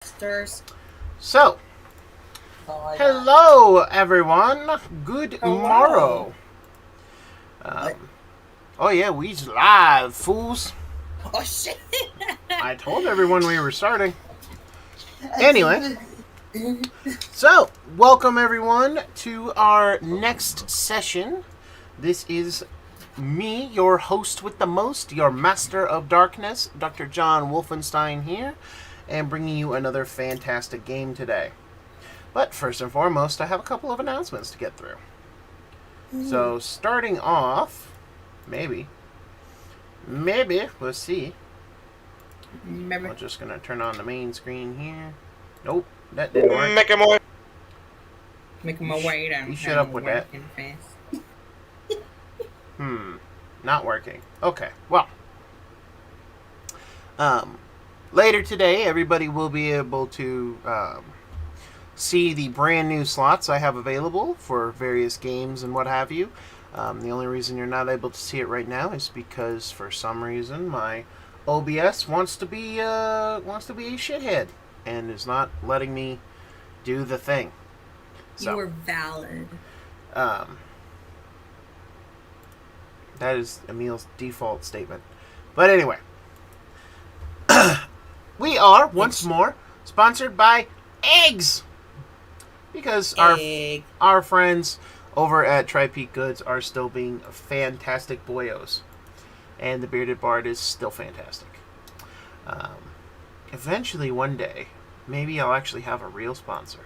Stirs. So, hello everyone. Good morrow. Oh yeah, we's live, fools. Oh shit! I told everyone we were starting. Anyway, so welcome everyone to our next session. This is me, your host with the most, your master of darkness, Dr.JWolfenstein here, and bringing you another fantastic game today. But first and foremost, I have a couple of announcements to get through. So, starting off, maybe, we'll see. I'm just going to turn on the main screen here. Nope, that didn't work. Making my way down. You shut up with that. Not working. Okay, well. Later today, everybody will be able to see the brand new slots I have available for various games and what have you. The only reason you're not able to see it right now is because, for some reason, my OBS wants to be a shithead and is not letting me do the thing. So, you are valid. That is Emil's default statement. But anyway, we are once more sponsored by eggs. Because our friends over at Tri-Peak Goods are still being fantastic boyos. And the Bearded Bard is still fantastic. Eventually, one day, maybe I'll actually have a real sponsor.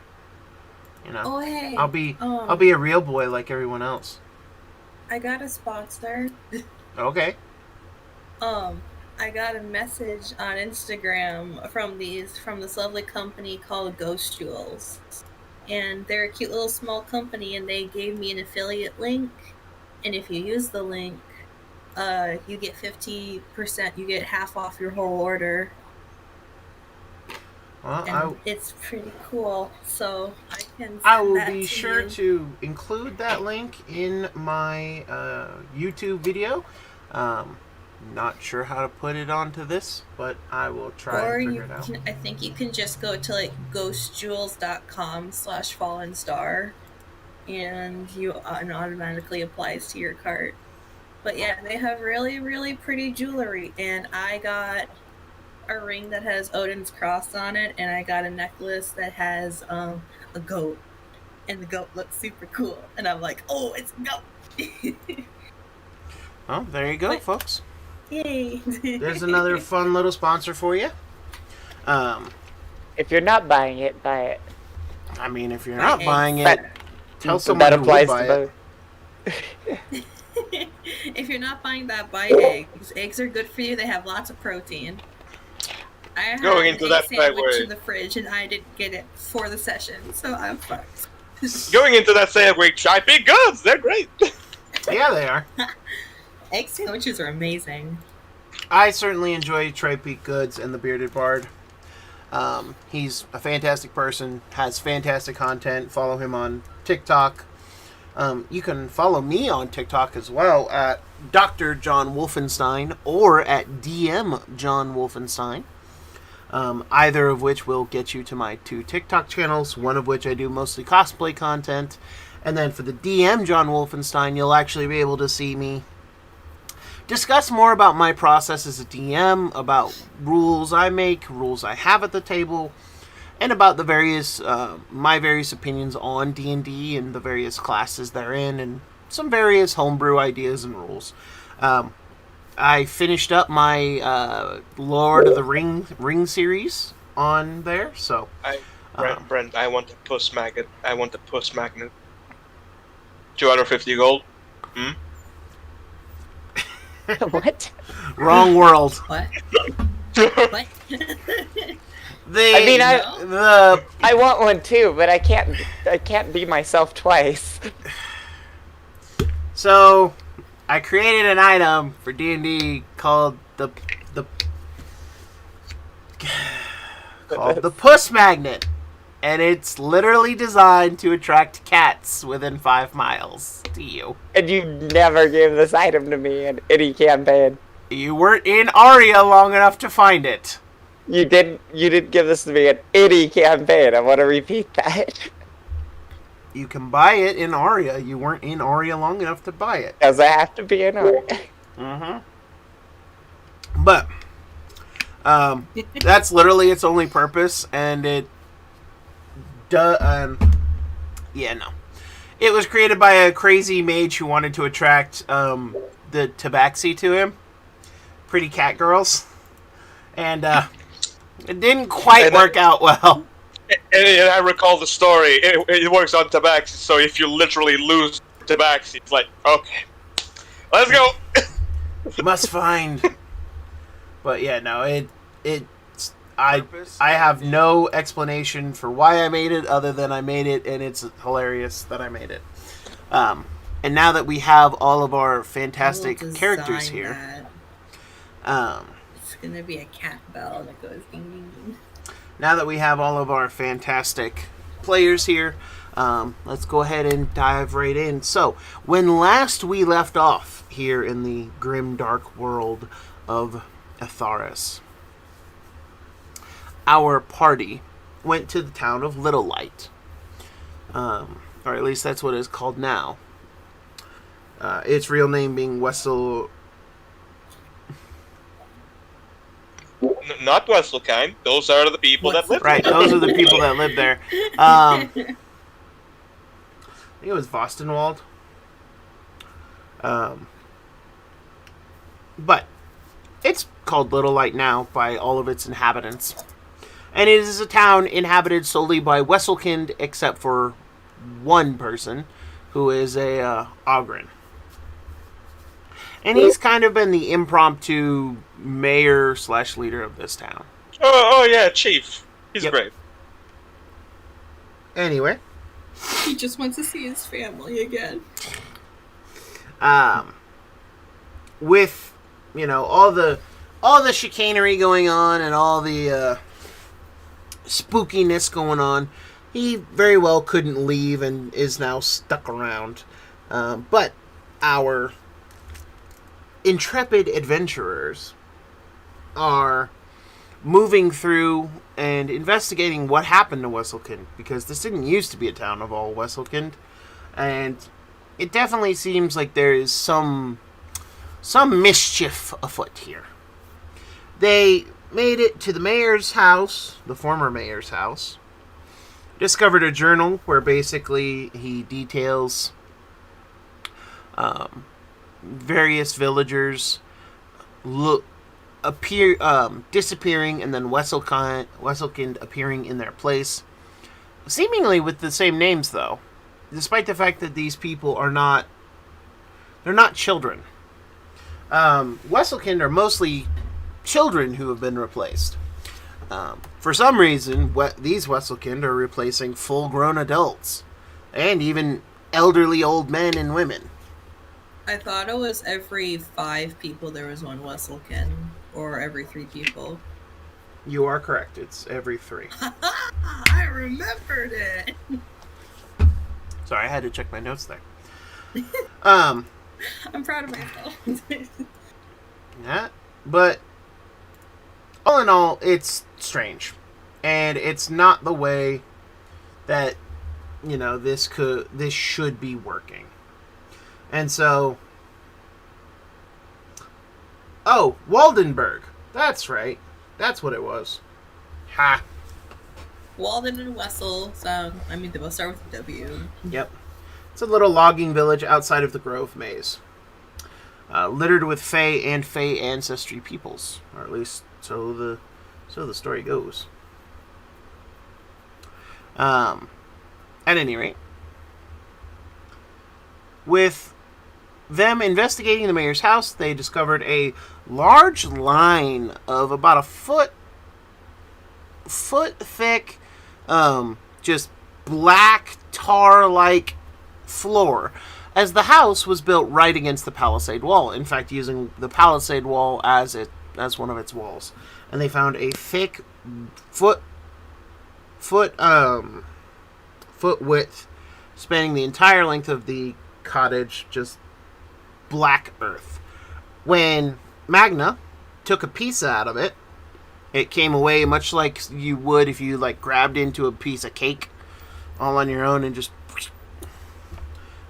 You know, oh hey, I'll be a real boy like everyone else. I got a sponsor. Okay. I got a message on Instagram from this lovely company called Ghost Jewels. And they're a cute little small company, and they gave me an affiliate link. And if you use the link, you get 50%. You get half off your whole order. Well, it's pretty cool. So I will be sure to include that link in my YouTube video. Not sure how to put it onto this, but I will try and figure it out. I think you can just go to ghostjewels.com/fallenstar and it automatically applies to your cart. But yeah, they have really, really pretty jewelry, and I got a ring that has Odin's cross on it, and I got a necklace that has a goat, and the goat looks super cool, and I'm like, oh, it's a goat. Well, there you go, folks. Yay. There's another fun little sponsor for you. If you're not buying it, buy it. I mean, if you're not buying it, tell someone that applies to buy to it. If you're not buying that, buy eggs. Eggs are good for you. They have lots of protein. I have Going into an egg that sandwich segue. in the fridge, and I didn't get it for the session, so I'm fucked. Going into that segue, Tri-Peak Goods, they're great. Yeah, they are. Egg sandwiches are amazing. I certainly enjoy Tri-Peak Goods and the Bearded Bard. He's a fantastic person, has fantastic content. Follow him on TikTok. You can follow me on TikTok as well at Dr.JWolfenstein or at DM.JWolfenstein. Either of which will get you to my 2 TikTok channels, one of which I do mostly cosplay content. And then for the DM John Wolfenstein, you'll actually be able to see me discuss more about my process as a DM, about rules I make, rules I have at the table, and about the various my various opinions on D&D and the various classes therein, and some various homebrew ideas and rules. I finished up my Lord of the Ring series on there, so... Brent, I want a puss magnet. 250 gold. What? Wrong world. What? What? I want one too, but I can't be myself twice. So, I created an item for D&D called the Puss Magnet, and it's literally designed to attract cats within 5 miles to you. And you never gave this item to me in any campaign. You weren't in Aria long enough to find it. You did give this to me an itty campaign. I want to repeat that. You can buy it in Aria. You weren't in Aria long enough to buy it. Does it have to be an art? Mm-hmm. But that's literally its only purpose, and it does. Yeah, no. It was created by a crazy mage who wanted to attract the tabaxi to him, pretty cat girls, and it didn't quite work out well. And I recall the story. It works on tabaxi, so if you literally lose tabaxi, it's like, okay, let's go. Must find. But yeah, no, I have no explanation for why I made it other than I made it, and it's hilarious that I made it. And now that we have all of our fantastic characters here, it's gonna be a cat bell that goes ding ding ding. Now that we have all of our fantastic players here, let's go ahead and dive right in. So, when last we left off here in the grim dark world of Atharis, our party went to the town of Little Light. Or at least that's what it's called now. Its real name being Wessel... Not Wesselkind. Those are the people that live Right, there. those are the people that live there. I think it was Vostenwald. But it's called Little Light now by all of its inhabitants. And it is a town inhabited solely by Wesselkind, except for one person, who is a Ogren. And he's kind of been the impromptu mayor / leader of this town. Oh yeah, Chief. He's great. Anyway. He just wants to see his family again. With, all the chicanery going on and all the spookiness going on, he very well couldn't leave and is now stuck around. But our intrepid adventurers are moving through and investigating what happened to Wesselkind, because this didn't used to be a town of all Wesselkind, and it definitely seems like there is some mischief afoot here. They made it to the mayor's house, the former mayor's house, discovered a journal where basically he details various villagers disappearing, and then Wesselkind appearing in their place, seemingly with the same names, though, despite the fact that these people are not children. Wesselkind are mostly children who have been replaced. For some reason, these Wesselkind are replacing full-grown adults, and even elderly old men and women. I thought it was every 5 people there was one Wesselkind, or every 3 people. You are correct. It's every 3. I remembered it. Sorry, I had to check my notes there. I'm proud of myself. Yeah, but all in all, it's strange, and it's not the way that this should be working. And so, Waldenburg. That's right. That's what it was. Ha. Walden and Wessel. So they both start with a W. Yep. It's a little logging village outside of the Grove Maze, littered with Fey and Fey ancestry peoples, or at least so the story goes. At any rate, with them investigating the mayor's house, they discovered a large line of about a foot thick, just black tar-like floor, as the house was built right against the palisade wall. In fact, using the palisade wall as one of its walls. And they found a thick foot width, spanning the entire length of the cottage, just black earth. When Magna took a piece out of it, It came away much like you would if you like grabbed into a piece of cake all on your own and just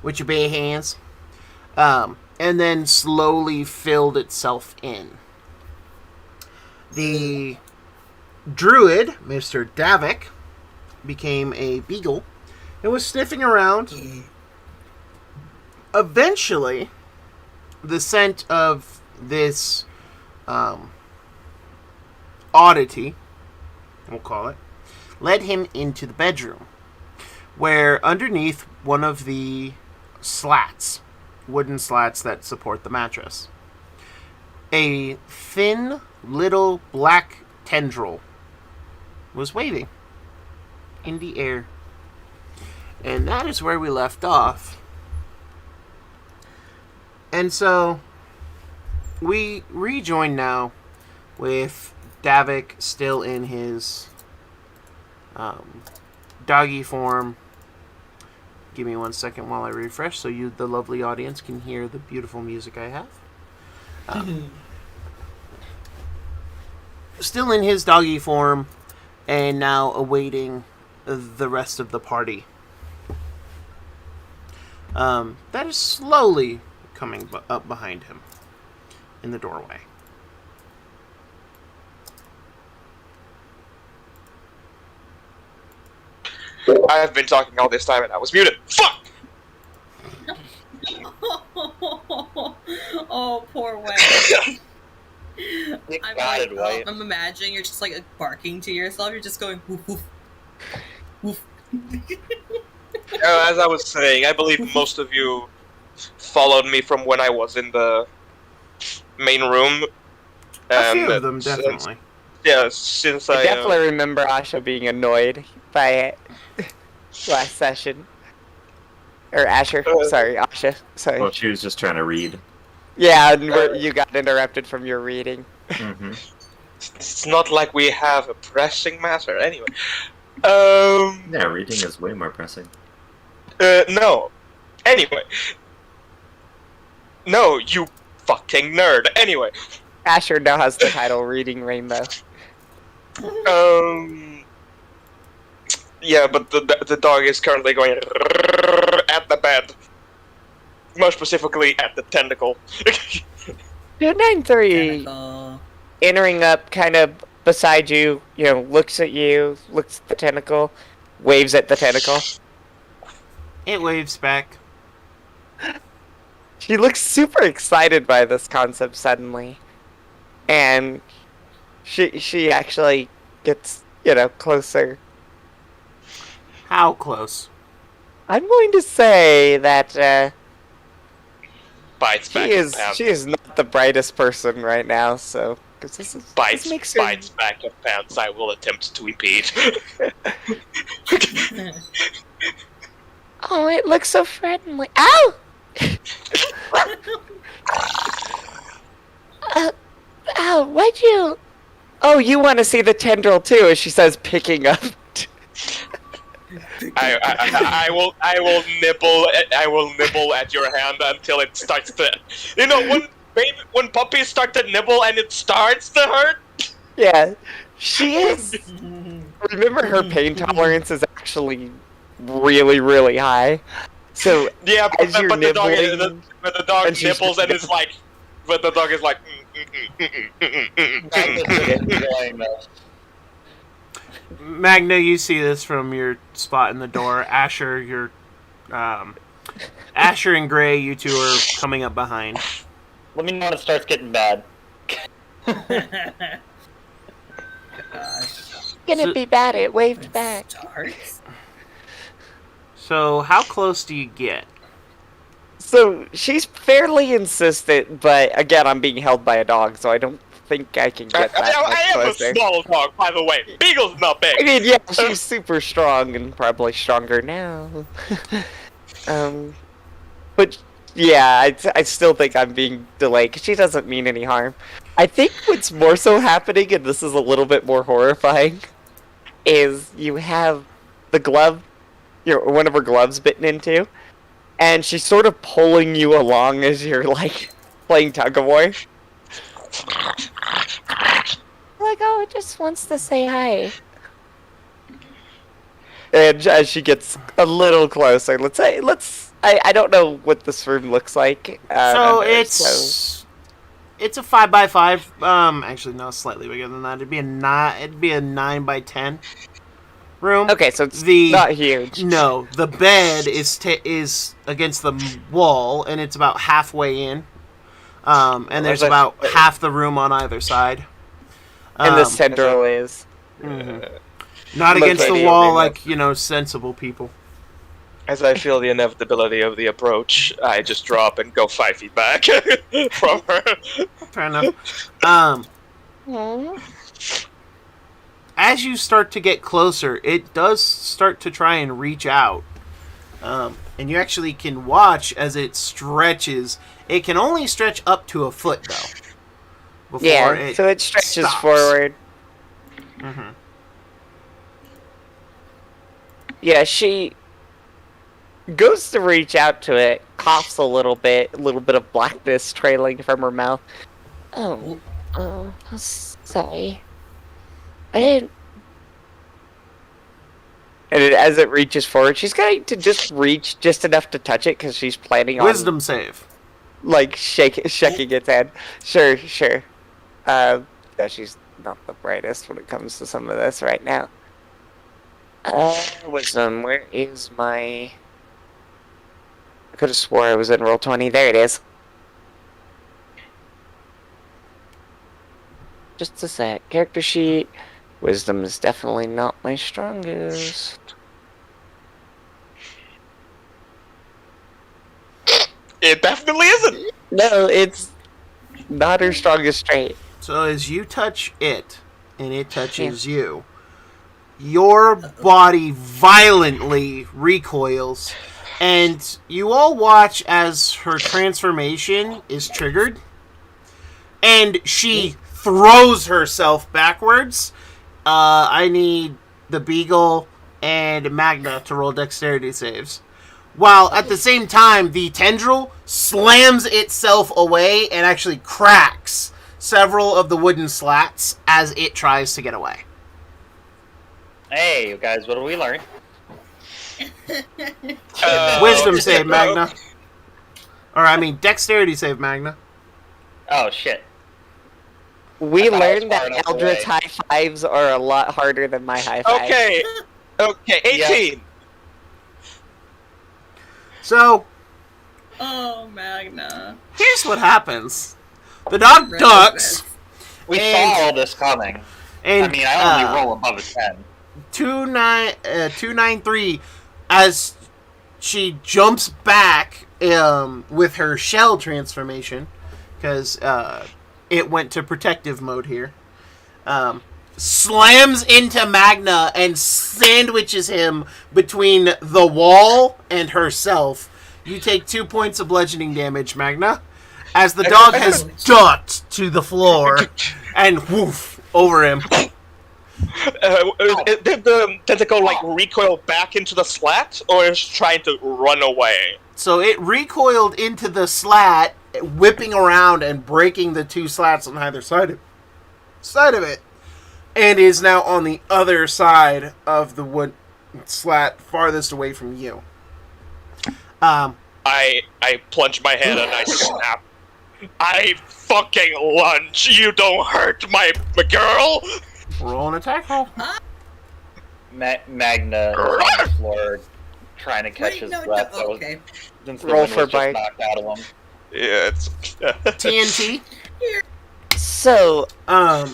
with your bare hands, and then slowly filled itself in. The druid, Mr. Davik, became a beagle and was sniffing around. Eventually, the scent of this oddity, we'll call it, led him into the bedroom, where underneath one of the slats, wooden slats that support the mattress, a thin little black tendril was waving in the air. And that is where we left off. And so we rejoin now with Davik still in his doggy form. Give me 1 second while I refresh so you, the lovely audience, can hear the beautiful music I have. Still in his doggy form, and now awaiting the rest of the party. That is slowly coming up behind him in the doorway. I have been talking all this time and I was muted. Fuck! Oh, poor Wayne. I'm imagining you're just like barking to yourself. You're just going woof woof woof. As I was saying, I believe most of you followed me from when I was in the main room. A few of them, definitely. Since I definitely remember Asha being annoyed by it last session. Or Asher, sorry, Asha, sorry. Well, she was just trying to read. Yeah, and you got interrupted from your reading. Mm-hmm. It's not like we have a pressing matter. Anyway. Yeah, reading is way more pressing. No. Anyway. No, you fucking nerd. Anyway. Asher now has the title Reading Rainbow. Yeah, but the dog is currently going at the bed. More specifically, at the tentacle. 293 entering up kind of beside you, looks at you, looks at the tentacle, waves at the tentacle. It waves back. She looks super excited by this concept suddenly. And she actually gets, closer. How close? I'm going to say that Bites back she is not the brightest person right now, so bites back of pants. I will attempt to impede. Oh, it looks so friendly. Ow! Ow, why'd you... Oh, you want to see the tendril too, as she says, picking up. I will nibble at your hand until it starts to... when puppies start to nibble and it starts to hurt? Yeah, she is... Remember, her pain tolerance is actually really, really high. So, yeah, but the dog nibbles and it's like... But the dog is like... Magna, you see this from your spot in the door. Asher, Asher and Gray, you two are coming up behind. Let me know when it starts getting bad. Gonna be bad, it waved back. So, how close do you get? So, she's fairly insistent, but again, I'm being held by a dog, so I don't think I can get that I am closer. a small dog, by the way. Beagle's not big. I mean, yeah, she's super strong, and probably stronger now. But, yeah, I still think I'm being delayed, because she doesn't mean any harm. I think what's more so happening, and this is a little bit more horrifying, is you have the glove, one of her gloves bitten into, and she's sort of pulling you along as you're, playing tug-of-war. like, oh, it just wants to say hi. And as she gets a little closer, I don't know what this room looks like. So it's a 5x5. Actually, no, slightly bigger than that. It'd be a 9x10 room. Okay, so it's the not huge. No, the bed is against the wall, and it's about halfway in. And there's about half the room on either side. And the central is. Mm-hmm. Not against the wall like, sensible people. As I feel the inevitability of the approach, I just drop and go 5 feet back from her. Fair enough. As you start to get closer, it does start to try and reach out. And you actually can watch as it stretches. It can only stretch up to a foot, though. So it stretches forward. Mm-hmm. Yeah, she goes to reach out to it, coughs a little bit of blackness trailing from her mouth. Oh, sorry. I didn't. And as it reaches forward, she's going to just reach just enough to touch it because she's planning on Wisdom save. Like shaking its head. Sure. Yeah, she's not the brightest when it comes to some of this right now. Wisdom, where is my... I could have swore I was in Roll20. There it is. Just a sec. Character sheet. Wisdom is definitely not my strongest. It definitely isn't. No, it's not her strongest trait. So as you touch it, and it touches you, your body violently recoils, and you all watch as her transformation is triggered, and she throws herself backwards. I need the Beagle and Magna to roll dexterity saves. While at the same time, the tendril slams itself away and actually cracks several of the wooden slats as it tries to get away. Hey, you guys, what did we learn? Wisdom save, Magna. Or, dexterity save, Magna. Oh, shit. We learned that Eldritch high fives are a lot harder than my high fives. Okay, 18. Yep. So, oh, Magna. Here's what happens. The dog ducks. We saw all this coming. And, I only roll above a 10. 293, as she jumps back with her shell transformation, because it went to protective mode here. Slams into Magna and sandwiches him between the wall and herself. You take 2 points of bludgeoning damage, Magna, as the dog has ducked to the floor and woof over him. Did the tentacle recoil back into the slat, or is it trying to run away? So it recoiled into the slat, whipping around and breaking the 2 slats on either side of it, and is now on the other side of the wood slat, farthest away from you. I plunge my hand and I snap. I fucking lunge. You don't hurt my girl. Roll an attack roll. Magna on the floor, trying to catch his breath. Okay. Roll for bite. Knocked out of him. Yeah, it's TNT. So, I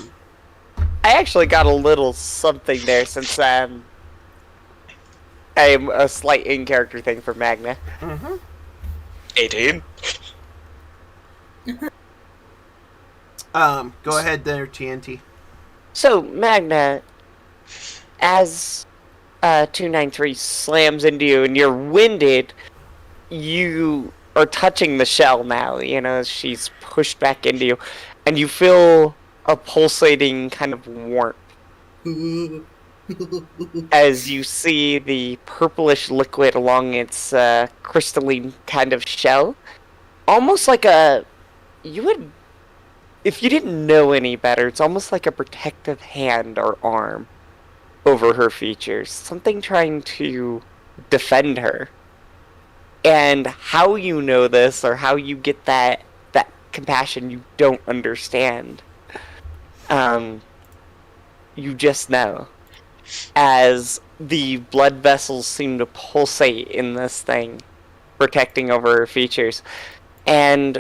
actually got a little something there since I'm a slight in-character thing for Magna. Mm-hmm. 18. Go ahead there, TNT. So, Magna, as 293 slams into you and you're winded, you are touching the shell now, as she's pushed back into you, and you feel a pulsating kind of warmth as you see the purplish liquid along its crystalline kind of shell. Almost like you would if you didn't know any better, it's almost like a protective hand or arm over her features, something trying to defend her. And how you know this or how you get that compassion, you don't understand. You just know. As the blood vessels seem to pulsate in this thing, protecting over her features. And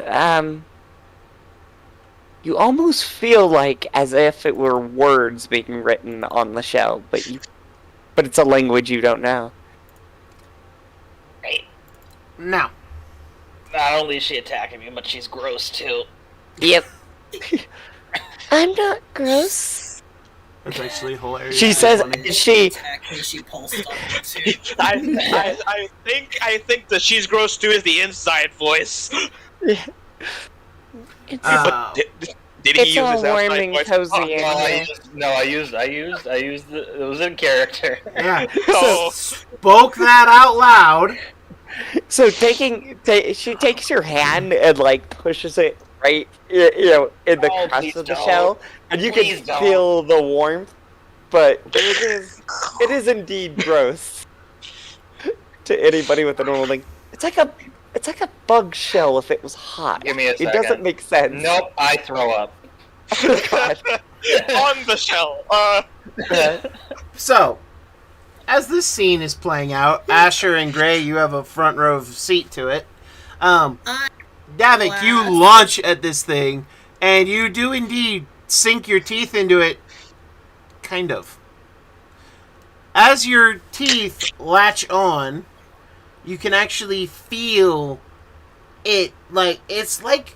you almost feel like as if it were words being written on the shell, but it's a language you don't know. Right. Now, Not only is she attacking me, but she's gross too. Yep. I'm not gross. that's actually hilarious. She says Funny. she Attack me, she pulsed on me too. I think the she's gross too is the inside voice. it's Uh, Did he it's use a his outside warming, voice? cozy I used it was in character. yeah. Oh. Spoke that out loud. So she takes your hand and like pushes it right, in the Oh, crust please of the don't. shell, and you Please can don't. feel the warmth. But it is indeed gross to anybody with a normal thing. It's like a bug shell if it was hot. Give me a It second. doesn't make sense. Nope, I throw up. Oh, God. On the shell. So, as this scene is playing out, Asher and Gray, you have a front row seat to it. Davik, you launch at this thing, and you do indeed sink your teeth into it. Kind of. As your teeth latch on, you can actually feel it. It's like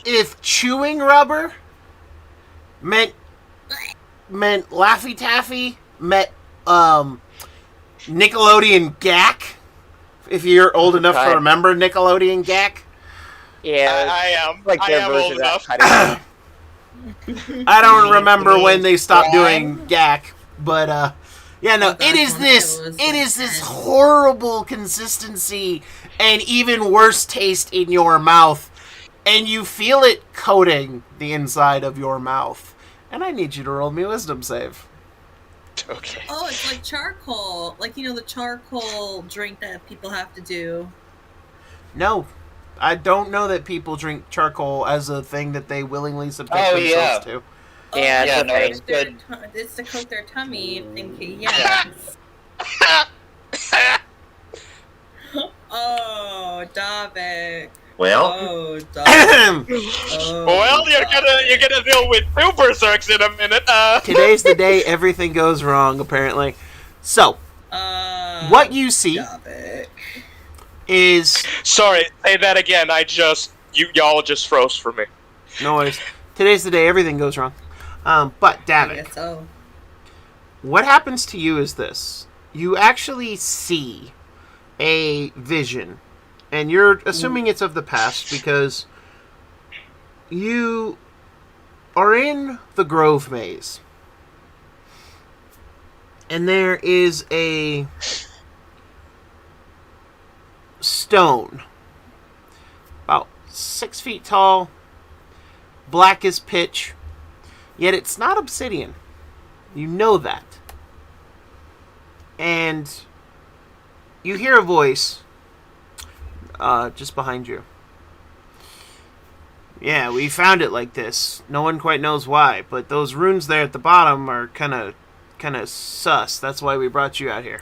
if chewing rubber meant Laffy Taffy met Nickelodeon Gak. If you're old enough to remember Nickelodeon Gak. Yeah, I am. like I their am version old of enough. that I don't remember when they stopped doing Gak, but yeah, no, it is this horrible consistency and even worse taste in your mouth, and you feel it coating the inside of your mouth. And I need you to roll me a wisdom save. Okay. Oh, it's like charcoal. Like, the charcoal drink that people have to do. No. I don't know that people drink charcoal as a thing that they willingly subject themselves to. Yeah, yeah, it's no, okay. it's good. It's to coat their tummy. Yes. Oh, Davik. Well, Oh, Davik. Oh, Well, you're gonna deal with two berserks in a minute. Today's the day everything goes wrong, apparently. So, what you see Davik. is... Sorry, say that again. Y'all just froze for me. No worries. Today's the day everything goes wrong. But, I Davik, guess so. what happens to you is this. You actually see a vision. And you're assuming it's of the past because you are in the Grove Maze. And there is a stone about 6 feet tall, black as pitch, yet it's not obsidian. You know that. And you hear a voice just behind you. Yeah, we found it like this. No one quite knows why, but those runes there at the bottom are kind of sus. That's why we brought you out here.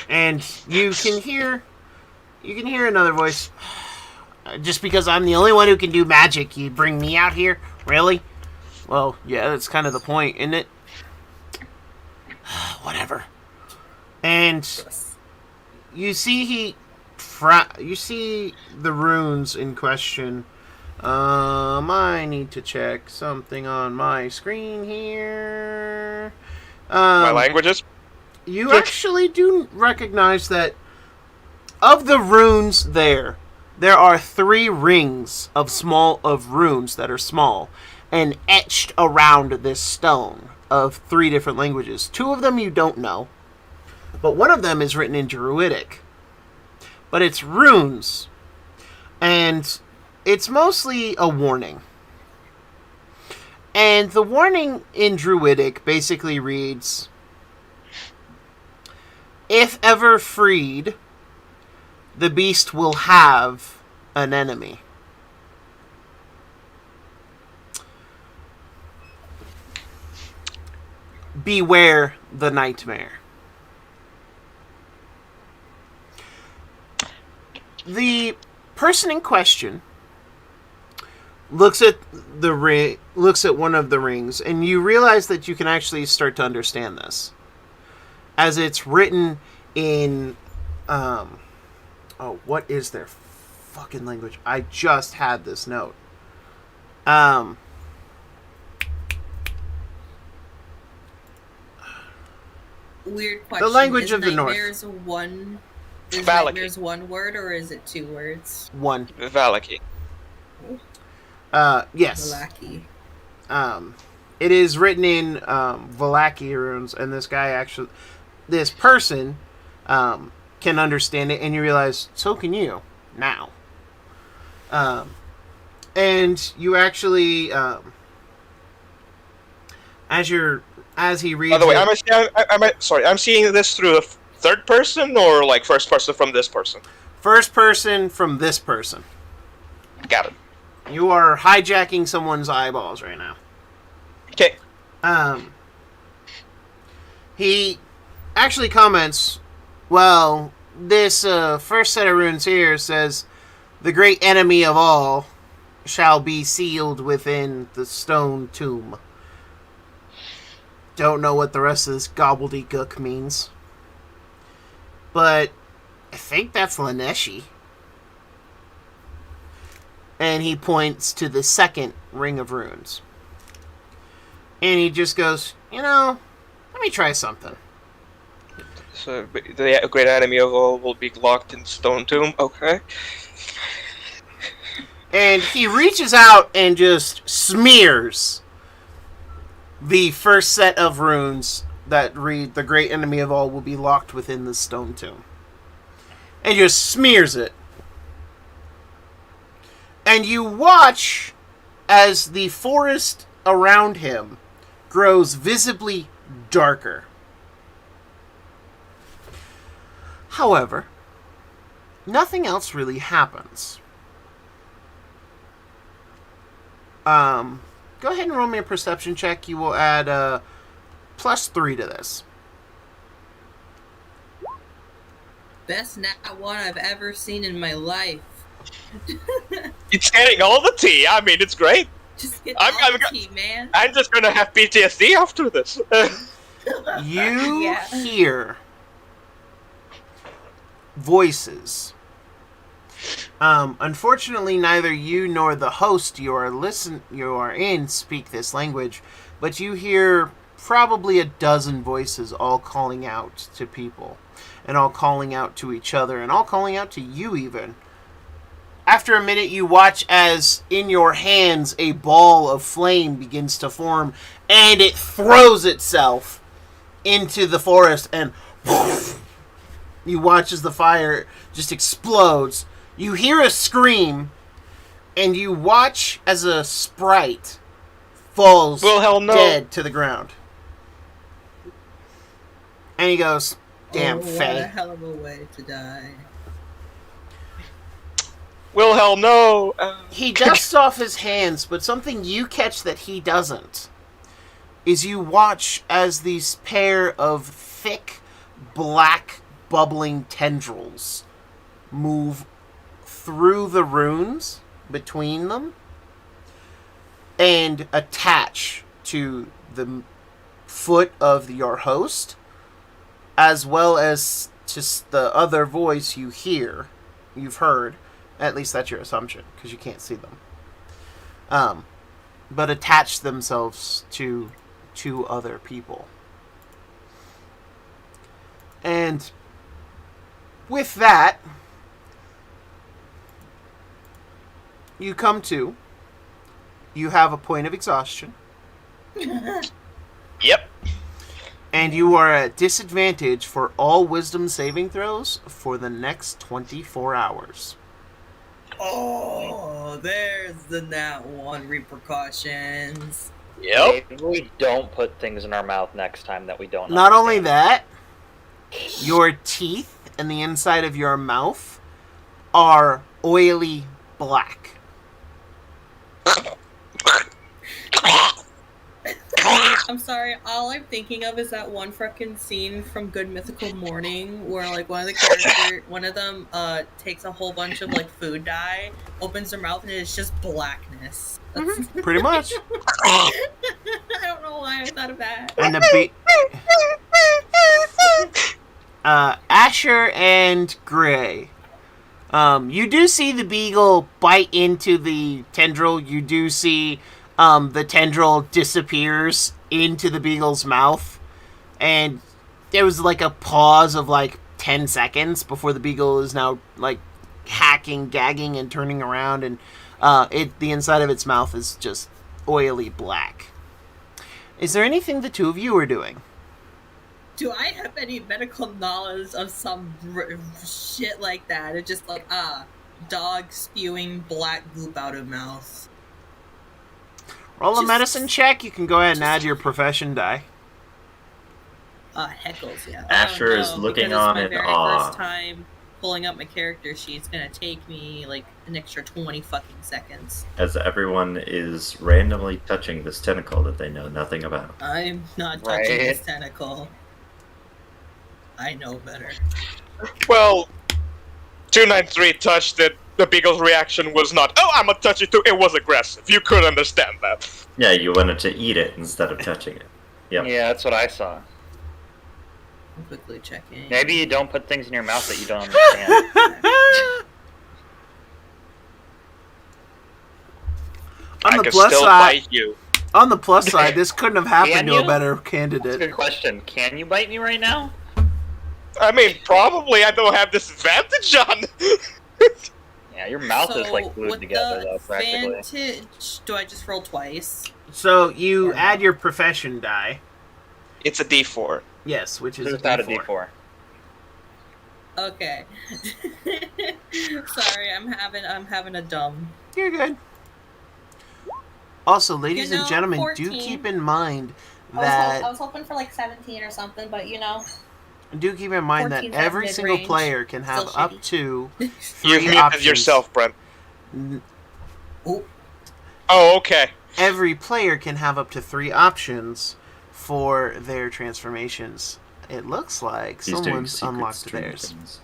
And you can hear another voice. Just because I'm the only one who can do magic, you bring me out here? Really? Well, yeah, that's kind of the point, isn't it? Whatever. And you see you see the runes in question. I need to check something on my screen here. My languages? You actually do recognize that of the runes there are 3 rings of runes that are small and etched around this stone of 3 different languages. 2 of them you don't know, but one of them is written in Druidic. But it's runes. And it's mostly a warning. And the warning in Druidic basically reads, if ever freed, the beast will have an enemy. Beware the nightmare. The person in question looks at one of the rings, and you realize that you can actually start to understand this, as it's written in what is their fucking language? I just had this note. Weird question. The language is of the North. Is Valaki. nightmares one word or is it 2 words? One. Valaki. Yes. Valaki. It is written in Valaki runes, and this person can understand it, and you realize, so can you now. And you actually, as he reads. By the way, it, I'm seeing this through the third person or like first person from this person. First person from this person. Got it. You are hijacking someone's eyeballs right now. Okay. He actually comments, well, this first set of runes here says, the great enemy of all shall be sealed within the stone tomb. Don't know what the rest of this gobbledygook means. But I think that's Laneshi. And he points to the second ring of runes. And he just goes, let me try something. So the great enemy of all will be locked in stone tomb. Okay. And he reaches out and just smears the first set of runes that read, the great enemy of all will be locked within the stone tomb. And just smears it. And you watch as the forest around him grows visibly darker. However, nothing else really happens. Go ahead and roll me a perception check. You will add +3 to this. Best nat 1 I've ever seen in my life. It's getting all the tea. I mean, it's great. Just get all the tea, man. I'm just gonna have PTSD after this. You hear voices. Unfortunately, neither you nor the host you are in speak this language, but you hear probably a dozen voices all calling out to people, and all calling out to each other, and all calling out to you even. After a minute, you watch as in your hands a ball of flame begins to form, and it throws itself into the forest, and you watch as the fire just explodes. You hear a scream, and you watch as a sprite falls dead to the ground. And he goes, damn, Faye. What a hell of a way to die. Wilhelm, no! He dusts off his hands, but something you catch that he doesn't is you watch as these pair of thick, black, bubbling tendrils move through the runes between them and attach to the foot of your host, as well as just the other voice you've heard. At least that's your assumption, because you can't see them. But attach themselves to two other people. And with that, you come to. You have a point of exhaustion. Yep. And you are at disadvantage for all wisdom saving throws for the next 24 hours. Oh, there's the nat 1 repercussions. Yep. Maybe we don't put things in our mouth next time that we don't Not only understand. that, your teeth and the inside of your mouth are oily black. I'm sorry, all I'm thinking of is that one fucking scene from Good Mythical Morning where like one of them takes a whole bunch of like food dye, opens their mouth, and it's just blackness. That's... Pretty much. I don't know why I thought of that. And the Asher and Gray. You do see the beagle bite into the tendril. You do see the tendril disappears into the beagle's mouth. And there was like a pause of like 10 seconds before the beagle is now like hacking, gagging, and turning around. And the inside of its mouth is just oily black. Is there anything the two of you are doing? Do I have any medical knowledge of some shit like that? It's just like, dog spewing black goop out of mouth. Roll a medicine check. You can go ahead and add your profession die. Heckles, yeah. Asher is looking on in awe. First time pulling up my character sheet, it's gonna take me like an extra 20 fucking seconds. As everyone is randomly touching this tentacle that they know nothing about. I'm not touching this tentacle. I know better. Well, 293 touched it. The beagle's reaction was not, "Oh, I'm gonna touch it too." It was aggressive. You could understand that. Yeah, you wanted to eat it instead of touching it. Yep. Yeah, that's what I saw. I'm quickly checking. Maybe you don't put things in your mouth that you don't understand. On I the can plus still side, bite you. on the plus side, this couldn't have happened Can to a you? better That's a candidate. good question. Can you bite me right now? I mean, probably I don't have this advantage on. Yeah, your mouth is like with glued together the though, practically. advantage, do I just roll twice? So you add your profession die. It's a D4. Yes, which is Who's a out a D4. D4? Okay. Sorry, I'm having a dumb. You're good. Also, ladies You know, and gentlemen, 14. do keep in mind I that was hoping for like 17 or something, but you know. do keep in mind that 14's every at single mid-range. player can have Still up shitty. to You've 3 muted options. yourself, Brent. N- Oh, okay. Every player can have up to 3 options for their transformations. It looks like He's doing someone's secret unlocked stream theirs. things.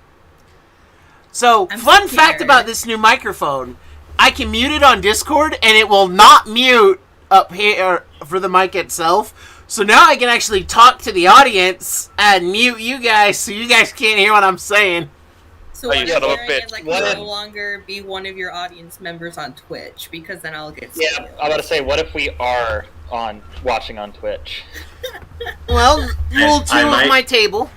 So, I'm fun fact scared. about this new microphone. I can mute it on Discord, and it will not mute up here for the mic itself. So now I can actually talk to the audience and mute you guys so you guys can't hear what I'm saying. So Oh, what you I'm son of a hearing bitch. is I What can if- no longer be one of your audience members on Twitch because then I'll get Yeah, spoiled. I'm about to say, what if we are watching on Twitch? Well, rule 2 I of might- my table.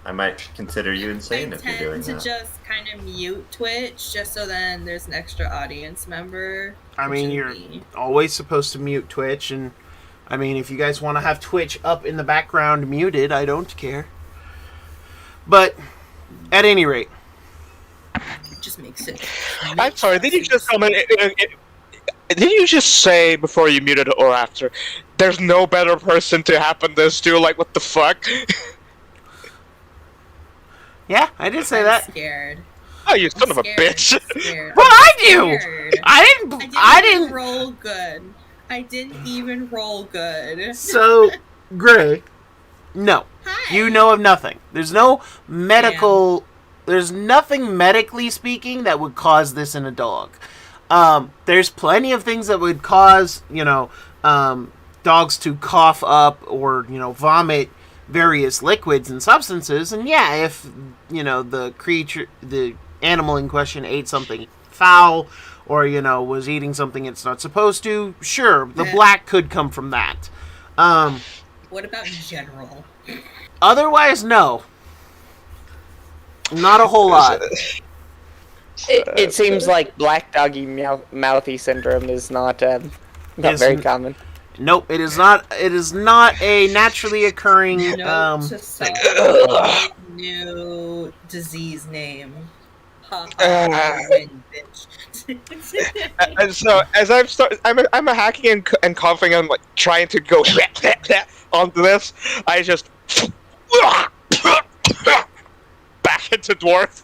I might consider you I insane if you're doing tend to that. just kind of mute Twitch just so then there's an extra audience member. I which mean, would you're be- always supposed to mute Twitch, and I mean, if you guys want to have Twitch up in the background muted, I don't care. But at any rate, it just makes it. I'm sorry, did you just comment? Did you just say before you muted or after? There's no better person to happen this to. Like, what the fuck? yeah, I did say I'm that. scared. Oh, you son of a Scared, bitch! scared. What I do? Scared. I didn't. roll good. I didn't even roll good. So, Gray, no, Hi. you know of nothing. There's no medical. There's nothing medically speaking that would cause this in a dog. There's plenty of things that would cause, dogs to cough up or, vomit various liquids and substances. And yeah, if, the animal in question ate something foul or, was eating something it's not supposed to, sure, the black could come from that. What about in general? Otherwise, no. Not a whole lot. It seems like black doggy mouthy syndrome is not Is very n- common. Nope, it is not. It is not a naturally occurring. Note to self, new disease name. Ha ha! I win, bitch. And so as I'm a hacking and coughing and like trying to go onto this, I just back into dwarf.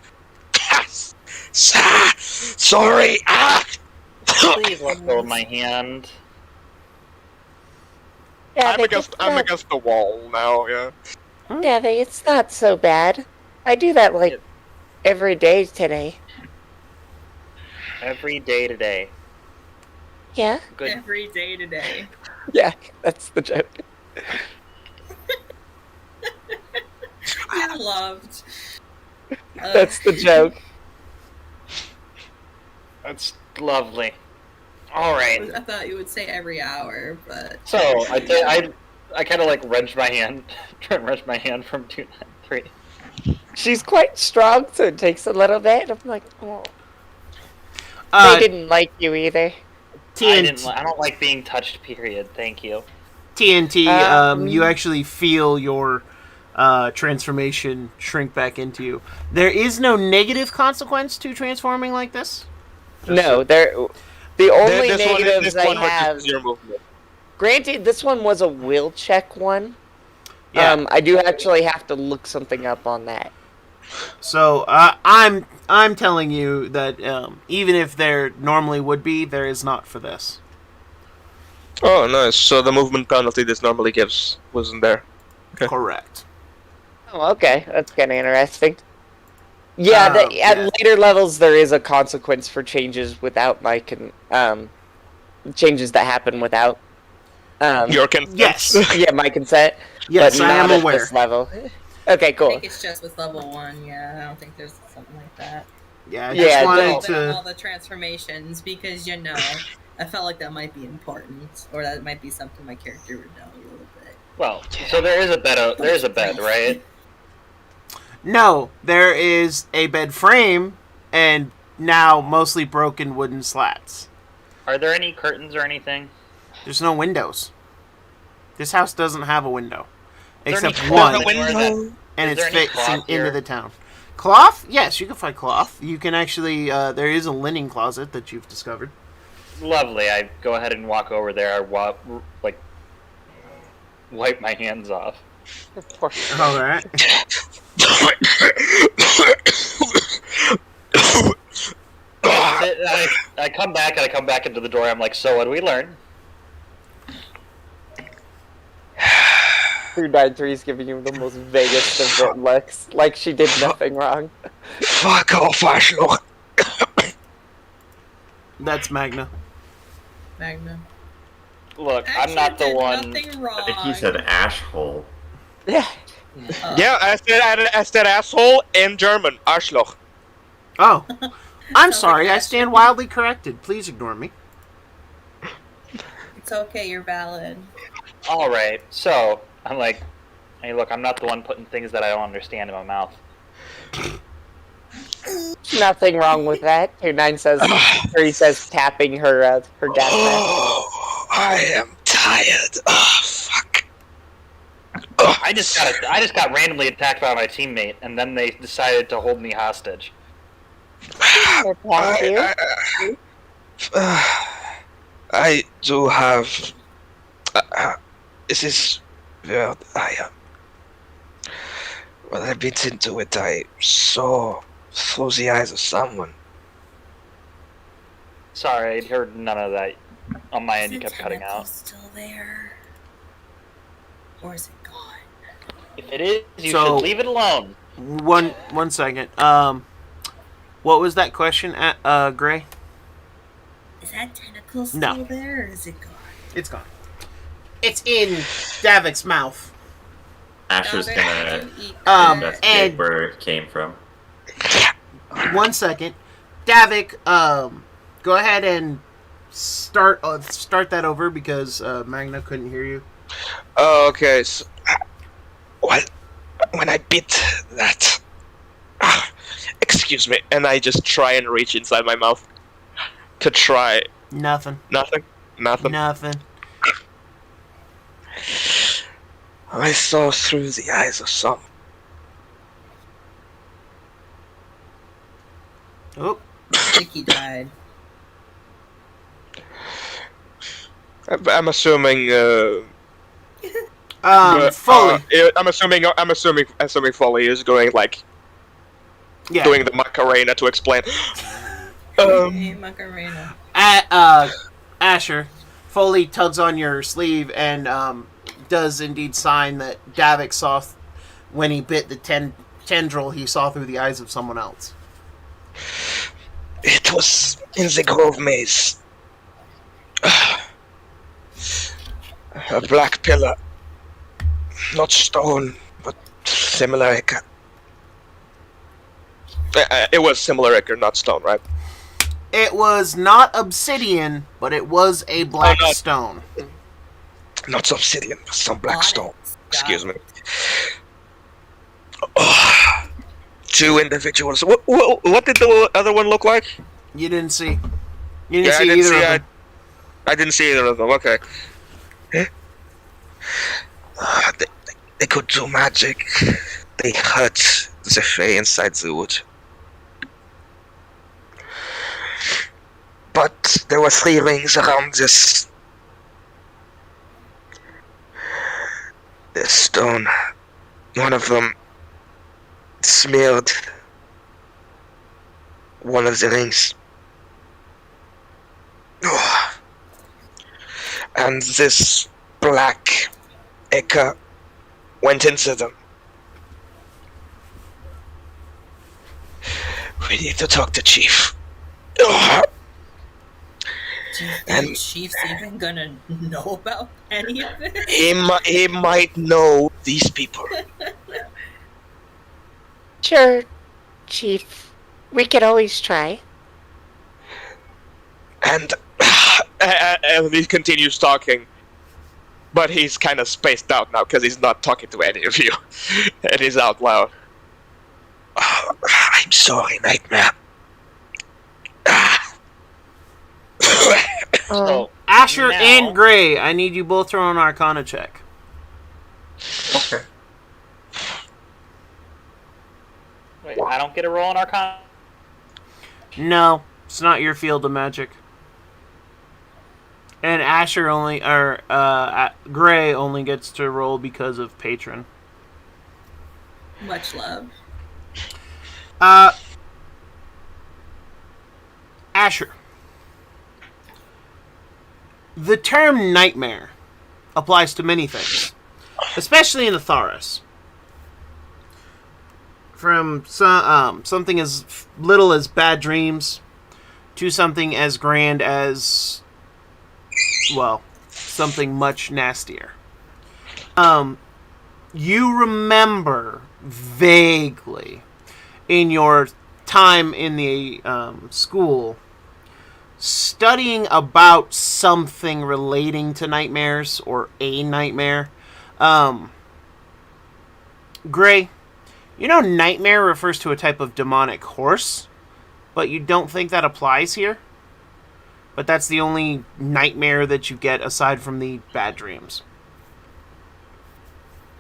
Sorry. Please let go of my hand. Yeah, I'm against the wall now. Yeah. It's not so bad. I do that like every day today. Every day today. Yeah. Good. Every day today. Yeah, that's the joke. You're loved. That's the joke. That's lovely. All right. I thought you would say every hour, but So I kind of like wrench my hand, try and wrench my hand from 293. She's quite strong, so it takes a little bit. I'm like, oh. Uh, They didn't like you either. I don't like being touched. Period. Thank you. TNT, you actually feel your transformation shrink back into you. There is no negative consequence to transforming like this. No, the only This one- negatives this I one would have. just zero movement. Granted, this one was a will check one. Yeah. I do actually have to look something up on that. So I'm telling you that even if there normally would be, there is not for this. Oh, nice. So the movement penalty this normally gives wasn't there. Okay. Correct. Oh, okay. That's kind of interesting. Yeah, at yeah. later levels, there is a consequence for changes without my changes that happen without. Your consent. Yes. Yeah, my consent. Yes, but I am not at aware. this level. Okay, I cool. think it's just with level 1. Yeah, I don't think there's something like that. Yeah, I Yeah, just wanted All to. the transformations because I felt like that might be important, or that might be something my character would know a little bit. Well, so there is a bed. There is a bed, right? No, there is a bed frame and now mostly broken wooden slats. Are there any curtains or anything? There's no windows. This house doesn't have a window. Is there Except any one, cloth anywhere that- and is it's there any facing cloth into here? the town. Cloth? Yes, you can find cloth. You can actually, there is a linen closet that you've discovered. Lovely. I go ahead and walk over there, wipe my hands off. Alright. I come back and I come back into the door. I'm like, so what do we learn? 293 is giving you the most vaguest of looks, like she did nothing wrong. Fuck off, Ashlock. That's Magna. Magna. Look, Actually, I'm not the did one. Nothing wrong. I think he said ashhole. Yeah. Yeah, I said asshole in German. Arschloch. Oh. I'm Sounds sorry, like I stand wildly corrected. Please ignore me. It's okay, you're valid. All right, so I'm like, hey, look, I'm not the one putting things that I don't understand in my mouth. Nothing wrong with that. 29 says, or he says, tapping her gas mask. Oh, I am tired. Oh, fuck. I just got randomly attacked by my teammate, and then they decided to hold me hostage. I do have. This is where I am. When I bit into it, I saw through the eyes of someone. Sorry, I heard none of that. On my Is end, you the kept cutting tentacle out. still there? Or is it gone? If it is, you So- should leave it alone. One second. What was that question at Gray? Is that tentacle still No. there, or is it gone? It's gone. It's in Davik's mouth. Asher's No, gonna they're gonna eat investigate and- where it came from. 1 second. Davik, go ahead and start that over because Magna couldn't hear you. Oh, okay. So, when I bit that, excuse me, and I just try and reach inside my mouth to try Nothing. nothing. Nothing. I saw through the eyes of some. Oh, I think he died. I'm assuming. Foley. I'm assuming Foley is going like Yeah. doing the Macarena to explain. Hey, Macarena. Asher. Foley tugs on your sleeve and does indeed sign that Davik saw when he bit the tendril. He saw through the eyes of someone else. It was in the Grove Maze. A black pillar. Not stone, but similar ichor. It was similar ichor, not stone, right? It was not obsidian, but it was a black no. stone. Not obsidian, but some black stone. Onyx. Excuse me. Oh, two individuals. What did the other one look like? You didn't see. You didn't see either of them. I didn't see either of them. Okay. They could do magic. They hurt the Fae inside the wood. But there were 3 rings around this stone. One of them smeared one of the rings. And this black ichor went into them. We need to talk to Chief. Do you think Chief's even gonna know about any of this? He might know these people. Sure, Chief. We could always try. And he continues talking. But he's kind of spaced out now because he's not talking to any of you. And he's out loud. Oh, I'm sorry, Nightmare. So, Asher now- and Gray, I need you both to throw an Arcana check. Okay. Wait, I don't get a roll on Arcana? No, it's not your field of magic. And Asher only, or Gray only gets to roll because of Patron. Much love. Asher. The term nightmare applies to many things, especially in the Tharos. From something as little as bad dreams to something as grand as, well, something much nastier. You remember vaguely in your time in the school studying about something relating to nightmares or a nightmare. Gray, you know nightmare refers to a type of demonic horse, but you don't think that applies here? But that's the only nightmare that you get aside from the bad dreams.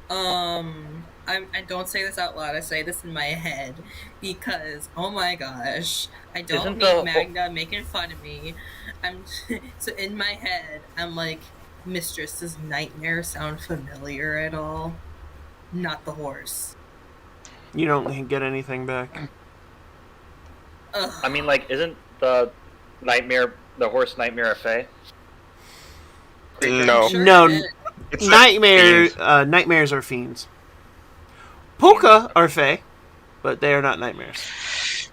I don't say this out loud. I say this in my head because, oh my gosh, I don't Isn't mean the- Magna making fun of me. So in my head, I'm like, Mistress, does nightmare sound familiar at all? Not the horse. You don't get anything back. Ugh. I mean, like, isn't the horse nightmare a fae? No. Sure No, it is. It's like fiends. Nightmares are fiends. Puka are fae, but they are not nightmares.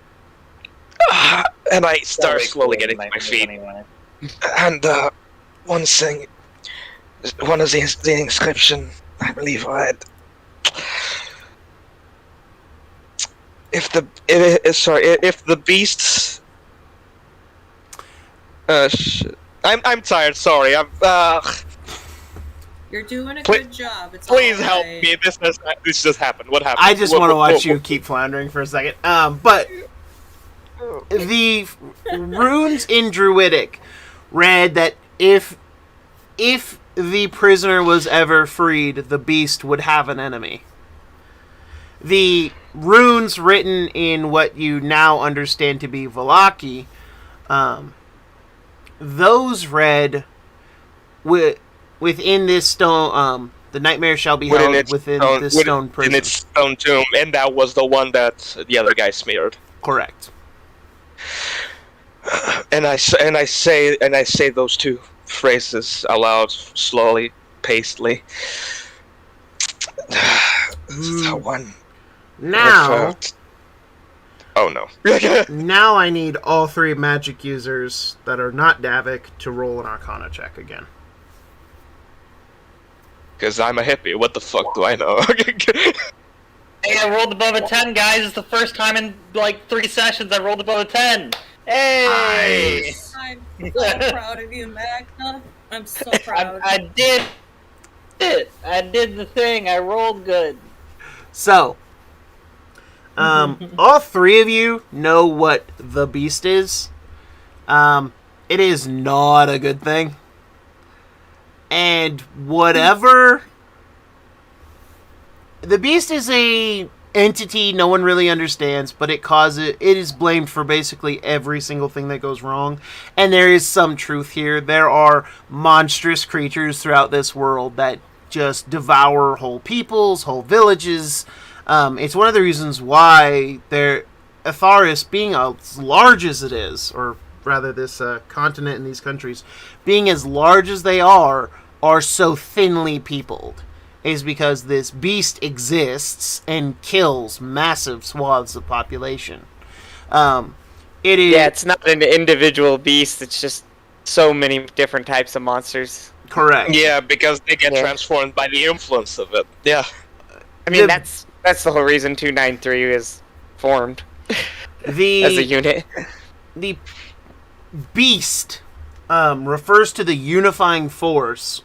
And I start Always slowly cool getting to my nightmares feet. Anyway. And one thing, one of the inscription, I believe I read. If the beasts. I'm tired. Sorry. You're doing a Please- good job. It's Please all help right. me. This just happened. What happened? I just want to watch you keep floundering for a second. But the runes in Druidic read that if the prisoner was ever freed, the beast would have an enemy. The runes written in what you now understand to be Velaki. Those read within this stone. The nightmare shall be held within this stone prison. In its stone tomb, and that was the one that the other guy smeared. Correct. And I say those two phrases aloud, slowly, pastely. The one. Now. Oh no. Now I need all 3 magic users that are not Davik to roll an Arcana check again. Because I'm a hippie. What the fuck do I know? Hey, I rolled above a 10, guys. It's the first time in like 3 sessions I rolled above a 10. Hey! Nice. I'm so proud of you, Magna. I'm so proud. I did it. I did the thing. I rolled good. So, all 3 of you know what the beast is. It is not a good thing. And whatever... The beast is a entity no one really understands, but it is blamed for basically every single thing that goes wrong. And there is some truth here. There are monstrous creatures throughout this world that just devour whole peoples, whole villages. It's one of the reasons why Atharis, being as large as it is, or rather this continent and these countries, being as large as they are so thinly peopled, is because this beast exists and kills massive swaths of population. It is... Yeah, it's not an individual beast, it's just so many different types of monsters. Correct. Yeah, because they get transformed by the influence of it. Yeah. I mean, that's the whole reason 293 is formed as a unit. The beast refers to the unifying force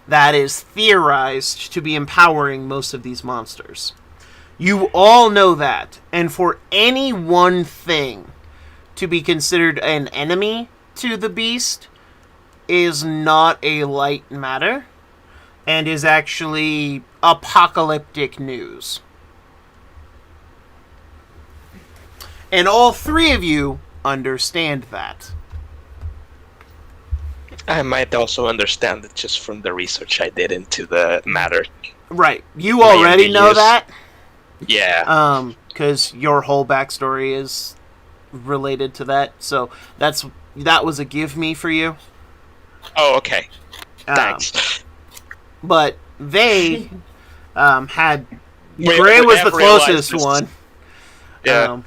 that is theorized to be empowering most of these monsters. You all know that, and for any one thing to be considered an enemy to the beast is not a light matter, and is actually apocalyptic news. And all 3 of you understand that. I might also understand it just from the research I did into the matter. Right. You already know that? Yeah. Because your whole backstory is related to that. So that was a give me for you. Oh, okay. Thanks. But they had... Gray was the closest one. Yeah.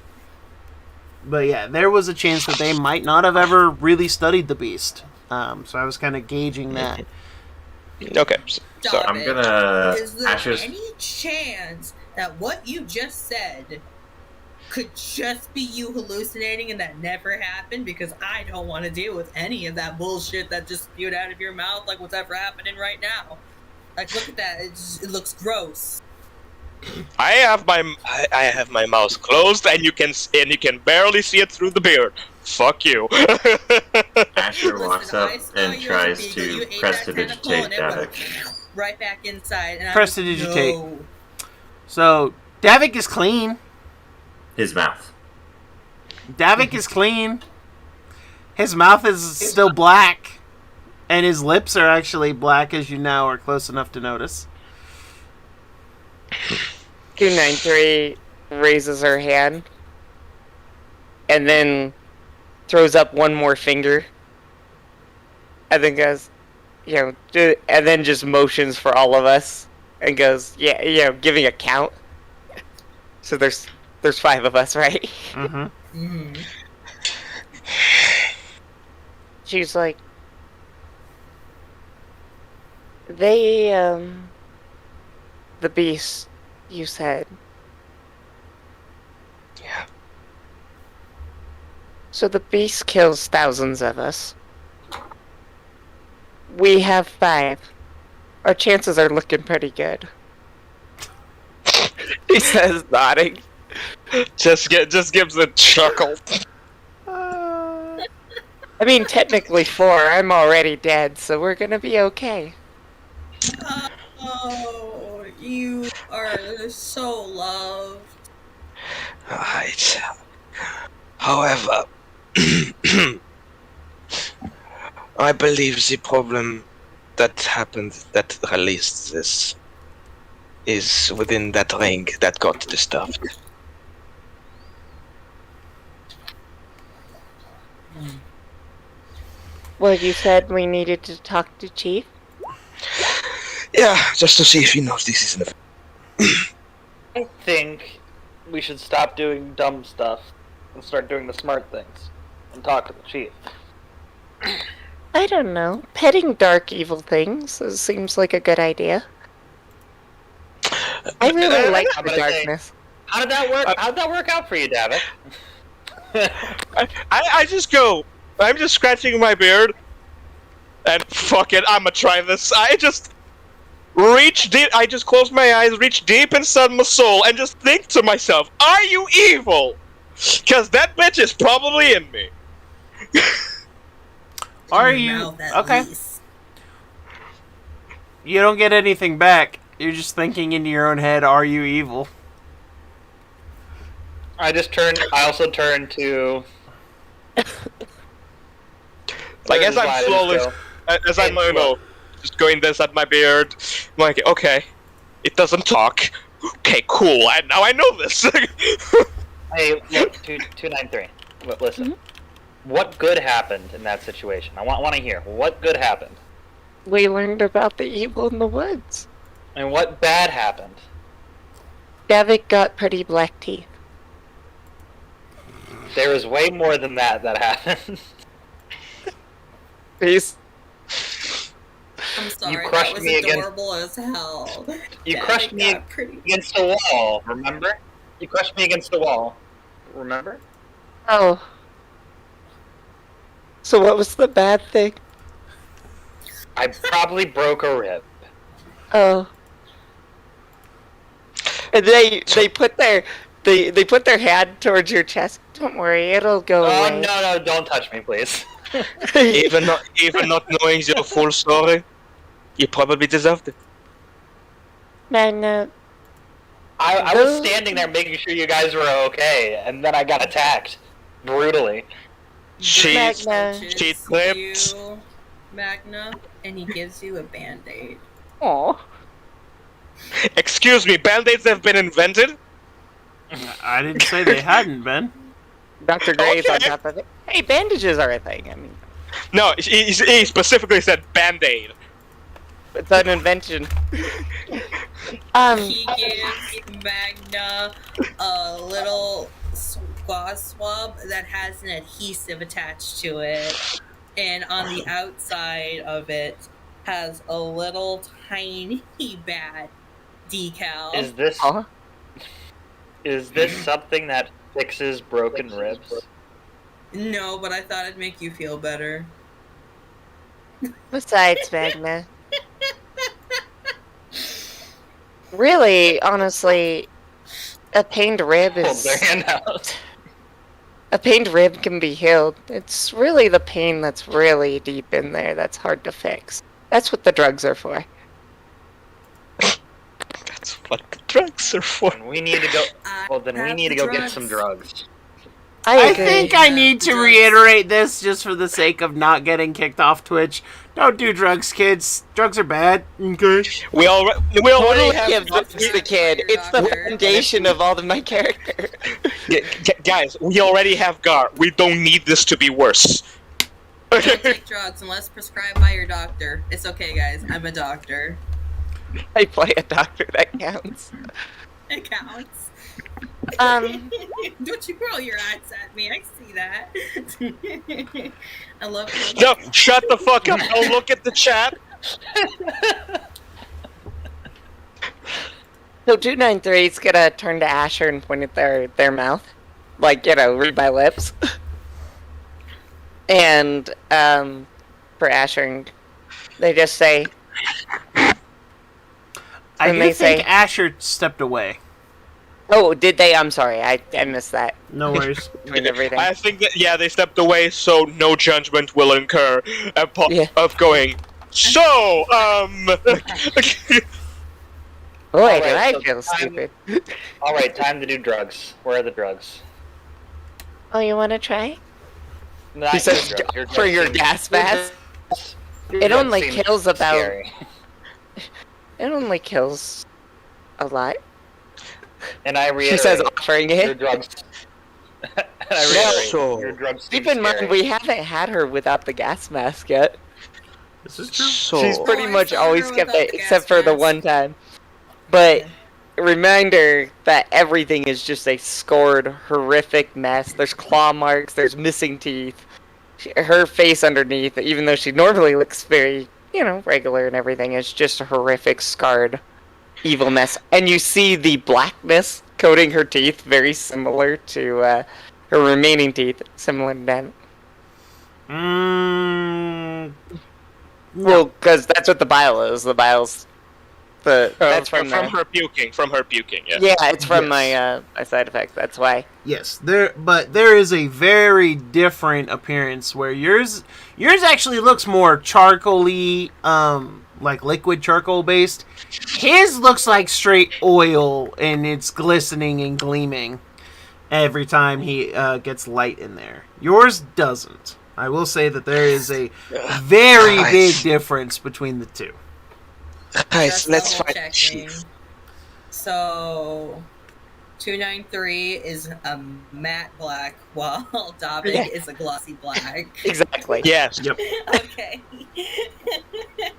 But yeah, there was a chance that they might not have ever really studied the beast. So I was kind of gauging that. Okay. So I'm gonna... Is there Ashes... any chance that what you just said could just be you hallucinating and that never happened? Because I don't want to deal with any of that bullshit that just spewed out of your mouth, like what's ever happening right now. Like, look at that. It looks gross. I have my mouth closed, and you can barely see it through the beard. Fuck you. Asher walks up Listen, and tries to prestidigitate Davik. Right back inside. And Prestidigitate. No. So, Davik is clean. His mouth. Davik is clean. His mouth is still black. And his lips are actually black, as you now are close enough to notice. 293 raises her hand and then throws up one more finger and then goes, and then just motions for all of us and goes, giving a count. So there's 5 of us, right? Mm-hmm. Mm-hmm. She's like, the beast, you said. Yeah. So the beast kills thousands of us. We have 5. Our chances are looking pretty good. He says, nodding. Just gives a chuckle. I mean, technically 4. I'm already dead, so we're gonna be okay. Oh, you are so loved. Alright. However, I believe the problem that happened, that released this, is within that ring that got disturbed. Well, you said we needed to talk to Chief? Yeah, just to see if he knows this is an event. I think we should stop doing dumb stuff and start doing the smart things and talk to the chief. I don't know. Petting dark evil things seems like a good idea. I really like How the about I say- darkness. How did that work? How did that work out for you, Davik? I just go. I'm just scratching my beard, and fuck it, I'ma try this. I just reach deep. I just close my eyes, reach deep inside my soul, and just think to myself, "Are you evil?" Because that bitch is probably in me. Are In your you mouth, at okay? least. You don't get anything back. You're just thinking in your own head, "Are you evil?" I also turned to. Like as I'm slowly, as I'm just going this at my beard, I'm like, okay, it doesn't talk. Okay, cool. And now I know this. Hey, look, 293. Listen. What good happened in that situation? I want to hear. What good happened? We learned about the evil in the woods. And what bad happened? Davik got pretty black teeth. There was way more than that happened. Peace. I'm sorry, that crushed was me against- adorable as hell. You Yeah, crushed it me got pretty. against the wall, remember? You crushed me against the wall. Remember? Oh. So what was the bad thing? I probably broke a rib. Oh. And they put their they put their hand towards your chest. Don't worry, it'll go Oh away. no, don't touch me, please. even not knowing the full story, you probably deserved it. Man, I was standing there making sure you guys were okay, and then I got attacked brutally. Cheese, Magna. cheese clips. You, Magna, and he gives you a band-aid. Aw. Excuse me, band-aids have been invented? I didn't say they hadn't been. Dr. Gray's on Okay. top of it. Hey, bandages are a thing. I mean, No, he specifically said band-aid. it's an invention. He gives Magna a little gauze swab that has an adhesive attached to it, and on the outside of it has a little tiny bad decal. Is this something that fixes broken ribs? No, but I thought it'd make you feel better. Besides, Magna. Really, honestly, a pained rib Hold is... their hand out. A pained rib can be healed. It's really the pain that's really deep in there that's hard to fix. That's what the drugs are for. That's what the drugs are for. And we need to go. Well, then we have need to the go get drugs. some drugs. I I agree. think I need to reiterate this just for the sake of not getting kicked off Twitch. Don't do drugs, kids. Drugs are bad. Okay. We already Totally have. give this to the kid. It's the foundation of all of my character. Guys, we already have Gar. We don't need this to be worse. Don't take drugs unless prescribed by your doctor. It's okay, guys. I'm a doctor. I play a doctor, that counts. It counts. Don't you roll your eyes at me. I see that. I love it. No, shut the fuck up. Don't look at the chat. So 293's gonna turn to Asher and point at their mouth. Like, read my lips. And, for Asher, they just say... I And do they think say- Asher stepped away. Oh, did they? I'm sorry, I missed that. No worries. Between everything. I think that they stepped away, so no judgment will incur Yeah. of going. So, Boy, do Alright, I so feel stupid. Alright, time to do drugs. Where are the drugs? Oh, you want to try? Not He your says drugs. Your for drugs your seem- gas your mask. drugs- your It drugs only seem kills about. scary. It only kills a lot. And I She says, reiterate, offering your it. drugs. And I reiterate, So- your drugs seem Keep in scary. mind, we haven't had her without the gas mask yet. This is true. So She's pretty I much saw always her kept without it, the except gas for the mask. one time. But Yeah. reminder that everything is just a scored, horrific mess. There's claw marks, there's missing teeth. Her face underneath, even though she normally looks very, regular and everything, is just a horrific, scarred, evil mess. And you see the blackness coating her teeth, very similar to her remaining teeth, similar to that. Well, because that's what the bile is. The bile's that's from from her puking. From her puking. Yeah. Yeah, it's from Yes. my side effect. That's why. Yes, but there is a very different appearance where yours actually looks more charcoaly, like liquid charcoal based. His looks like straight oil, and it's glistening and gleaming every time he gets light in there. Yours doesn't. I will say that there is a very Guys. big difference between the two. guys, Just let's double find checking. Chief. So 293 is a matte black, while Dabbing Yeah. is a glossy black. Exactly. Yes. Yep. Okay.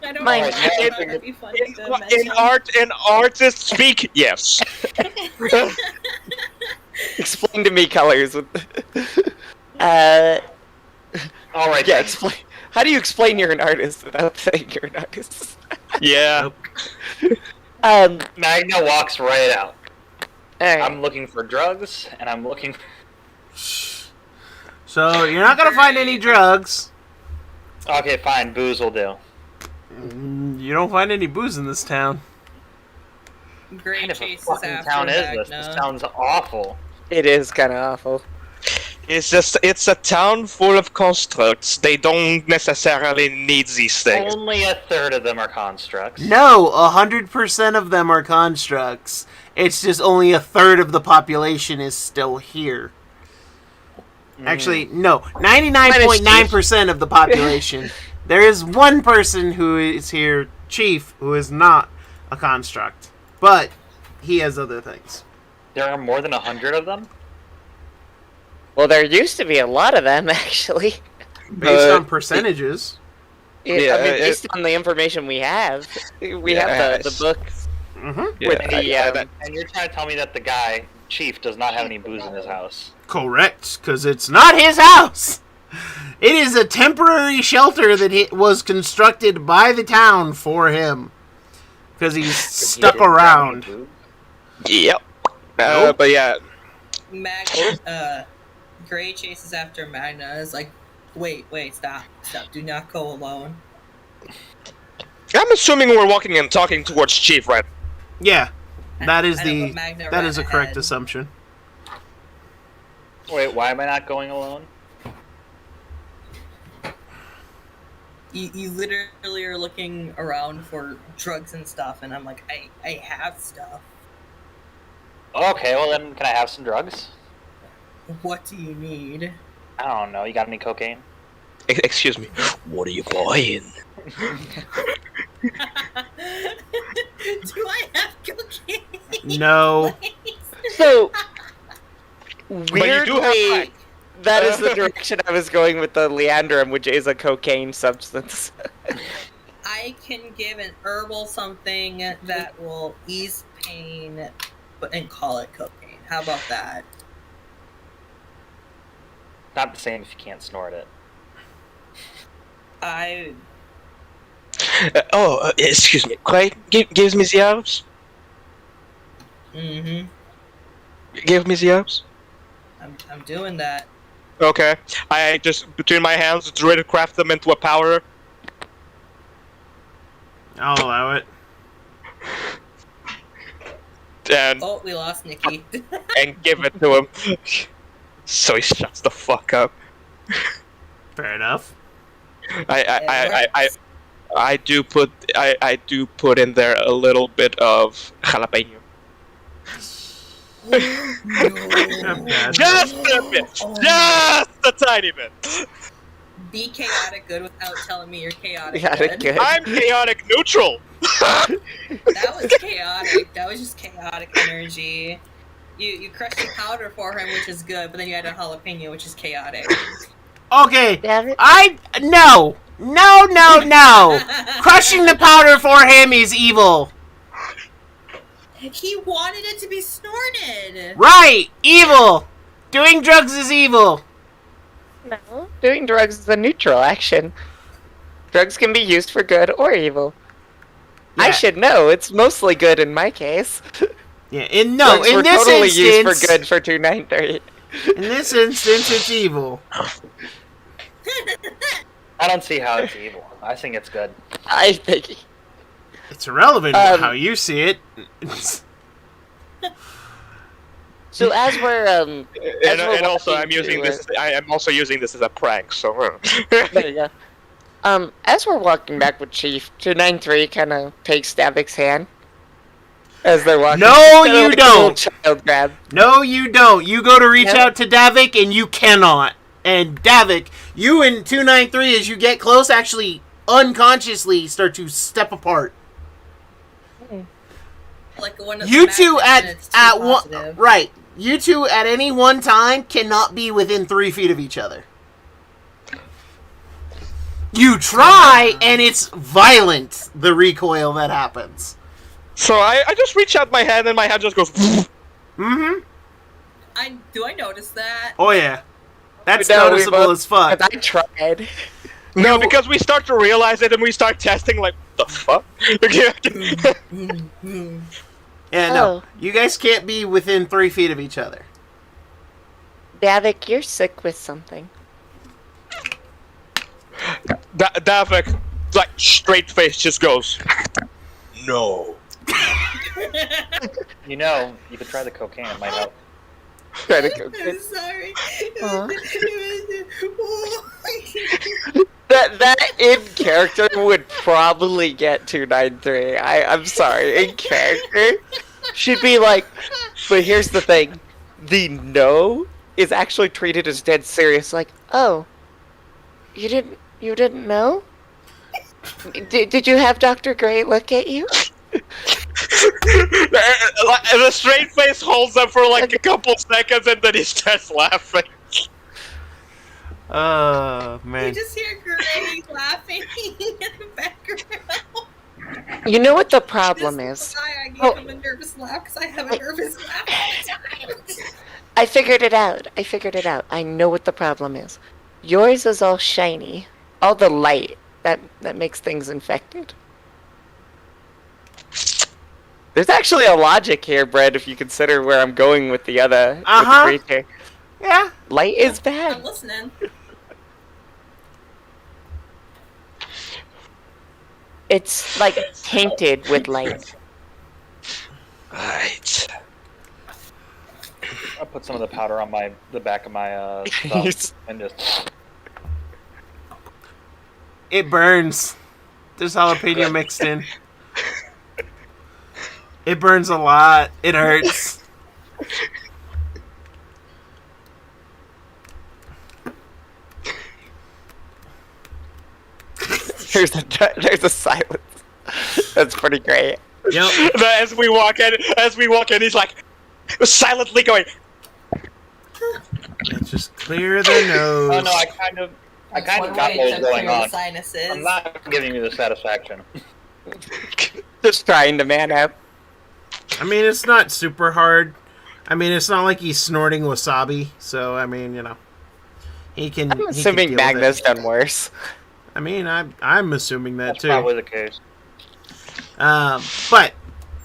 I don't Mine- know. I thought it'd be funny to In mention. in artist speak, yes. Explain to me colors. Alright, Yeah. then. Explain. How do you explain you're an artist without saying you're an artist? Yeah. Magna walks right out. Alright. I'm looking for drugs, and I'm looking for... So you're not gonna find any drugs. Okay, fine, booze will do. You don't find any booze in this town. What Great kind of a chases fucking after town is Magna. this? This sounds awful. It is kind of awful. It's a town full of constructs. They don't necessarily need these things. Only a third of them are constructs. No, 100% of them are constructs. It's just only a third of the population is still here. Actually, no, 99.9% of the population. There is one person who is here, Chief, who is not a construct, but he has other things. There are more than 100 of them? Well, there used to be a lot of them, actually. Based on percentages. Yeah, I mean, based on the information we have, we have the books Mm-hmm. with Yeah, the. And you're trying to tell me that the guy, Chief, does not have any booze in his house. Correct, because it's not his house. It is a temporary shelter that was constructed by the town for him. Because he's stuck around. Yep. Nope. But yeah, Gray chases after Magna. Is like, wait, stop, do not go alone. I'm assuming we're walking and talking towards Chief, right? Yeah, that is I know, the but Magna that ran is a correct ahead. assumption. Wait, why am I not going alone? You literally are looking around for drugs and stuff, and I'm like, I have stuff. Okay, well then, can I have some drugs? What do you need? I don't know, you got any cocaine? Excuse me. What are you buying? Do I have cocaine? No. So, you do have weirdly, crack. that is the direction I was going with the Leandrum, which is a cocaine substance. I can give an herbal something that will ease pain, and call it cocaine. How about that? Not the same if you can't snort it. Excuse me. Craig, gives me the herbs. Mm-hmm. Give me the herbs. I'm doing that. Okay. I just, between my hands, try to craft them into a powder. I'll allow it. And Oh, we lost Nikki. and give it to him. So he shuts the fuck up. Fair enough. I I do put in there a little bit of jalapeno. bad. Just a bit, just a tiny bit. Be chaotic good without telling me you're chaotic Chaotic good. good. I'm chaotic neutral. That was chaotic. That was just chaotic energy. You crushed the powder for him, which is good, but then you added jalapeno, which is chaotic. Okay, Damn it. no. Crushing the powder for him is evil. He wanted it to be snorted. Right, evil. Doing drugs is evil. No, doing drugs is a neutral action. Drugs can be used for good or evil. I Yeah. should know. It's mostly good in my case. Yeah, Drugs were in this totally instance, used for good for 293. in this instance, it's evil. I don't see how it's evil. I think it's good. I think. It's irrelevant how you see it. So as we're And also, walking I'm using to, this. I am also using this as a prank. So. There you go. As we're walking back with Chief, 293 kind of takes Davik's hand as they're walking. No, Kinda you like a little don't. child grab. No, you don't. You go to reach Yeah. out to Davik, and you cannot. And Davik, you and 293, as you get close, actually unconsciously start to step apart. Like one of You the two magnets, at it's too one positive. right. You two at any one time cannot be within 3 feet of each other. You try, and it's violent. The recoil that happens. So I just reach out my hand, and my hand just goes. Mm-hmm. Do I notice that? Oh yeah, that's No, we noticeable both- as fuck. 'Cause I tried. No, because we start to realize it, and we start testing. Like, the fuck? Yeah, no, Oh. you guys can't be within 3 feet of each other. Davik, you're sick with something. Davik, like straight face, just goes. No. You know, you could try the cocaine. It might help. Try to go I'm get- sorry. Huh? That in character would probably get 293. I'm sorry, in character. She'd be like, but here's the thing. The no is actually treated as dead serious, like, oh, you didn't know? Did you have Dr. Gray look at you? The straight face holds up for like a couple seconds, and then he starts laughing. Oh You man. just hear Gray laughing in the background. You know what the problem is? I gave Oh. him a nervous laugh because I have a nervous laugh all the time. I figured it out. I know what the problem is. Yours is all shiny. All the light that makes things infected. There's actually a logic here, Brett, if you consider where I'm going with the other with Uh-huh. the creature. Yeah. Light is I'm bad. listening. It's like tainted with light. Right. I'll put some of the powder on the back of my thumb and just. It burns. There's jalapeno mixed in. It burns a lot. It hurts. There's a silence. That's pretty great. Yep. As we walk in, he's like silently going. Let's just clear the nose. Oh no, I kind of That's got one what way was to going clear the on. sinuses. I'm not giving you the satisfaction. Just trying to man up. I mean, it's not super hard. I mean, it's not like he's snorting wasabi. So, I mean, you know, he can. I'm assuming he can deal with Magnus it. done worse. I mean, I'm assuming that That's too. probably the case. But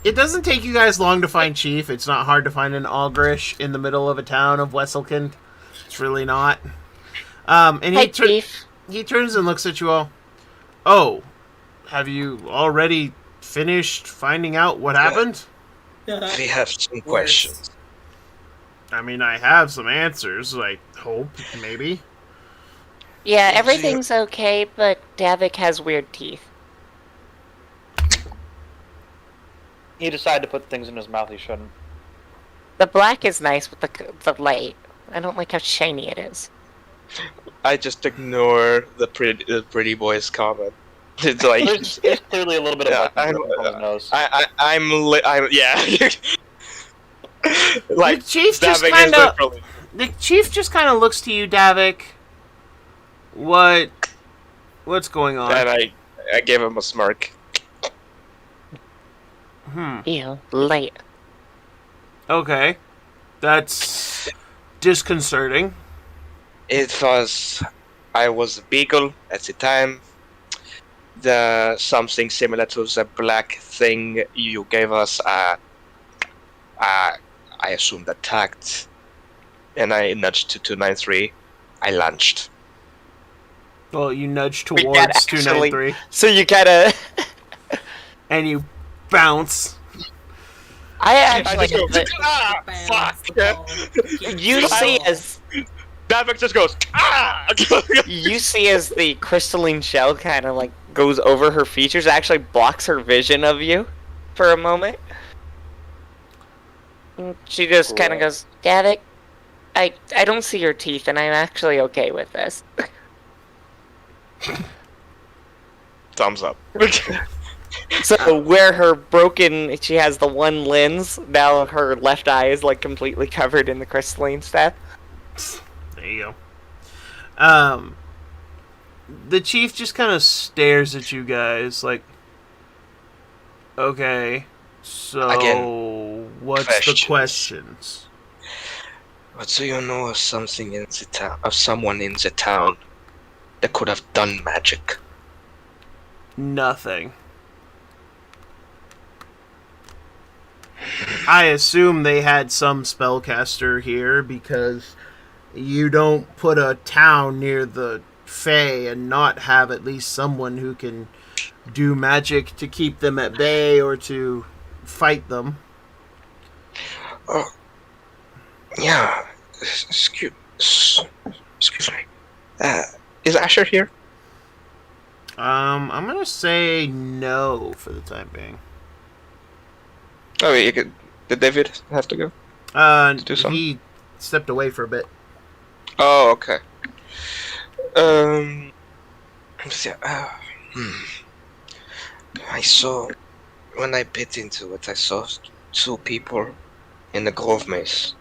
it doesn't take you guys long to find Chief. It's not hard to find an Augrish in the middle of a town of Wesselkind. It's really not. And Hi, Chief. he turns and looks at you all. Oh, have you already finished finding out what happened? We have some questions. I mean, I have some answers. I hope, maybe. Yeah, everything's okay, but Davik has weird teeth. He decided to put things in his mouth he shouldn't. The black is nice with the light. I don't like how shiny it is. I just ignore the pretty boy's comment. It's like There's clearly a little bit of Yeah, black on his nose. I'm yeah. Like the chief just Davik is kind of literally. the chief just kind of looks to you, Davik. What's going on? And I gave him a smirk. Ew, light. Okay, that's disconcerting. I was a beagle at the time. Something similar to the black thing you gave us. I assumed attacked, and I nudged to 293. I launched. Well, you nudge Wait, towards that actually- 293, So you gotta. and you bounce. I I actually. just go, Bam, fuck. the ball. You see as Davik just goes, you see as the crystalline shell kind of like goes over her features, actually blocks her vision of you for a moment. And she just kind of goes, Davik, I don't see your teeth, and I'm actually okay with this. Thumbs up. So where her broken, she has the one lens. Now her left eye is like completely covered in the crystalline stuff. There you go. The chief just kind of stares at you guys like, okay, so Again, what's questions. the questions? What do you know of something in the town, of someone in the town that could have done magic? Nothing. I assume they had some spellcaster here because you don't put a town near the Fae and not have at least someone who can do magic to keep them at bay or to fight them. Oh, yeah. Excuse me. Is Asher here? I'm gonna say no for the time being. Oh, wait, did David have to go? do something? He stepped away for a bit. Oh, okay. I saw, when I bit into it, I saw two people in the Grove Maze.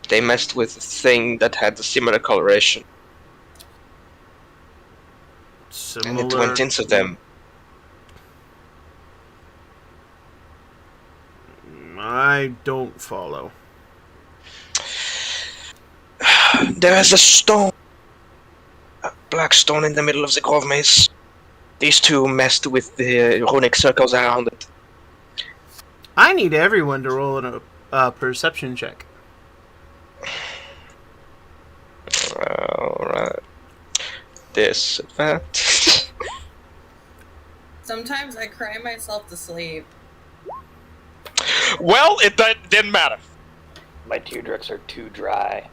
They messed with a thing that had a similar coloration, and it went into them. I don't follow. There is a stone, a black stone in the middle of the Grove Maze. These two messed with the runic circles around it. I need everyone to roll a perception check. Alright. Disadvantage. Sometimes I cry myself to sleep. Well, it didn't matter. My teardrops are too dry.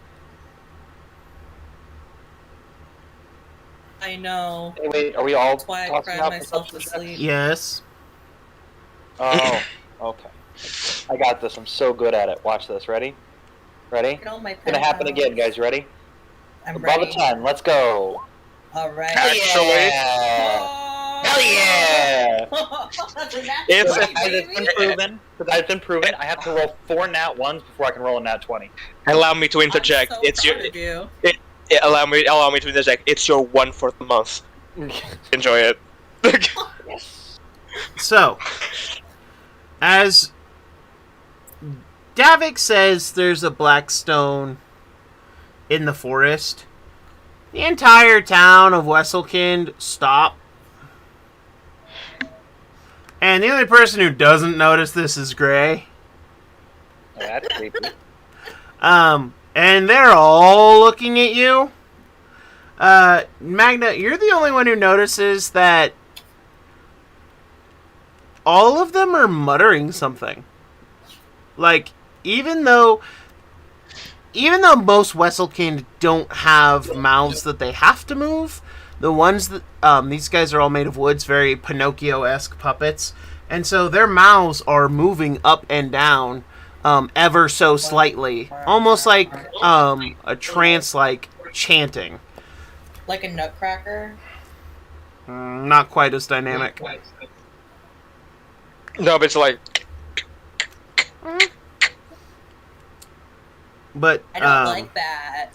I know. Hey, wait, are we all That's why I tossing cry out myself to perception checks? sleep. Yes. Oh, okay. I got this. I'm so good at it. Watch this. Ready? Ready? Get all my It's gonna happen pen again, out. guys. Ready? I'm Above ready. a 10. Let's go. Alright. Actually, Yeah! Hell yeah! It's- Because I've been proven, I have to roll 4 nat 1s before I can roll a nat 20. allow me to interject. Allow me to interject. It's your one for the month. Enjoy it. Yes. So, as Davik says there's a black stone in the forest, the entire town of Wesselkind stop. And the only person who doesn't notice this is Gray. Oh, that's creepy. And they're all looking at you. Magna, you're the only one who notices that all of them are muttering something. Like, even though most Wesselkind don't have mouths that they have to move, the ones that these guys are all made of woods, very Pinocchio-esque puppets, And so their mouths are moving up and down ever so slightly, almost like a trance-like chanting. Like a nutcracker. Not quite as dynamic. No, but it's like But I don't like that.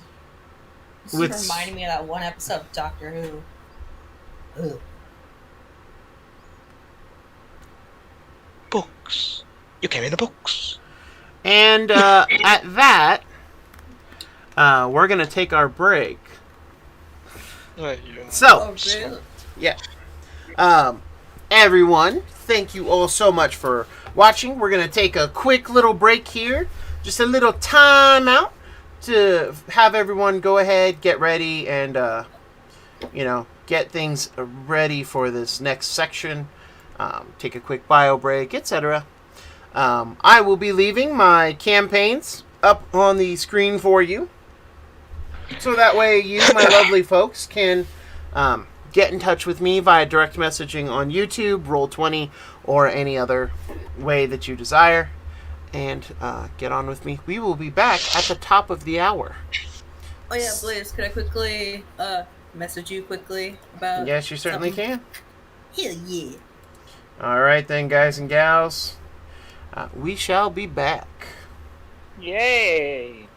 This with- is reminding me of that one episode of Doctor Who. Ugh. Books. You came in the books. And at that, we're gonna take our break. So, Oh, really? yeah. Everyone, thank you all so much for watching. We're going to take a quick little break here. Just a little time out to have everyone go ahead, get ready, and, get things ready for this next section. Take a quick bio break, etc. I will be leaving my campaigns up on the screen for you. So that way you, my lovely folks, can get in touch with me via direct messaging on YouTube, Roll20, or any other way that you desire. And get on with me. We will be back at the top of the hour. Oh yeah, Blaze, could I quickly message you quickly about Yes, you certainly something? can. Hell yeah. Alright then, guys and gals. We shall be back. Yay!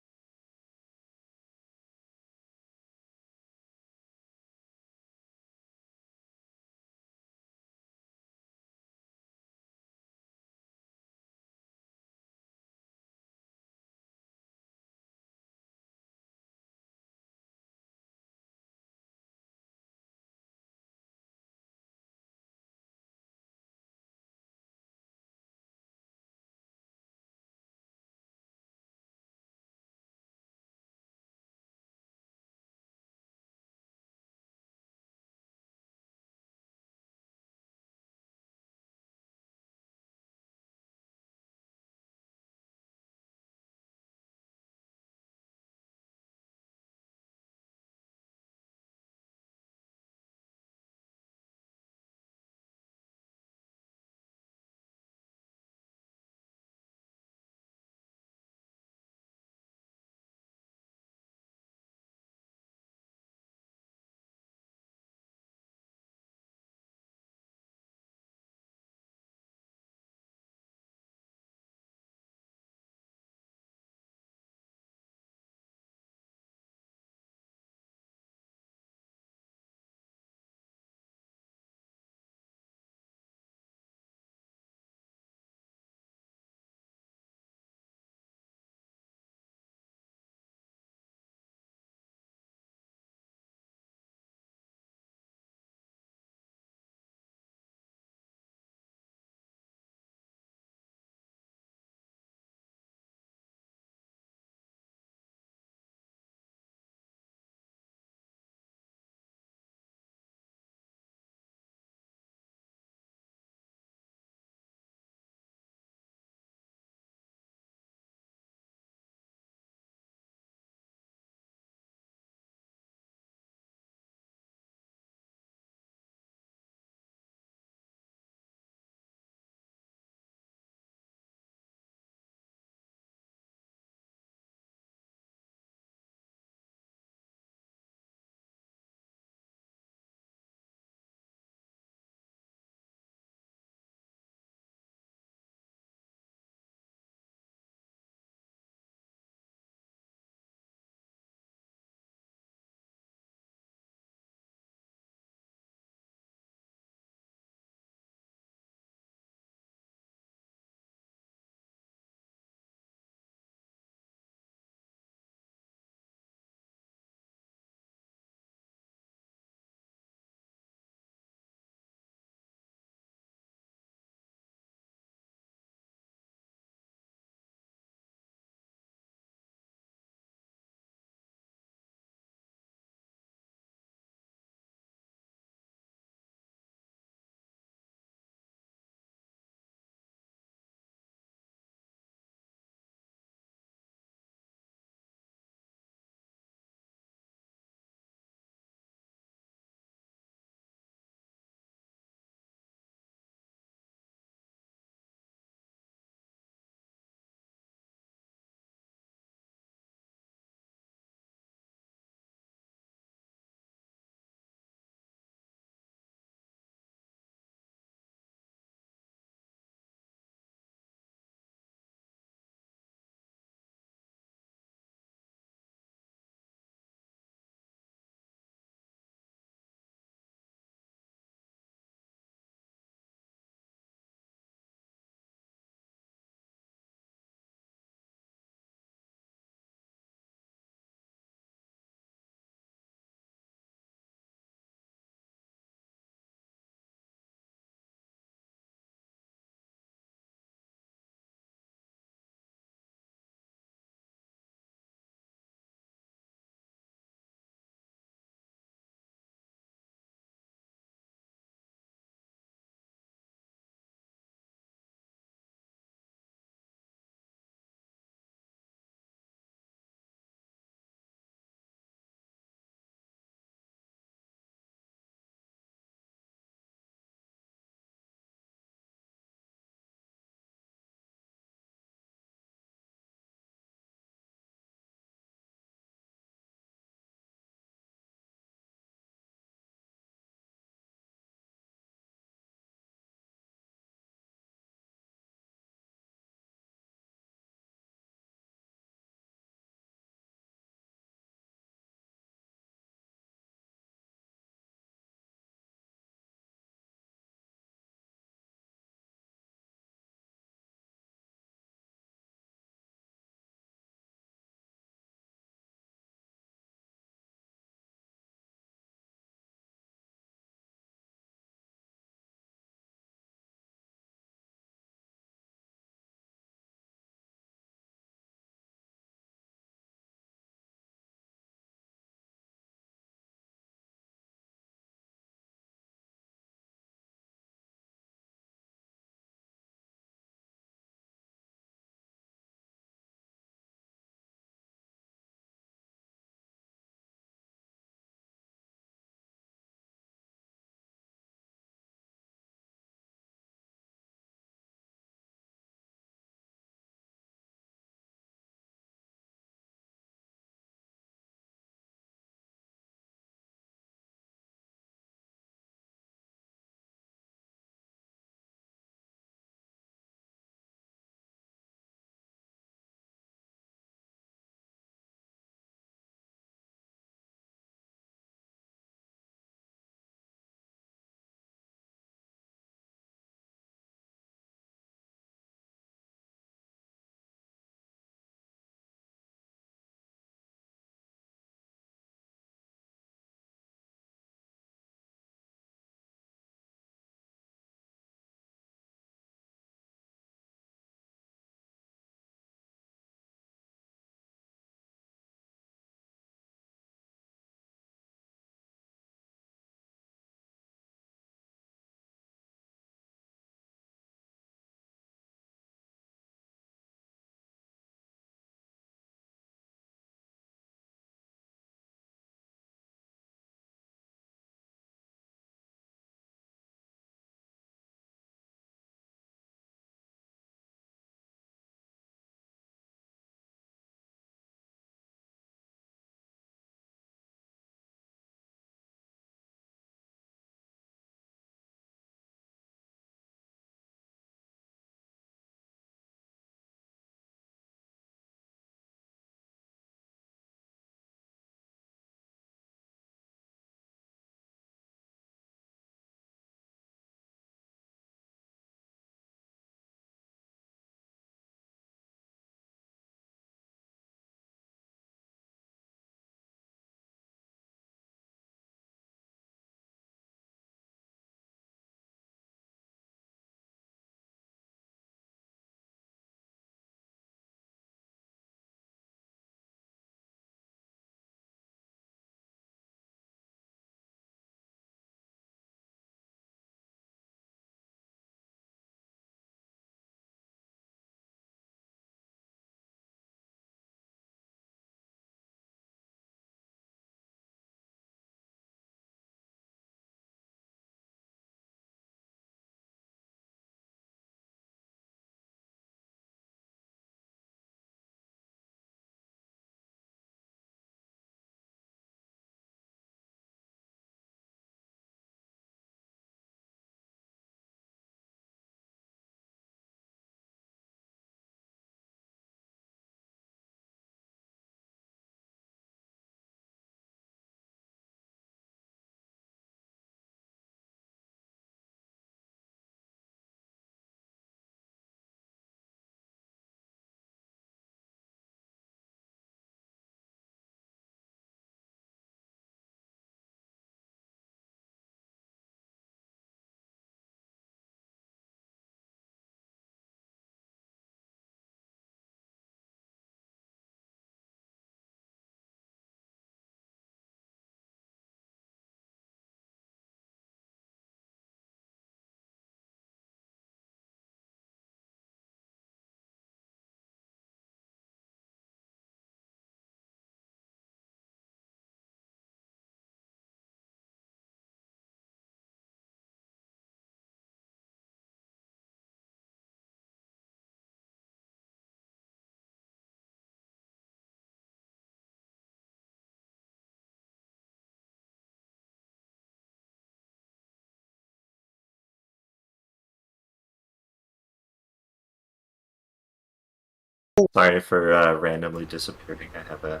Sorry for randomly disappearing. I have a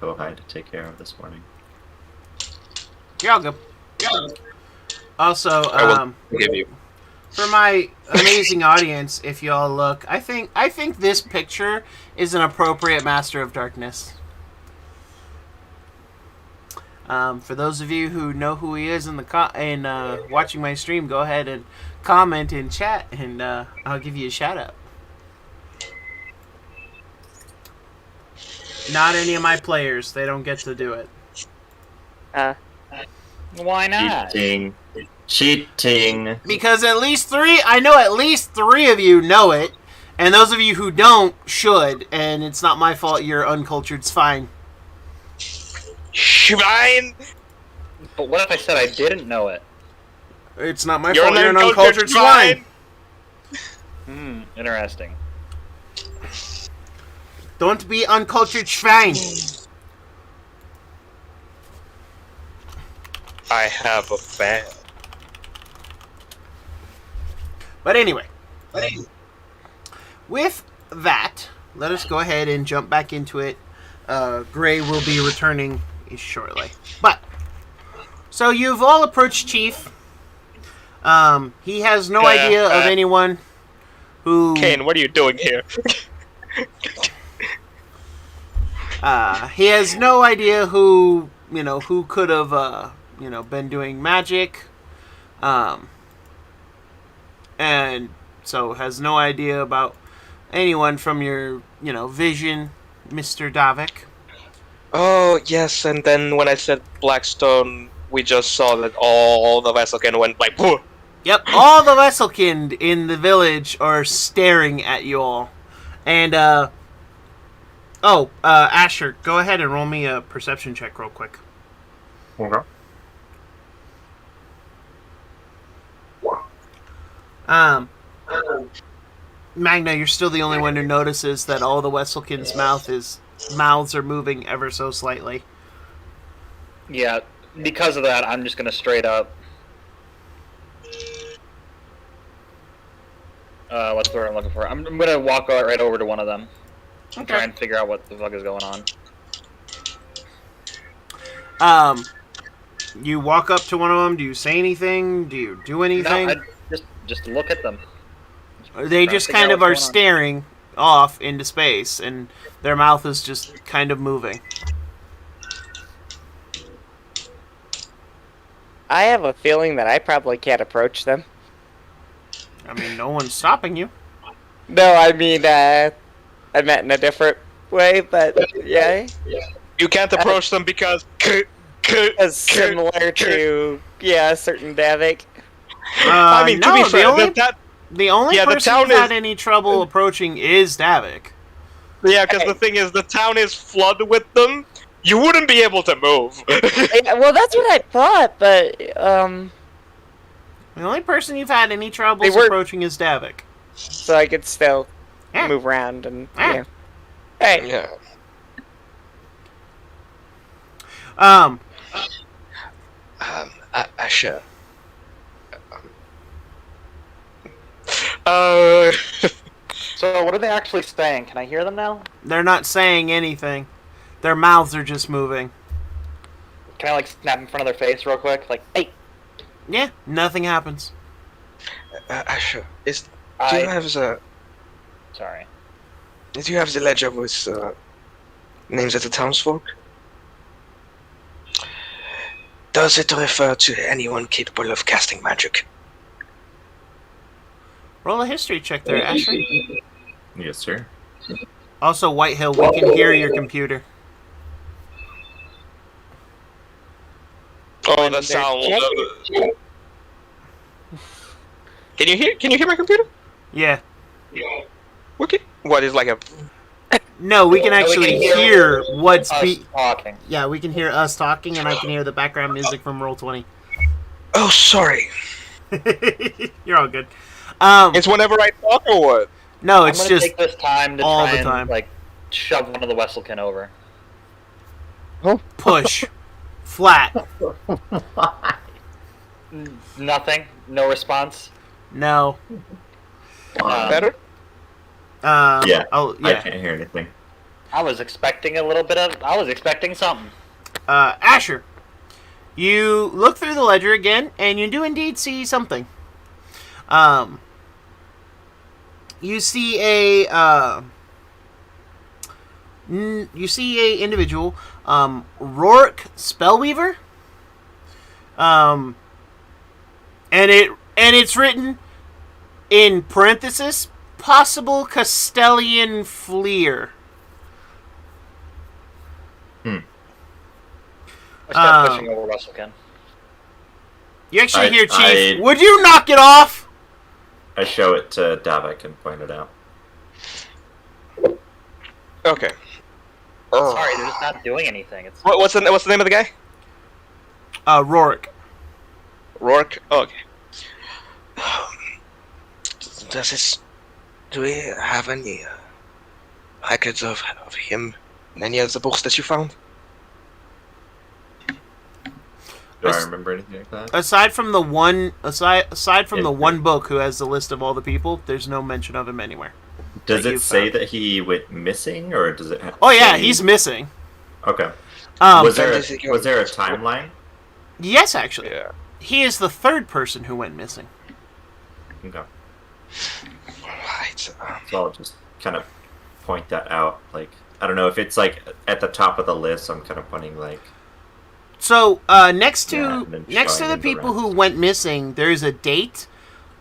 Kohai to take care of this morning. You're all good. Also, I will give you. for my amazing audience, if y'all look, I think this picture is an appropriate Master of Darkness. For those of you who know who he is in the watching my stream, go ahead and comment in chat, and I'll give you a shout out. Not any of my players; they don't get to do it. Why not? Cheating. Because I know at least 3 of you know it, and those of you who don't should, and it's not my fault you're uncultured, it's fine. Schwein! But what if I said I didn't know it? It's not my fault you're an uncultured Schwein! swine. Interesting. Don't be uncultured schwein. I have a fan. But anyway, with that, let us go ahead and jump back into it. Gray will be returning shortly. But, so you've all approached Chief. He has no idea of anyone who... Kane, what are you doing here? He has no idea who could have, been doing magic. And so has no idea about anyone from your, vision, Mr. Davik. Oh, yes, and then when I said Blackstone, we just saw that all the Vesselkin went like, whoa! Yep, all the Vesselkind in the village are staring at you all. And, Asher, go ahead and roll me a perception check real quick. Okay. Magna, you're still the only one who notices that all the Wesselkin's mouths are moving ever so slightly. Yeah, because of that, I'm just gonna straight up. What's the word I'm looking for? I'm gonna walk right over to one of them and try and figure out what the fuck is going on. You walk up to one of them. Do you say anything? Do you do anything? No, just look at them. They just kind of are staring off into space, and their mouth is just kind of moving. I have a feeling that I probably can't approach them. I mean, no one's stopping you. No, I mean, I meant in a different way, but yeah. You can't approach them because... As similar to, a certain Davik. I mean, to be fair, the only person who's had any trouble approaching is Davik. Yeah, because the thing is, the town is flooded with them. You wouldn't be able to move. Well, that's what I thought, but, The only person you've had any troubles approaching is Davik. So I could still move around and, Hey. Yeah. Asher. So what are they actually saying? Can I hear them now? They're not saying anything. Their mouths are just moving. Can I snap in front of their face real quick? Like, hey. Yeah, nothing happens. Asher, do you have the... Sorry. Do you have the ledger with names of the townsfolk? Does it refer to anyone capable of casting magic? Roll a history check there, Asher. Yes, sir. Also, Whitehill, we can hear your computer. Oh, the sound. Can you hear my computer? Yeah. Okay. What is like a... No, we can actually hear what's talking. Yeah, we can hear us talking, and I can hear the background music from Roll20. Oh, sorry. You're all good. It's whenever I talk or what? No, it's just take this time to all try the time. and shove one of the Wesselkin over. Push. Flat. Nothing. No response. No. Better? Yeah, Oh, I yeah. can't hear anything. I was expecting a little bit of. I was expecting something. Asher, you look through the ledger again, and you do indeed see something. You see a individual, Rourke Spellweaver, and it's written in parenthesis, possible Castellian Fleer. I start pushing over Russellkin. You actually hear Chief, I- would you knock it off? I show it to Davik and point it out. Okay. Oh. Sorry, they're just not doing anything. It's What's the name of the guy? Rourke. Rourke. Okay. Do we have any records of him in any of the books that you found? Do I remember anything like that? Aside from the one Yeah. one book who has the list of all the people, there's no mention of him anywhere. Does that it you say found. that he went missing, or does it? Oh yeah, say- he's missing. Okay. Um, Was there When does it go? a timeline? yes, actually, Yeah. he is the third person who went missing. Okay. Right. So I'll just kind of point that out. Like, I don't know if it's like at the top of the list. I'm kind of pointing like. So next Yeah, to and then next to showing the them the people who ranks. went missing, there's a date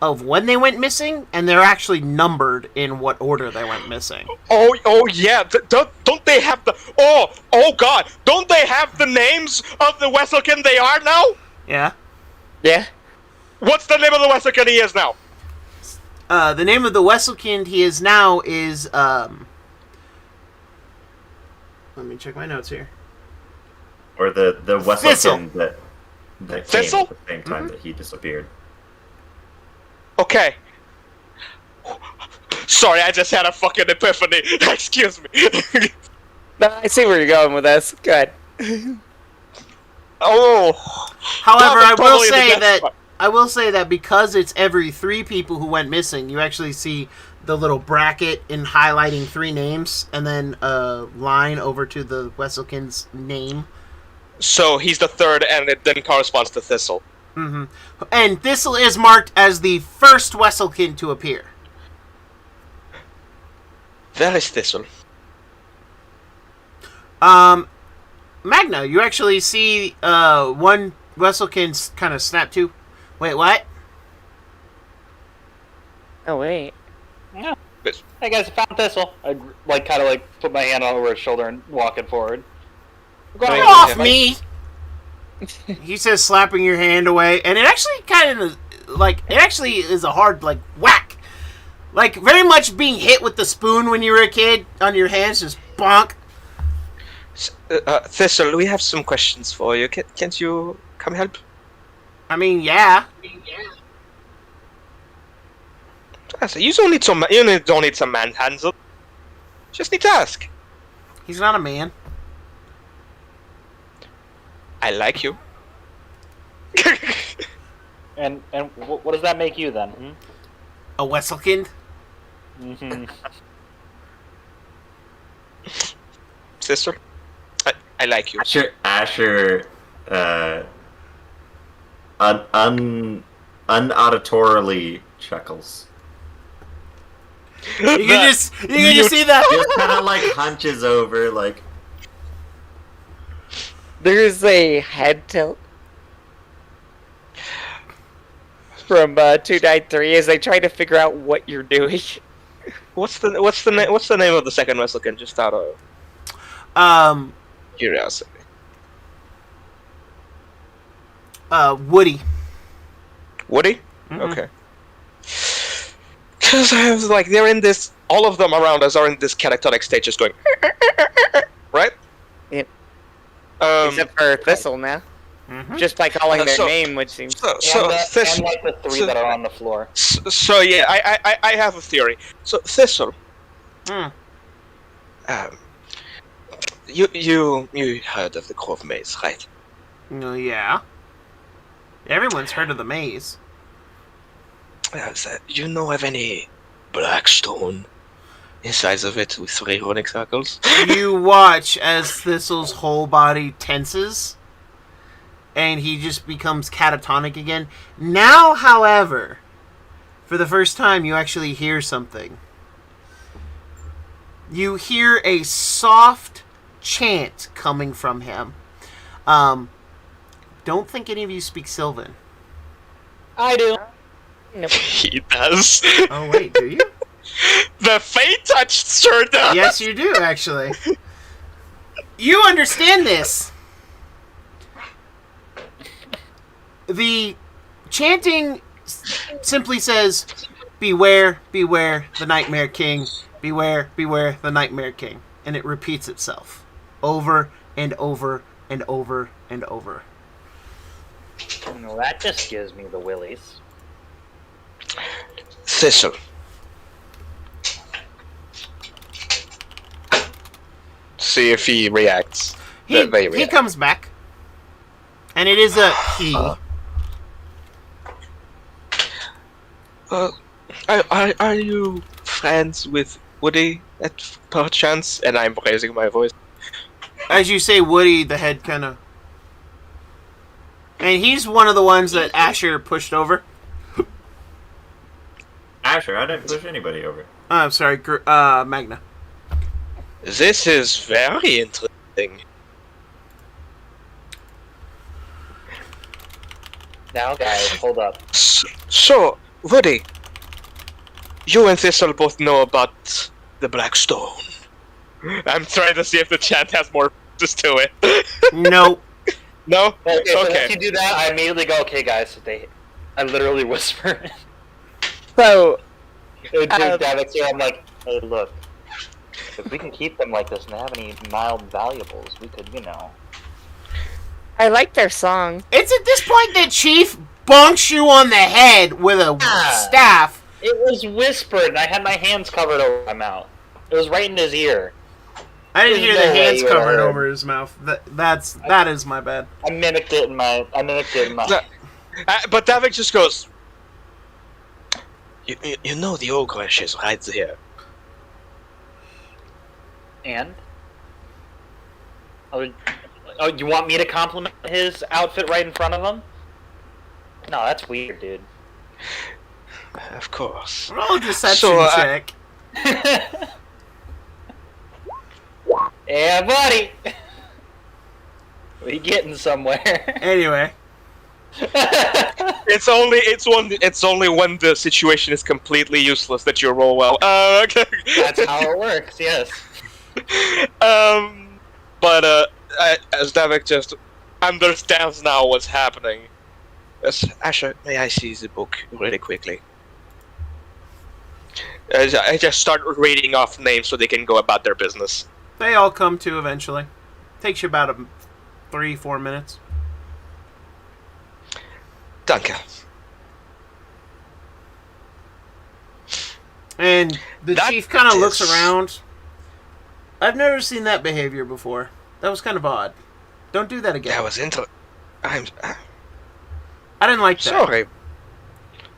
of when they went missing, and they're actually numbered in what order they went missing. Oh yeah. Don't they have the? Oh God! Don't they have the names of the Wesselkin they are now? Yeah. Yeah. What's the name of the Wesselkin he is now? The name of the Wesselkind he is now is Let me check my notes here. Or the Thistle. Wesselkin that came Thistle? at the same time that he disappeared. Okay. Sorry, I just had a fucking epiphany. Excuse me. No, I see where you're going with this. Good. Oh. However, I will Totally the say best that part. because it's every 3 people who went missing, you actually see the little bracket in highlighting 3 names, and then a line over to the Wesselkin's name. So he's the third, and it then corresponds to Thistle. Mm-hmm. And Thistle is marked as the first Wesselkind to appear. Where is Thistle? Magna, you actually see one Wesselkind kind of snap to. Wait, what? Oh wait. yeah. Hey guys, I found Thistle. I kind of put my hand over his shoulder and walking forward. Get Wait, off wait, me! He says, slapping your hand away, and it actually kind of it actually is a hard whack, very much being hit with the spoon when you were a kid on your hands, just bonk. Thistle, we have some questions for you. Can't you come help? I mean, yeah. So you don't need some. You don't need some manhandle. Just need to ask. He's not a man. I like you. And what does that make you then? Hmm? A Wesselkind? Mm-hmm. Sister, I like you. Asher, unauditorily chuckles. You can just see that. Just kind of hunches over, There's a head tilt from 293 as they try to figure out what you're doing. What's the name of the second Wesselkin? Just out of curiosity. Woody. Woody? Mhm. Okay. Because I have they're in this. All of them around us are in this catatonic state, just going. Right. Yep. Except Except for Thistle now. Mhm. Just by calling their so- name, which seems. so and Thistle. the 3 that are on the floor. So yeah, I have a theory. So Thistle, Mm. You heard of the Grove Maze, right? Oh, yeah. Everyone's heard of the maze. You know of any Blackstone? inside of it with 3 running circles. You watch as Thistle's whole body tenses, and he just becomes catatonic again. Now, however, for the first time, you actually hear something. You hear a soft chant coming from him. Don't think any of you speak Sylvan. I do. He does. Oh, wait, do you? The Fate Touch sure does. Yes, you do, actually. You understand this. The chanting simply says, "Beware, beware, the Nightmare King. Beware, beware, the Nightmare King." And it repeats itself over and over and over and over. No, that just gives me the willies. Thistle. See if he reacts. He They react. comes back. And it is a he. Are you friends with Woody at perchance? And I'm raising my voice. As you say Woody, the head kind of... And he's one of the ones that Asher pushed over. Asher, I didn't push anybody over. I'm sorry, Magna. This is very interesting. Now, guys, hold up. So, Woody, you and Thistle both know about the Black Stone. I'm trying to see if the chant has more just to it. Nope. No? Okay, so Okay. if you do that, I immediately go, okay, guys. I literally whisper So, to Davix here. I'm like, hey, look. If we can keep them like this and have any mild valuables, we could, I like their song. It's at this point that Chief bonks you on the head with a staff. It was whispered, and I had my hands covered over my mouth. It was right in his ear. I didn't hear There's the no way hands you would've covered heard. over his mouth. That is my bad. I mimicked it in my. But Davik just goes, You know the ogre is right there. And? Oh, you want me to compliment his outfit right in front of him? No, that's weird, dude. Of course. Roll a deception So, check. Yeah, buddy! We getting somewhere. Anyway, it's only when the situation is completely useless that you roll well. Okay. That's how it works, yes. But as Davik just understands now what's happening. Yes, Asher, may I see the book really quickly? I just start reading off names so they can go about their business. they all come to eventually. Takes you about 3-4 minutes. Danke. And the That chief kind of looks is- around. I've never seen that behavior before. That was kind of odd. Don't do that again. That was I'm I didn't like that.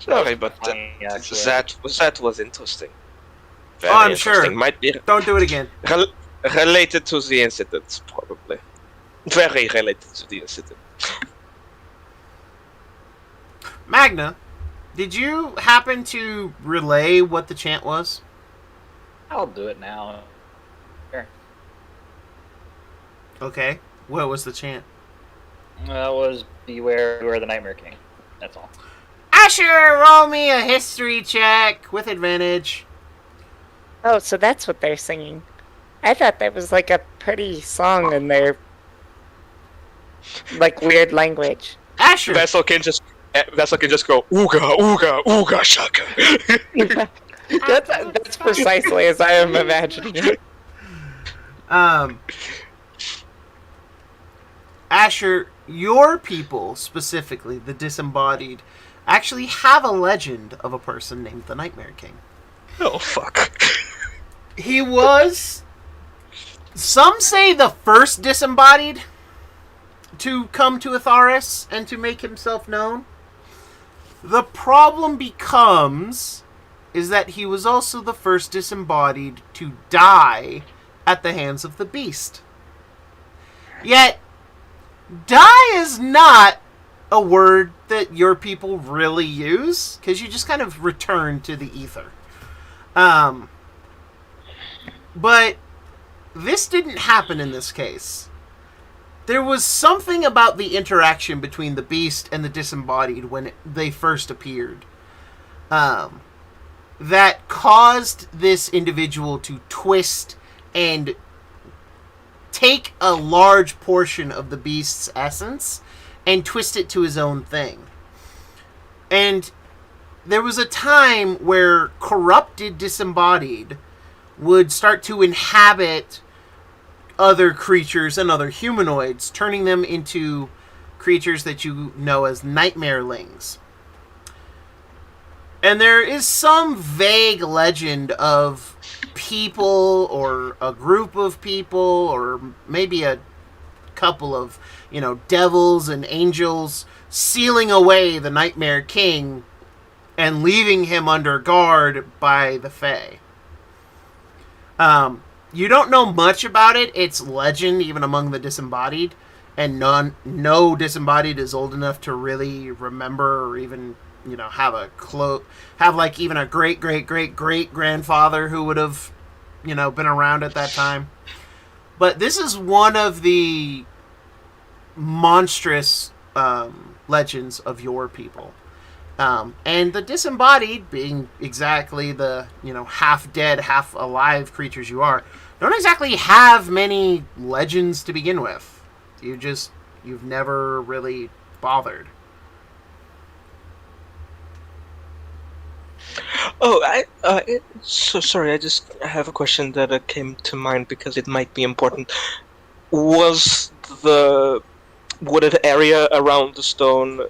sorry, but Funny, actually. that was interesting. Very Oh, I'm sure. interesting. Might be Don't do it again. related to the incident, probably. Very related to the incident. Magna, did you happen to relay what the chant was? I'll do it now. Okay. What was the chant? That was beware the Nightmare King. That's all. Asher, roll me a history check with advantage. Oh, so that's what they're singing. I thought that was like a pretty song in their like weird language. Asher, Vessel can just go ooga ooga ooga shaka. That's precisely as I am imagining it. Asher, your people, specifically the disembodied, actually have a legend of a person named the Nightmare King. Oh fuck. He was, some say, the first disembodied to come to Atharis and to make himself known. The problem becomes is that he was also the first disembodied to die at the hands of the beast. Yet, die is not a word that your people really use, because you just kind of return to the ether. But this didn't happen in this case. There was something about the interaction between the beast and the disembodied when they first appeared that caused this individual to twist and take a large portion of the beast's essence and twist it to his own thing. And there was a time where corrupted disembodied would start to inhabit other creatures and other humanoids, turning them into creatures that you know as nightmarelings. And there is some vague legend of people or a group of people or maybe a couple of, devils and angels sealing away the Nightmare King and leaving him under guard by the Fae. You don't know much about it. It's legend, even among the disembodied, and no disembodied is old enough to really remember or even have like even a great grandfather who would have been around at that time. But this is one of the monstrous legends of your people. And the disembodied, being exactly the half dead, half alive creatures you are, don't exactly have many legends to begin with. You've never really bothered. Oh, so sorry. I just have a question that came to mind because it might be important. Was the wooded area around the stone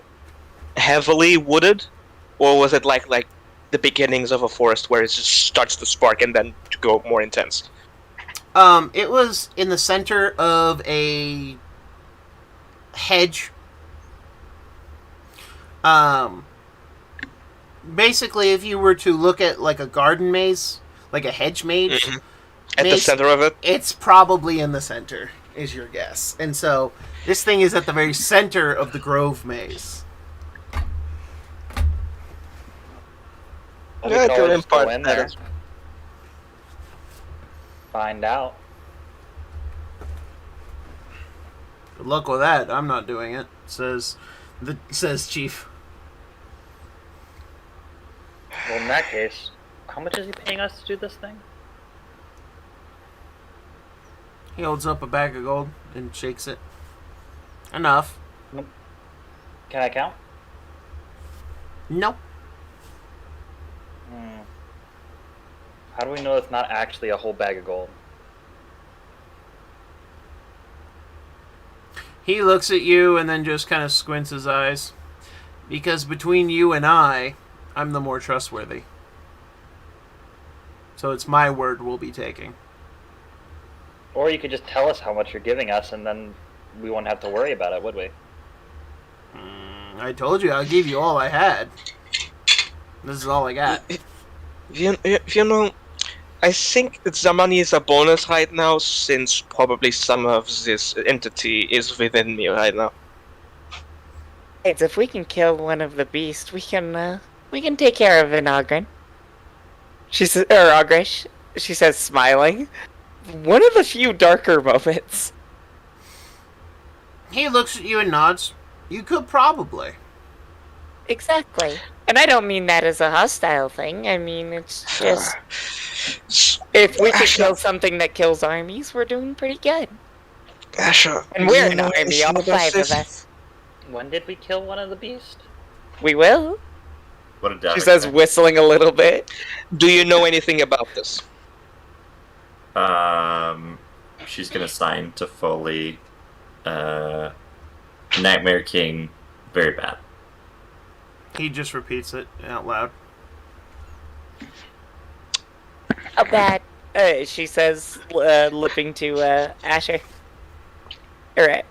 heavily wooded, or was it like the beginnings of a forest where it just starts to spark and then to go more intense? It was in the center of a hedge. Basically, if you were to look at like a garden maze, like a hedge maze, Mm-hmm. At the center of it? It's probably in the center, is your guess. And so, this thing is at the very center of the grove maze. We Yeah, can to always go impart in that there. as- Find out. Good luck with that. I'm not doing it. Says Chief. Well, in that case, how much is he paying us to do this thing? He holds up a bag of gold and shakes it. Enough. Can I count? Nope. How do we know it's not actually a whole bag of gold? He looks at you and then just kind of squints his eyes. Because between you and I'm the more trustworthy. So it's my word we'll be taking. Or you could just tell us how much you're giving us, and then we won't have to worry about it, would we? I told you I'll give you all I had. This is all I got. I think that the money is a bonus right now, since probably some of this entity is within me right now. It's if we can kill one of the beasts, we can take care of Vinogrin. She says, or Ogrish, she says, smiling. One of the few darker moments. He looks at you and nods. You could probably. Exactly. And I don't mean that as a hostile thing. I mean, it's just... If we could kill something that kills armies, we're doing pretty good. Asher, And we're an army, all 5 of us. When did we kill one of the beasts? We will. What a downer. She says, whistling a little bit. Do you know anything about this? She's gonna sign to Foley. Nightmare King, very bad. He just repeats it out loud. How bad? She says, looking to Asher. Alright.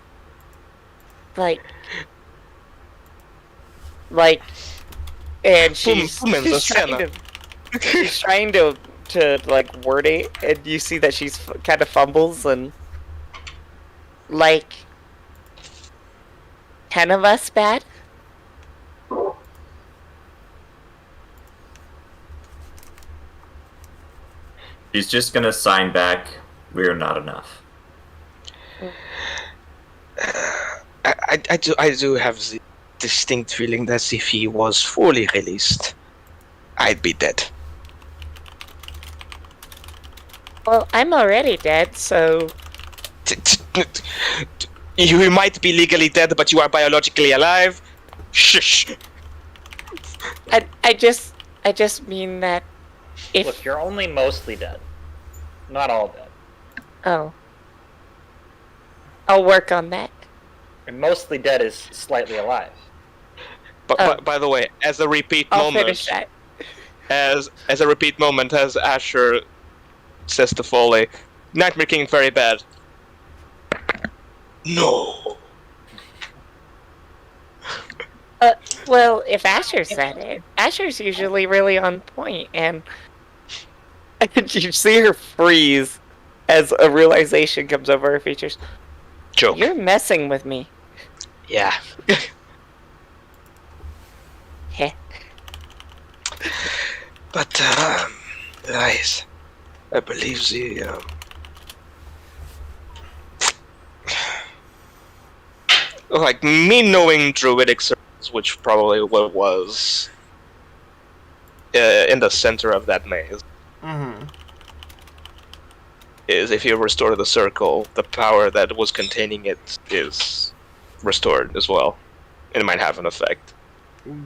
Like, and she's Boom, trying to, she's trying to like word it, and you see that she's kind of fumbles and like 10 of us bad. She's just gonna sign back, we're not enough. I do have the distinct feeling that if he was fully released, I'd be dead. Well, I'm already dead, so You might be legally dead, but you are biologically alive. Shush. I just mean that if Look, you're only mostly dead. Not all dead. oh, I'll work on that. And mostly dead is slightly alive. But by the way, as a repeat I'll moment, finish that. as a repeat moment, as Asher says to Foley, Nightmare King very bad. No. Well, if Asher said it, Asher's usually really on point, and you see her freeze as a realization comes over her features. Joke. You're messing with me. Yeah. Heh. But guys, I believe the like me knowing druidic circles, which probably what was in the center of that maze, Mm-hmm. is if you restore the circle, the power that was containing it is restored as well. It might have an effect.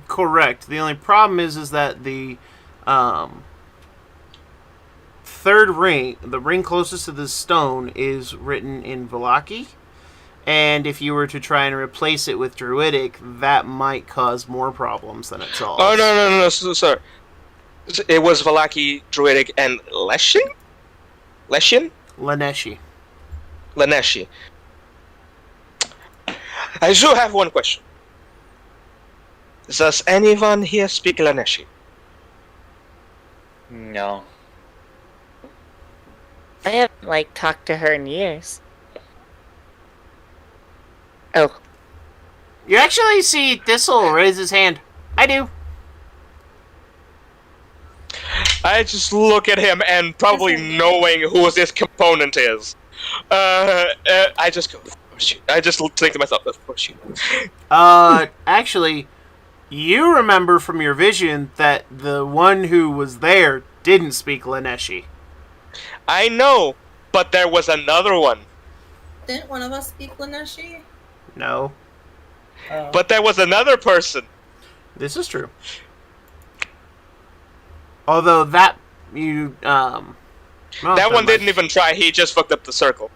Correct. The only problem is that the third ring, the ring closest to the stone, is written in Velaki. And if you were to try and replace it with Druidic, that might cause more problems than it solves. Oh no, sorry. It was Valaki, Druidic, and Leshian? Laneshi. Laneshi. I do have one question. Does anyone here speak Laneshi? No. I haven't talked to her in years. Oh, You actually see Thistle raise his hand. I do. I just look at him and probably knowing who this component is. I just go, of course you. I just think to myself, of course you. Actually, you remember from your vision that the one who was there didn't speak Laneshi. I know, but there was another one. Didn't one of us speak Laneshi? No. Oh. But there was another person. This is true. Although that you well, That one never didn't mind. even try. He just fucked up the circle.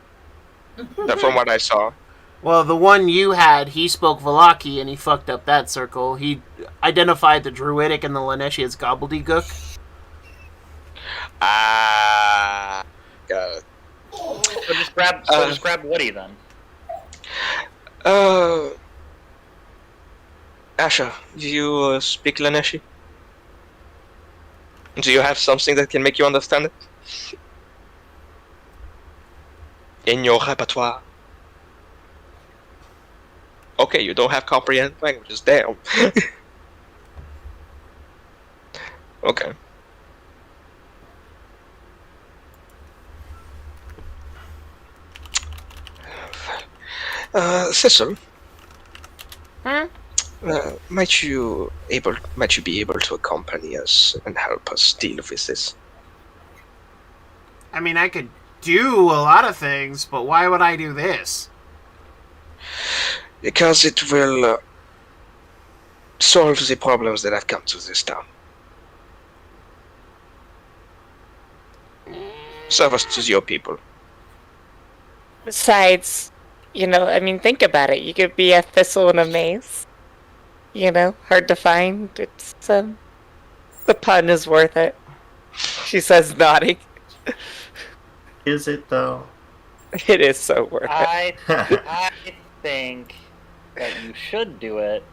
From what I saw. Well, the one you had, he spoke Velaki and he fucked up that circle. He identified the Druidic and the Laneshi as gobbledygook. Ah, got it. So just grab Woody then. Asha, do you speak Laneshi? Do you have something that can make you understand it? In your repertoire. Okay, you don't have comprehend languages, damn. Okay. Cecil. huh? Might you be able to accompany us and help us deal with this? I mean, I could do a lot of things, but why would I do this? Because it will solve the problems that have come to this town. Serve us to your people. Besides, think about it. You could be a thistle in a maze. Hard to find. It's, the pun is worth it. She says, nodding. Is it though? It is so worth it. I think that you should do it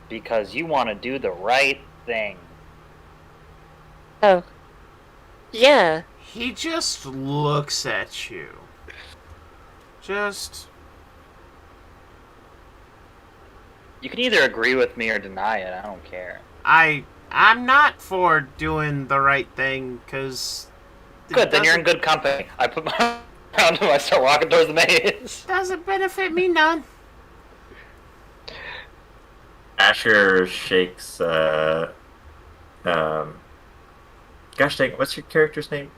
because you want to do the right thing. Oh. Yeah. He just looks at you. Just... You can either agree with me or deny it. I don't care. I'm not for doing the right thing, because... Good, then you're in good company. I put my around him. I start walking towards the maze. Doesn't benefit me none. Asher shakes. Gosh dang, what's your character's name?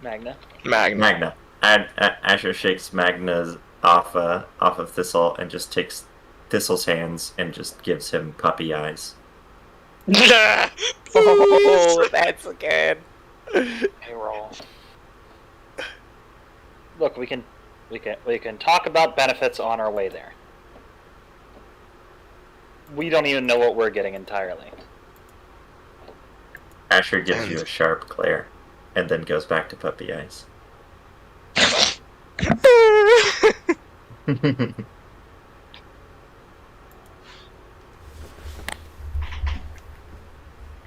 Magna. Magna. And Asher shakes Magna's off of Thistle and just takes Thistle's hands and just gives him puppy eyes. Oh, that's good. Hey, roll. Look, we can talk about benefits on our way there. We don't even know what we're getting entirely. Asher gives you a sharp glare, and then goes back to puppy eyes.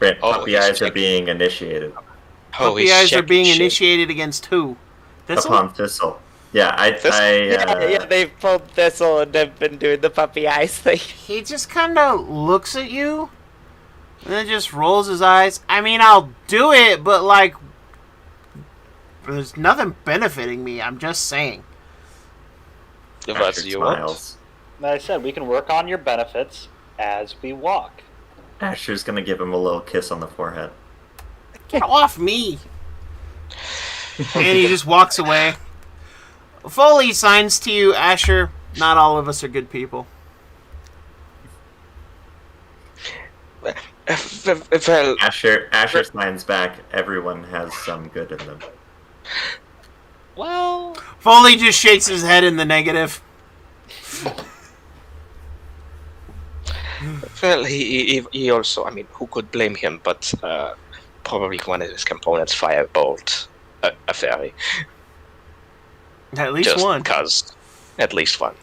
Brent, puppy eyes are being initiated. Puppy eyes are being initiated against who? Thistle? Upon Thistle. Yeah, Yeah, they've pulled Thistle and have been doing the puppy eyes thing. He just kind of looks at you, and then just rolls his eyes. I mean, I'll do it, but, like, there's nothing benefiting me. I'm just saying. If that's you want. smiles. Like I said, we can work on your benefits as we walk. Asher's gonna give him a little kiss on the forehead. Get off me! And he just walks away. Foley signs to you, Asher. Not all of us are good people. Well, Asher signs back. Everyone has some good in them. Well, Foley just shakes his head in the negative. well, he also, I mean, who could blame him, but probably one of his components firebolt a fairy. At least Just one. because, at least one.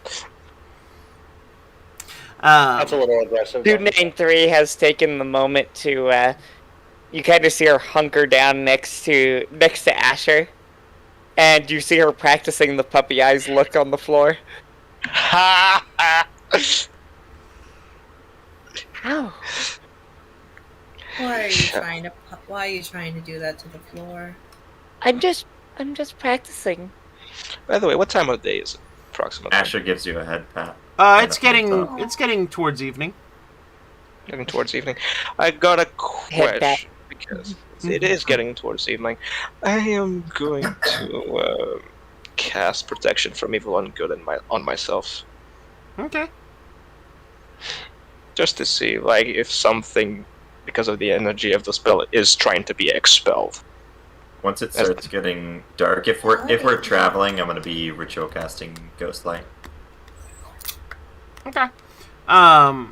that's a little aggressive. 293 has taken the moment to, you kind of see her hunker down next to Asher, and you see her practicing the puppy eyes look on the floor. How? Why are you trying to do that to the floor? I'm just practicing. By the way, what time of day is it, approximately? Asher gives you a head pat. It's getting towards evening. Getting towards evening. I got a Head back. question, because it is getting towards evening. I am going to cast Protection from Evil and Good on myself. Okay. Just to see, like, if something, because of the energy of the spell, is trying to be expelled. Once it starts getting dark, if we're traveling, I'm gonna be ritual casting Ghost Light. Okay. I'm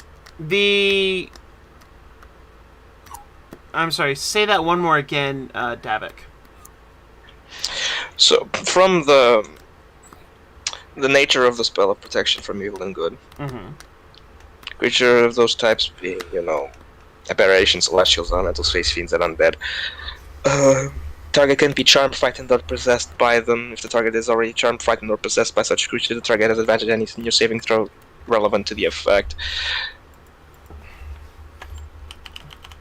sorry, say that one more again, Davik. So, from the nature of the spell of Protection from Evil and Good, Mm-hmm. creature of those types being, aberrations, celestials, elemental space fiends, and undead, target can be charmed, frightened, or possessed by them. If the target is already charmed, frightened, or possessed by such creature, the target has advantage on any senior saving throw relevant to the effect.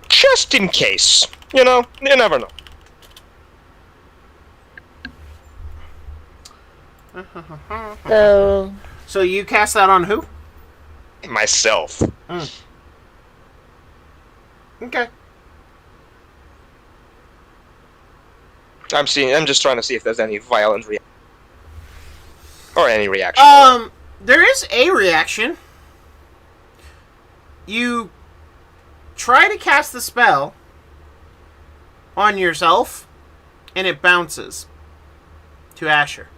Just in case. You never know. So you cast that on who? Myself. Okay. I'm just trying to see if there's any violent reaction. Or any reaction. There is a reaction. You try to cast the spell on yourself, and it bounces to Asher.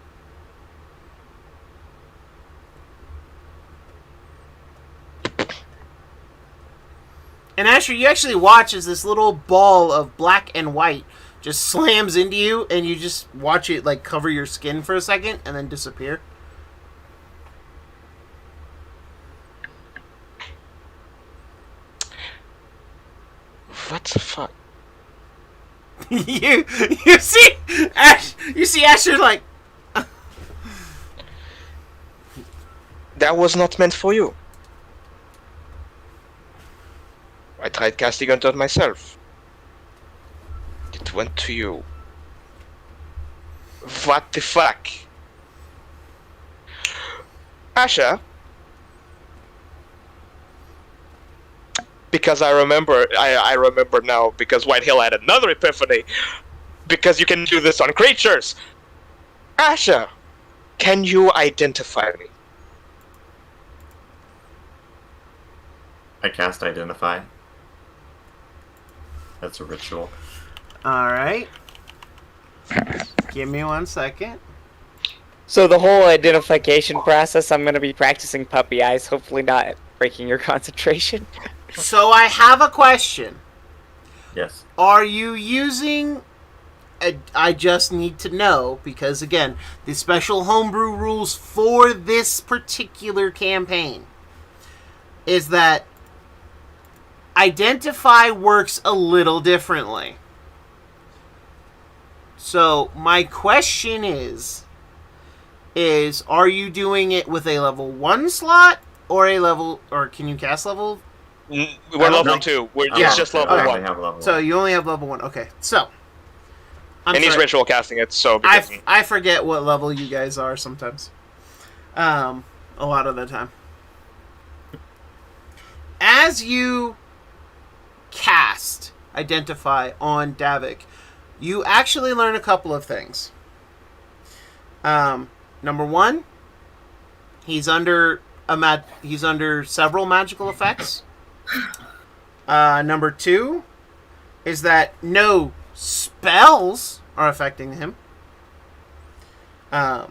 And Asher, you actually watch as this little ball of black and white just slams into you, and you just watch it like cover your skin for a second and then disappear. What the fuck? you see Ash. You see Asher like. That was not meant for you. I tried casting unto it myself. It went to you. What the fuck? Asha? Because I remember now, because Whitehill had another epiphany. Because you can do this on creatures. Asha, can you identify me? I cast Identify. That's a ritual. Alright. Give me 1 second. So the whole identification process, I'm going to be practicing puppy eyes, hopefully not breaking your concentration. So I have a question. Yes. Are you using... I just need to know, because again, the special homebrew rules for this particular campaign is that Identify works a little differently. So my question is are you doing it with a level 1 slot or can you cast level? We're level 2. It's just level okay. 1. So you only have level 1. Okay. So he's ritual casting it, so I forget what level you guys are sometimes. A lot of the time. As you cast Identify on Davik, you actually learn a couple of things. Number 1, he's under several magical effects. Number 2 is that no spells are affecting him. And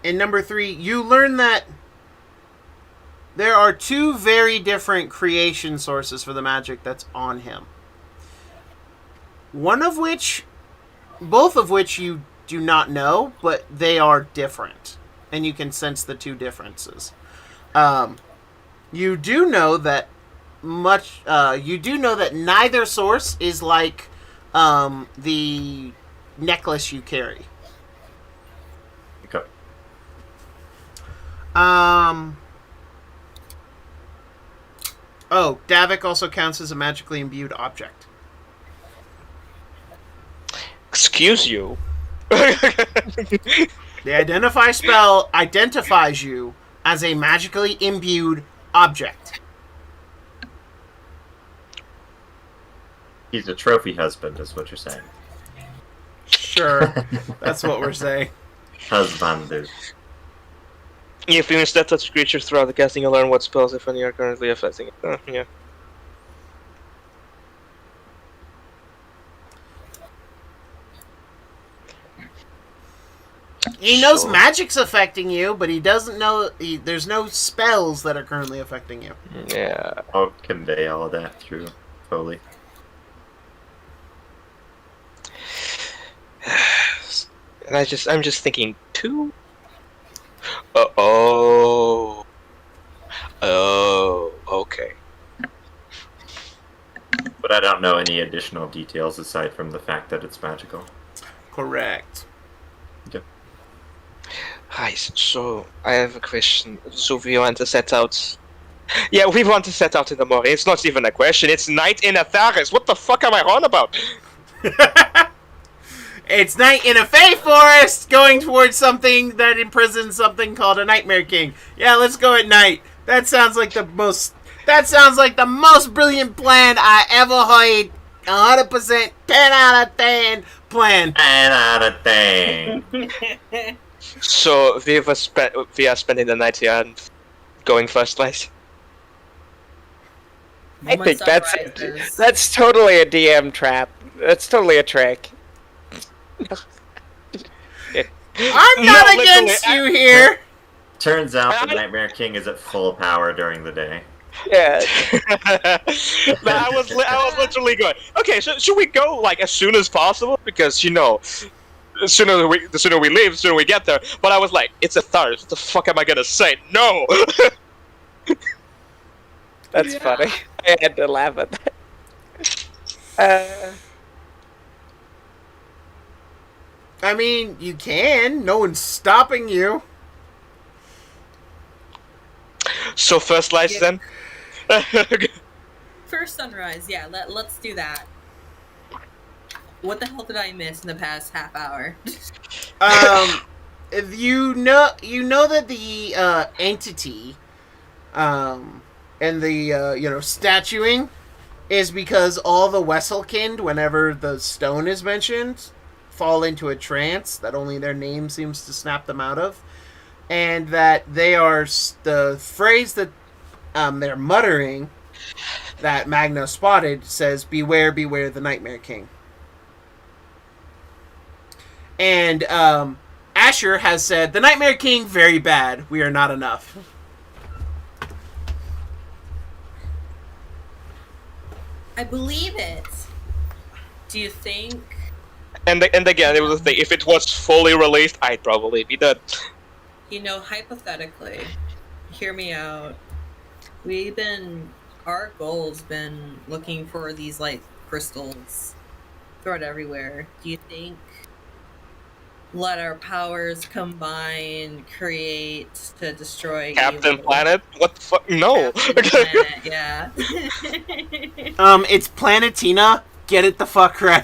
number 3, you learn that there are 2 very different creation sources for the magic that's on him. Both of which you do not know, but they are different. And you can sense the 2 differences. You do know that neither source is like the necklace you carry. Okay. Oh, Davik also counts as a magically imbued object. Excuse you? The Identify spell identifies you as a magically imbued object. He's a trophy husband, is what you're saying. Sure, that's what we're saying. Husband. If you instead touch creatures throughout the casting, you'll learn what spells, if any, are currently affecting it. Yeah. He knows magic's affecting you, but he doesn't know there's no spells that are currently affecting you. Yeah. I'll convey all of that through Foley. And I'm just thinking 2. Oh, okay. But I don't know any additional details aside from the fact that it's magical. Correct. Okay. Hi, so I have a question. So we want to set out... Yeah, we want to set out in the morning. It's not even a question, it's night in Atharis. What the fuck am I on about? It's night in a Fey forest, going towards something that imprisons something called a Nightmare King. Yeah, let's go at night. That sounds like the most brilliant plan I ever heard. 100%, 10 out of 10 plan. 10 out of 10. So we are spending the night here and going first place. I think that's totally a DM trap. That's totally a trick. I'm not against you here. Turns out the Nightmare King is at full power during the day. Yeah. I was literally going, okay, so should we go like as soon as possible? Because the sooner we leave, the sooner we get there. But I was like, it's a Thursday. What the fuck am I gonna say? No. That's funny. I had to laugh at that. I mean, you can. No one's stopping you. So first lights Yeah. then. First sunrise, yeah. Let's do that. What the hell did I miss in the past half hour? You know that the entity, and the statuing is because all the Wesselkind, whenever the stone is mentioned, fall into a trance that only their name seems to snap them out of, and that they are the phrase that they're muttering that Magna spotted says, "Beware, beware the Nightmare King." And Asher has said, "The Nightmare King, very bad. We are not enough." I believe it. Do you think? And again, it was the thing. If it was fully released, I'd probably be dead. Hypothetically, hear me out. Our goal's been looking for these, like, crystals throughout everywhere. Do you think let our powers combine, create to destroy Captain evil? Planet? What the fuck? No. Captain Planet, yeah. It's Planetina. Get it the fuck right.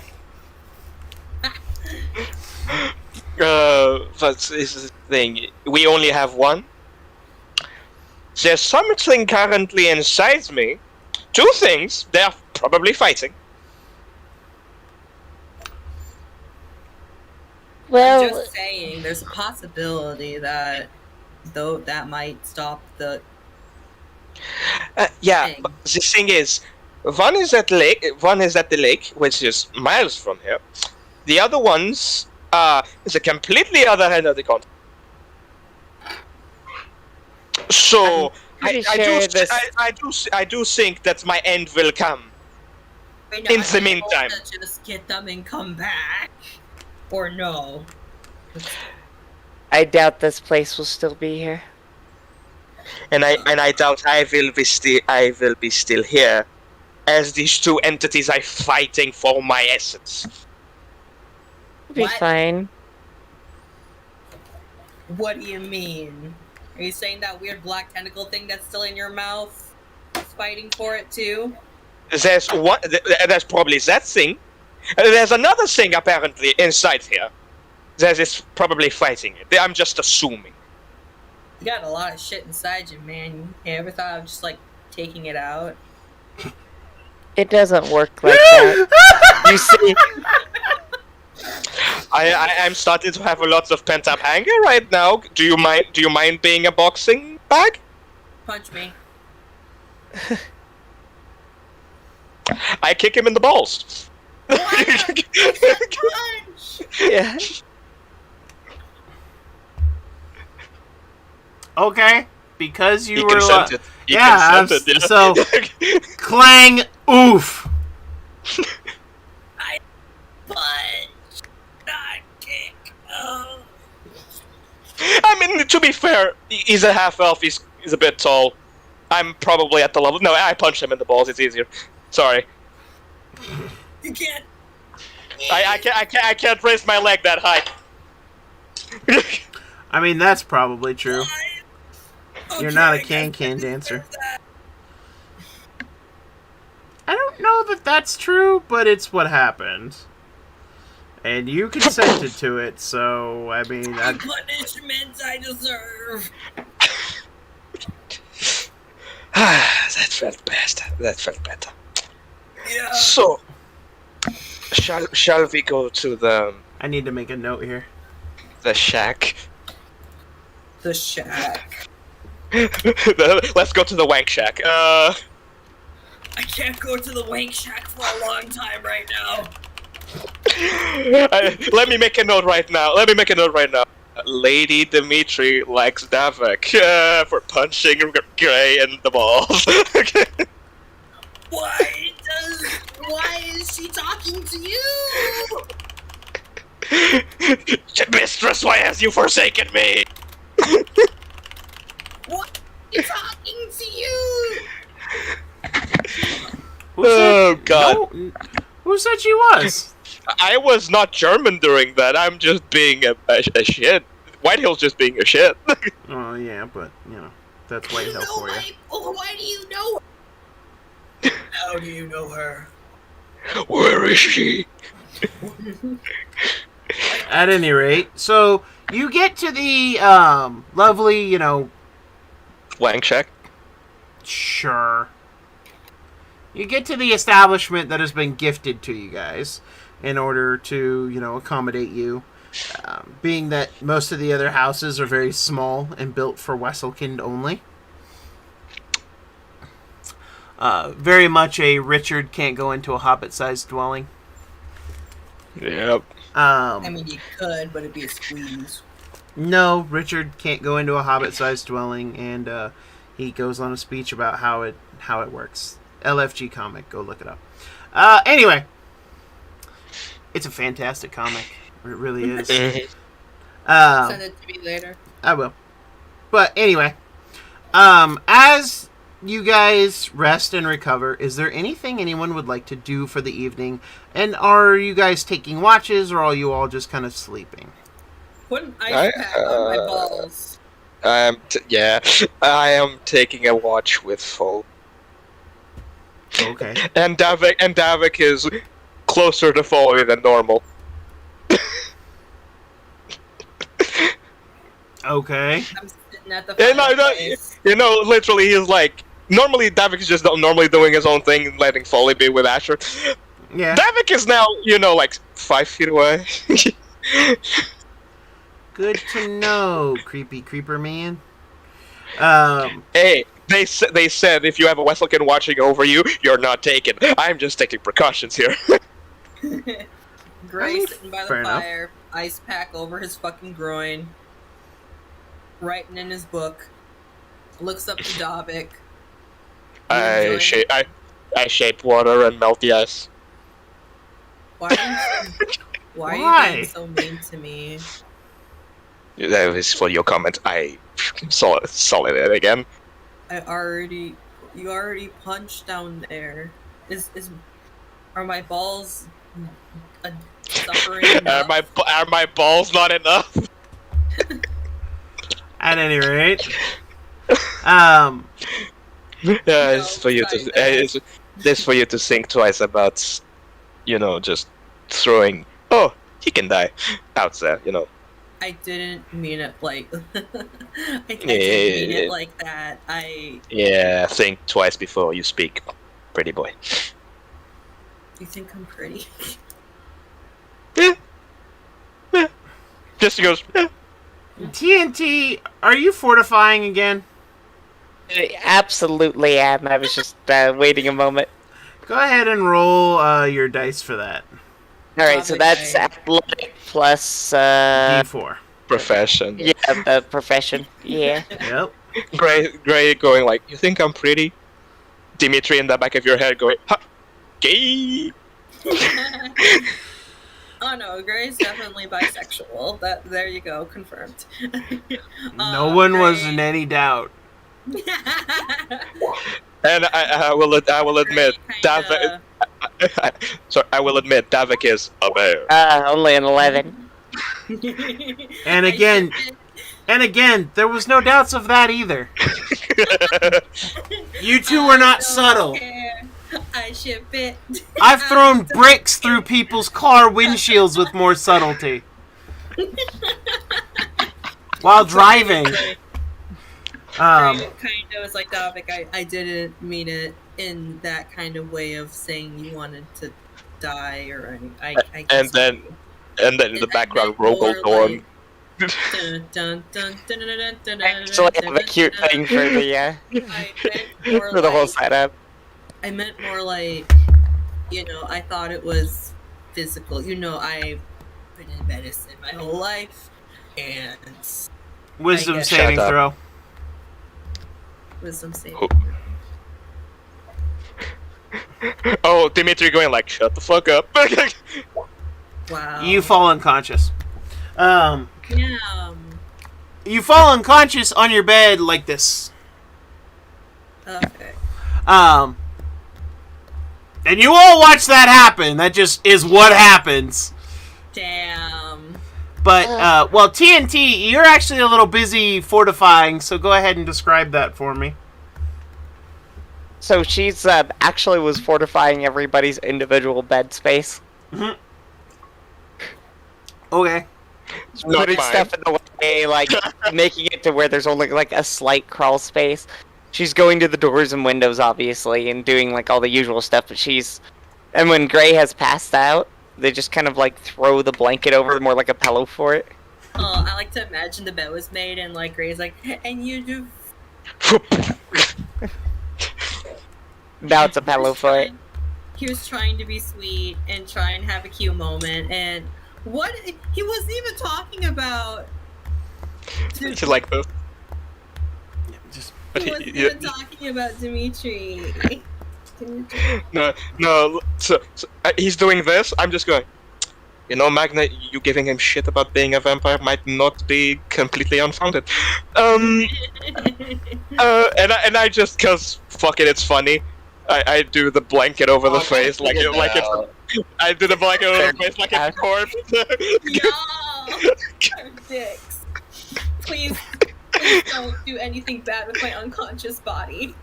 But this is the thing. We only have one. There's something currently inside me. Two things. They're probably fighting. I'm Well, just saying, there's a possibility that that might stop the Yeah, thing. but the thing is, one is at the lake, which is miles from here. The other one's is a completely other end of the continent. So pretty sure this- I do think that my end will come. Wait, no, in I the think meantime. we'll just get them and come back, or no? I doubt this place will still be here. And I doubt I will be still here, as these two entities are fighting for my essence. We'll be What? fine. What do you mean? Are you saying that weird black tentacle thing that's still in your mouth is fighting for it too? There's one. There's probably that thing. There's another thing apparently inside here. That is probably fighting it. I'm just assuming. You got a lot of shit inside you, man. You ever thought of just, like, taking it out? It doesn't work like that. You see, I'm starting to have a lot of pent up anger right now. Do you mind being a boxing bag? Punch me. I kick him in the balls. Punch! yeah. Okay, because you He were consented. He yeah, consented, so yeah. clang, oof. Punch! Not kick! Oh. I mean, to be fair, he's a half elf. He's a bit tall. I'm probably at the level. No, I punch him in the balls. It's easier. Sorry. You can't. I can't raise my leg that high. I mean, that's probably true. Okay, You're not a I guess can I dancer. deserve that. I don't know that that's true, but it's what happened. And you consented to it, so, I mean... The punishment I deserve. That felt better. That felt better. Yeah. So, shall we go to the I need to make a note here. shack? The shack. Let's go to the wank shack. I can't go to the wank shack for a long time right now. Let me make a note right now. Lady Dimitri likes Davik for punching Gray in the balls. Why is she talking to you? Mistress, why has you forsaken me? What is talking to you? Who said, Oh God! No, who said she was? I was not German during that. I'm just being a shit. Whitehill's just being a shit. Oh yeah, but that's Whitehill for you. Why do you know her? How do you know her? Where is she? At any rate, so you get to the lovely, Blank check. sure. You get to the establishment that has been gifted to you guys in order to, accommodate you. Being that most of the other houses are very small and built for Wesselkind only. Very much a Richard can't go into a hobbit-sized dwelling. Yep. I mean, you could, but it'd be a squeeze. No, Richard can't go into a hobbit-sized dwelling, and he goes on a speech about how it works. LFG comic, go look it up. Anyway, it's a fantastic comic. It really is. Send it to me later. I will. But anyway, as you guys rest and recover, is there anything anyone would like to do for the evening? And are you guys taking watches, or are you all just kind of sleeping? Put an ice pack on my balls. I am taking a watch with Fo. Okay. And Davik is closer to Foley than normal. Okay. I'm sitting at the And fireplace. literally, he's like, normally Davik is just normally doing his own thing and letting Foley be with Asher. Yeah. Davik is now, like 5 feet away. Good to know, creepy creeper man. Hey, they said if you have a Wesselkin watching over you, you're not taken. I'm just taking precautions here. Gray sitting by the fair enough. fire, ice pack over his fucking groin, writing in his book, looks up to Davik. I shape water and melt the ice. Why are you Why? being so mean to me? That was for your comment. I saw it again. You already punched down there. Are my balls suffering enough? Are my balls not enough? At any rate, It's for you to. It's for you to think twice about, just throwing. Oh, he can die out there. I didn't mean it like. I didn't mean it like that. Yeah, think twice before you speak, pretty boy. You think I'm pretty? Yeah. Just goes. TNT, are you fortifying again? I absolutely am. I was just waiting a moment. Go ahead and roll your dice for that. Alright, so that's athletic plus, D4. Profession. yeah, the profession. Yeah. Yep. Gray going like, you think I'm pretty? Dimitri in the back of your head going, ha, gay. Oh no, Gray's definitely bisexual. There you go, confirmed. No one was in any doubt. And I will admit, Kinda- I will admit, Davik is a bear. Only an 11. And again, there was no doubts of that either. You two were not subtle. I ship it. I've thrown bricks through people's car windshields with more subtlety. While driving. Kind of was like Davik. I didn't mean it in that kind of way of saying you wanted to die or anything. I guess and then in the background, Rogel Dorn. Actually, I have a cute thing for the, for the whole setup. I meant more like, I thought it was physical. I've been in medicine my whole life, and Wisdom guess- saving Shut up. throw. wisdom saving. Oh, Dimitri going like, shut the fuck up. Wow. You fall unconscious. Yeah. You fall unconscious on your bed like this. Okay. And you all watch that happen. That just is what happens. Damn. But, well, TNT, you're actually a little busy fortifying, so go ahead and describe that for me. So she's actually was fortifying everybody's individual bed space. Okay. Not Putting mine. stuff in the way, like making it to where there's only like a slight crawl space. She's going to the doors and windows, obviously, and doing like all the usual stuff. But and when Gray has passed out, they just kind of like throw the blanket over, more like a pillow for it. Oh, I like to imagine the bed was made and like Gray's like, and you do. Now it's a pillow for it. He was trying to be sweet and try and have a cute moment, and what he wasn't even talking about. She's like this. Just He wasn't even talking about Dimitri. No. So he's doing this. I'm just going. You know, Magna, you giving him shit about being a vampire might not be completely unfounded. And I just, cause fuck it, it's funny. I do the blanket over the face like it's. I do the blanket over the face like it's a corpse. Y'all, dicks. Please don't do anything bad with my unconscious body.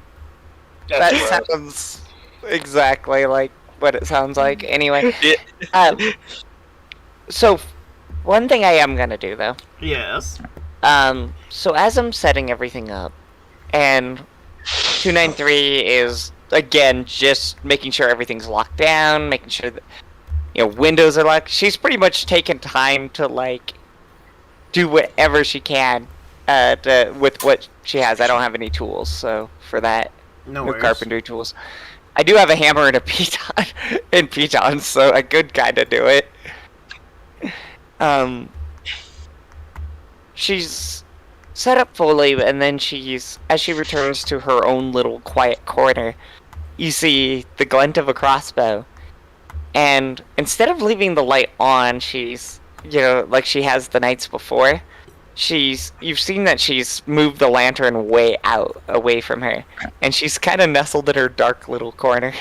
That sounds exactly like what it sounds like. Anyway, so one thing I am gonna do though. yes. So as I'm setting everything up, and 293 is again just making sure everything's locked down, making sure that windows are locked. She's pretty much taken time to like do whatever she can with what she has. I don't have any tools, so for that, No worries. carpentry tools. I do have a hammer and a piton, so I could kind of do it. She's set up fully, and then as she returns to her own little quiet corner, you see the glint of a crossbow. And instead of leaving the light on, she's, like she has the nights before, you've seen that she's moved the lantern way out, away from her. And she's kind of nestled in her dark little corner.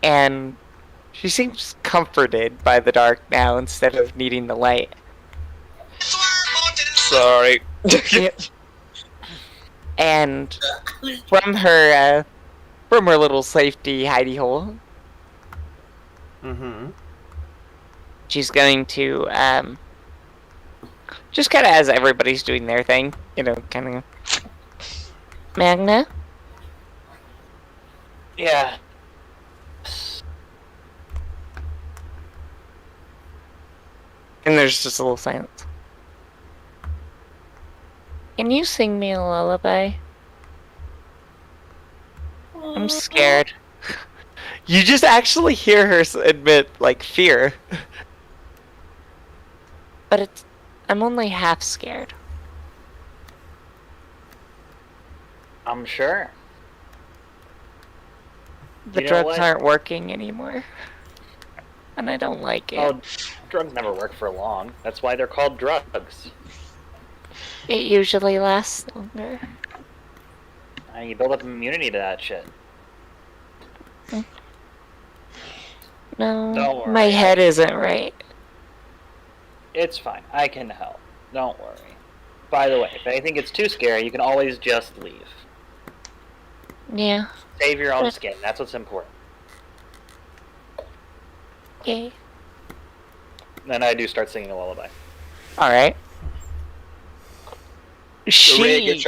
And she seems comforted by the dark now instead of needing the light. Sorry. And from her little safety hidey hole, she's going to just kind of, as everybody's doing their thing, kind of. Magna? Yeah. And there's just a little silence. Can you sing me a lullaby? I'm scared. You just actually hear her admit, like, fear. But I'm only half scared. I'm sure. The You know drugs what? aren't working anymore. And I don't like it. Oh, drugs never work for long. That's why they're called drugs. It usually lasts longer. You build up immunity to that shit. No, Don't worry. my head isn't right. It's fine. I can help. Don't worry. By the way, if anything gets too scary, you can always just leave. Yeah. Save your own skin. That's what's important. Okay. Then I do start singing a lullaby. Alright. She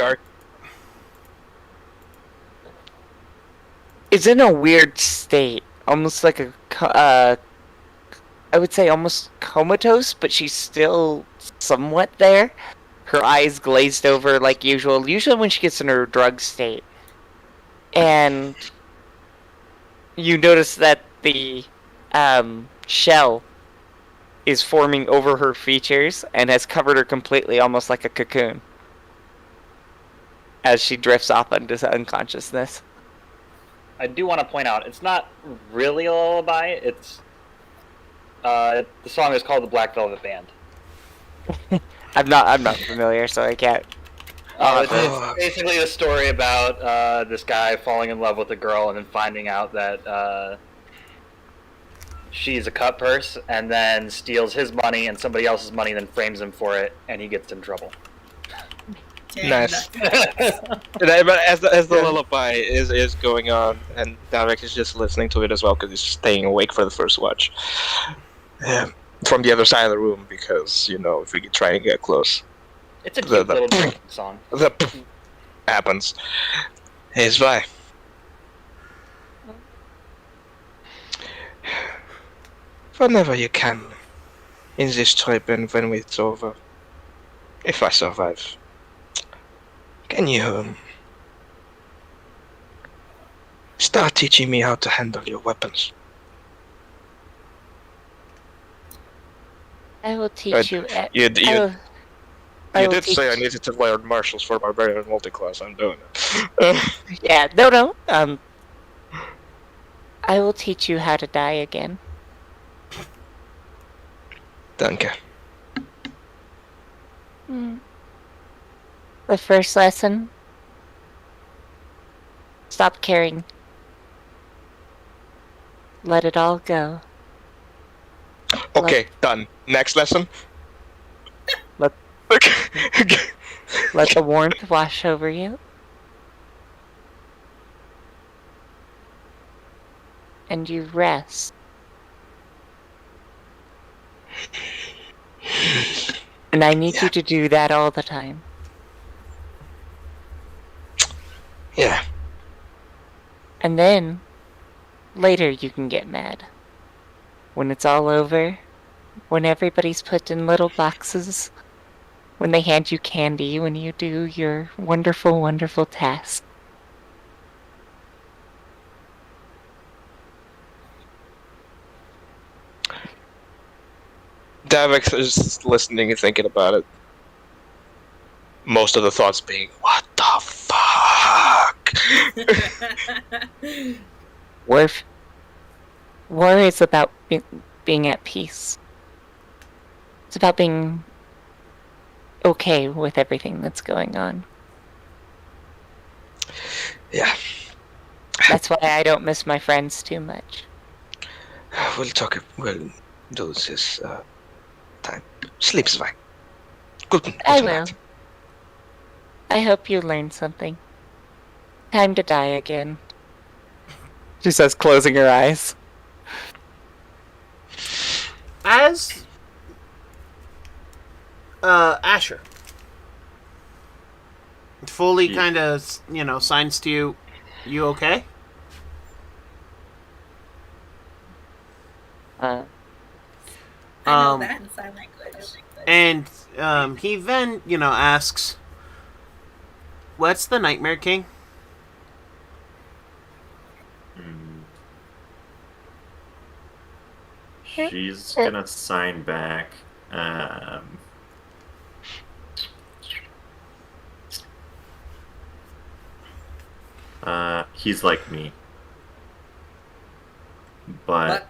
is in a weird state. Almost like I would say almost comatose, but she's still somewhat there. Her eyes glazed over like usual. Usually when she gets in her drug state. And you notice that the shell is forming over her features and has covered her completely, almost like a cocoon, as she drifts off into unconsciousness. I do want to point out, it's not really a lullaby. It's the song is called the Black Velvet Band. I'm not familiar, so I can't. It's basically a story about this guy falling in love with a girl and then finding out that she's a cut purse, and then steals his money and somebody else's money, and then frames him for it, and he gets in trouble. Nice. But as the lullaby is going on, and Davik is just listening to it as well because he's staying awake for the first watch. From the other side of the room, because if we try and get close, it's a cute little drinking song. The happens. He's by. Whenever you can, in this trip and when it's over, if I survive, can you start teaching me how to handle your weapons? I will teach you. You did say I needed to learn martials for barbarian multi-class. I'm doing it. Yeah, no. I will teach you how to die again. Danke. The first lesson: stop caring. Let it all go. Okay, done. Next lesson. Let the warmth wash over you. And you rest. And I need you to do that all the time. Yeah. And then, later you can get mad. When it's all over, when everybody's put in little boxes, when they hand you candy, when you do your wonderful, wonderful task. Davik is listening and thinking about it. Most of the thoughts being, what the fuck? War is about being at peace. It's about being okay with everything that's going on. Yeah. That's why I don't miss my friends too much. We'll do this time. Sleep, Svein. Good I will. night. I hope you learned something. Time to die again. She says, closing her eyes. As Asher fully kind of, signs to you, you okay? I know that in sign language. And he then, asks, what's the Nightmare King? She's gonna sign back. He's like me, but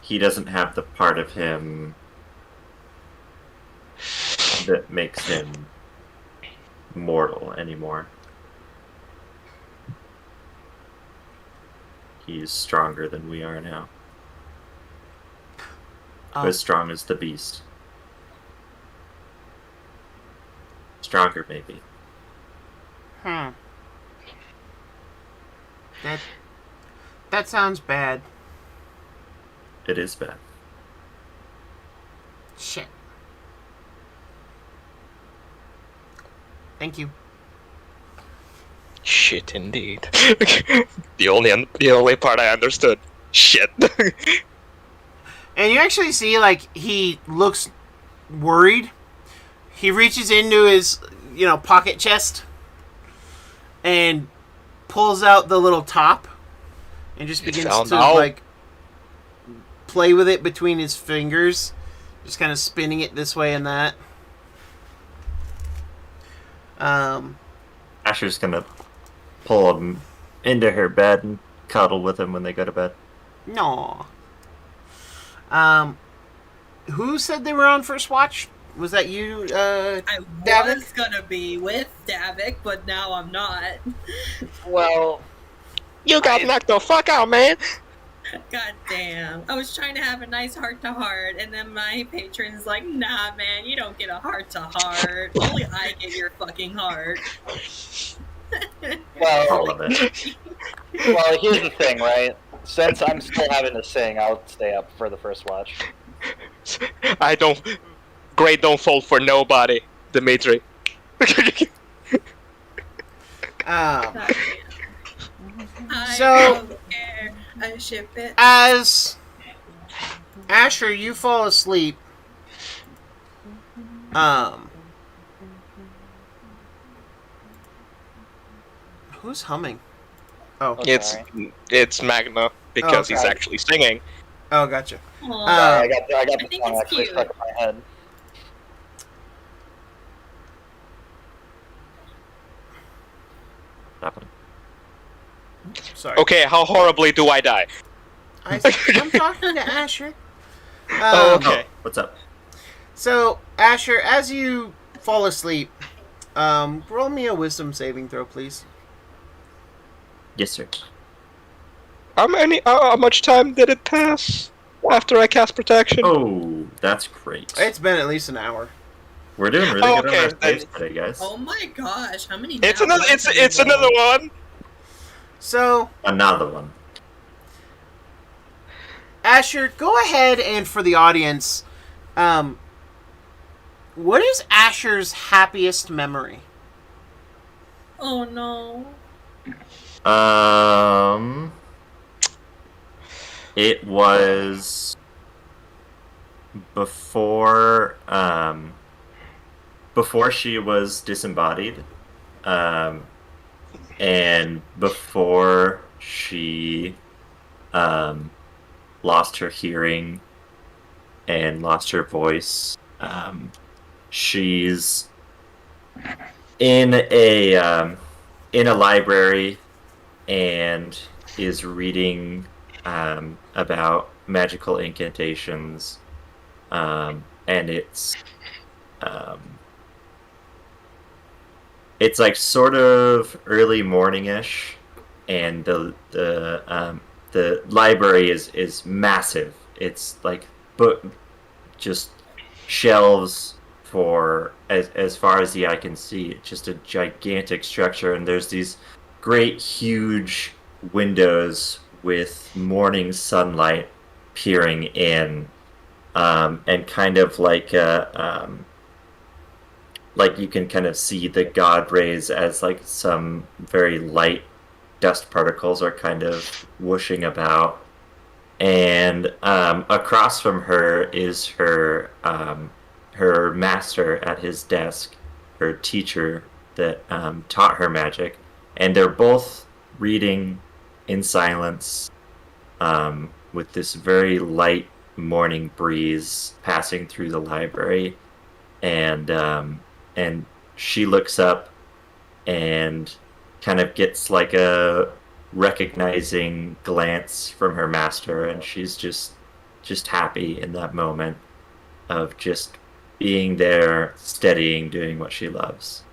he doesn't have the part of him that makes him mortal anymore. He's stronger than we are now. As strong as the beast. Stronger, maybe. That sounds bad. It is bad. Shit. Thank you. Shit, indeed. the only part I understood. Shit. And you actually see, he looks worried. He reaches into his, pocket chest and pulls out the little top and just begins to, play with it between his fingers. Just kind of spinning it this way and that. Asher's gonna pull him into her bed and cuddle with him when they go to bed. No. Who said they were on first watch? Was that you, I Davik? was gonna be with Davik, but now I'm not. Well, You got knocked the fuck out, man. God damn. I was trying to have a nice heart to heart, and then my patron's like, nah, man, you don't get a heart to heart. Only I get your fucking heart. well, All of it. well. Here's the thing, right? Since I'm still having to sing, I'll stay up for the first watch. I don't. Great don't fall for nobody, Dimitri. God damn. I So- don't care. I ship it. As Asher, you fall asleep. Who's humming? Oh, Oh, it's sorry. it's Magna because Oh, he's okay. actually singing. oh, gotcha. Aw. Sorry, I got I the think song it's actually cute. stuck in my head. Happened. Sorry. Okay, how horribly do I die? I'm talking to Asher. Oh, okay. Oh, what's up? So, Asher, as you fall asleep, roll me a wisdom saving throw, please. Yes, sir. How much time did it pass after I cast protection? Oh, that's great. It's been at least an hour. We're doing really good on okay, our then- saves today, guys. Oh my gosh, how many It's nat another. ones have It's you another rolled? one. So, Another one. Asher, go ahead and for the audience, what is Asher's happiest memory? Oh no. It was before she was disembodied, and before she lost her hearing and lost her voice. She's in a library and is reading about magical incantations, and it's like sort of early morning-ish, and the library is massive. It's like just shelves for as far as the eye can see. It's just a gigantic structure, and there's these great huge windows with morning sunlight peering in, and kind of like you can kind of see the god rays as like some very light dust particles are kind of whooshing about. And across from her is her master at his desk, her teacher that taught her magic, and they're both reading in silence, with this very light morning breeze passing through the library, and she looks up and kind of gets like a recognizing glance from her master, and she's just happy in that moment of just being there, studying, doing what she loves.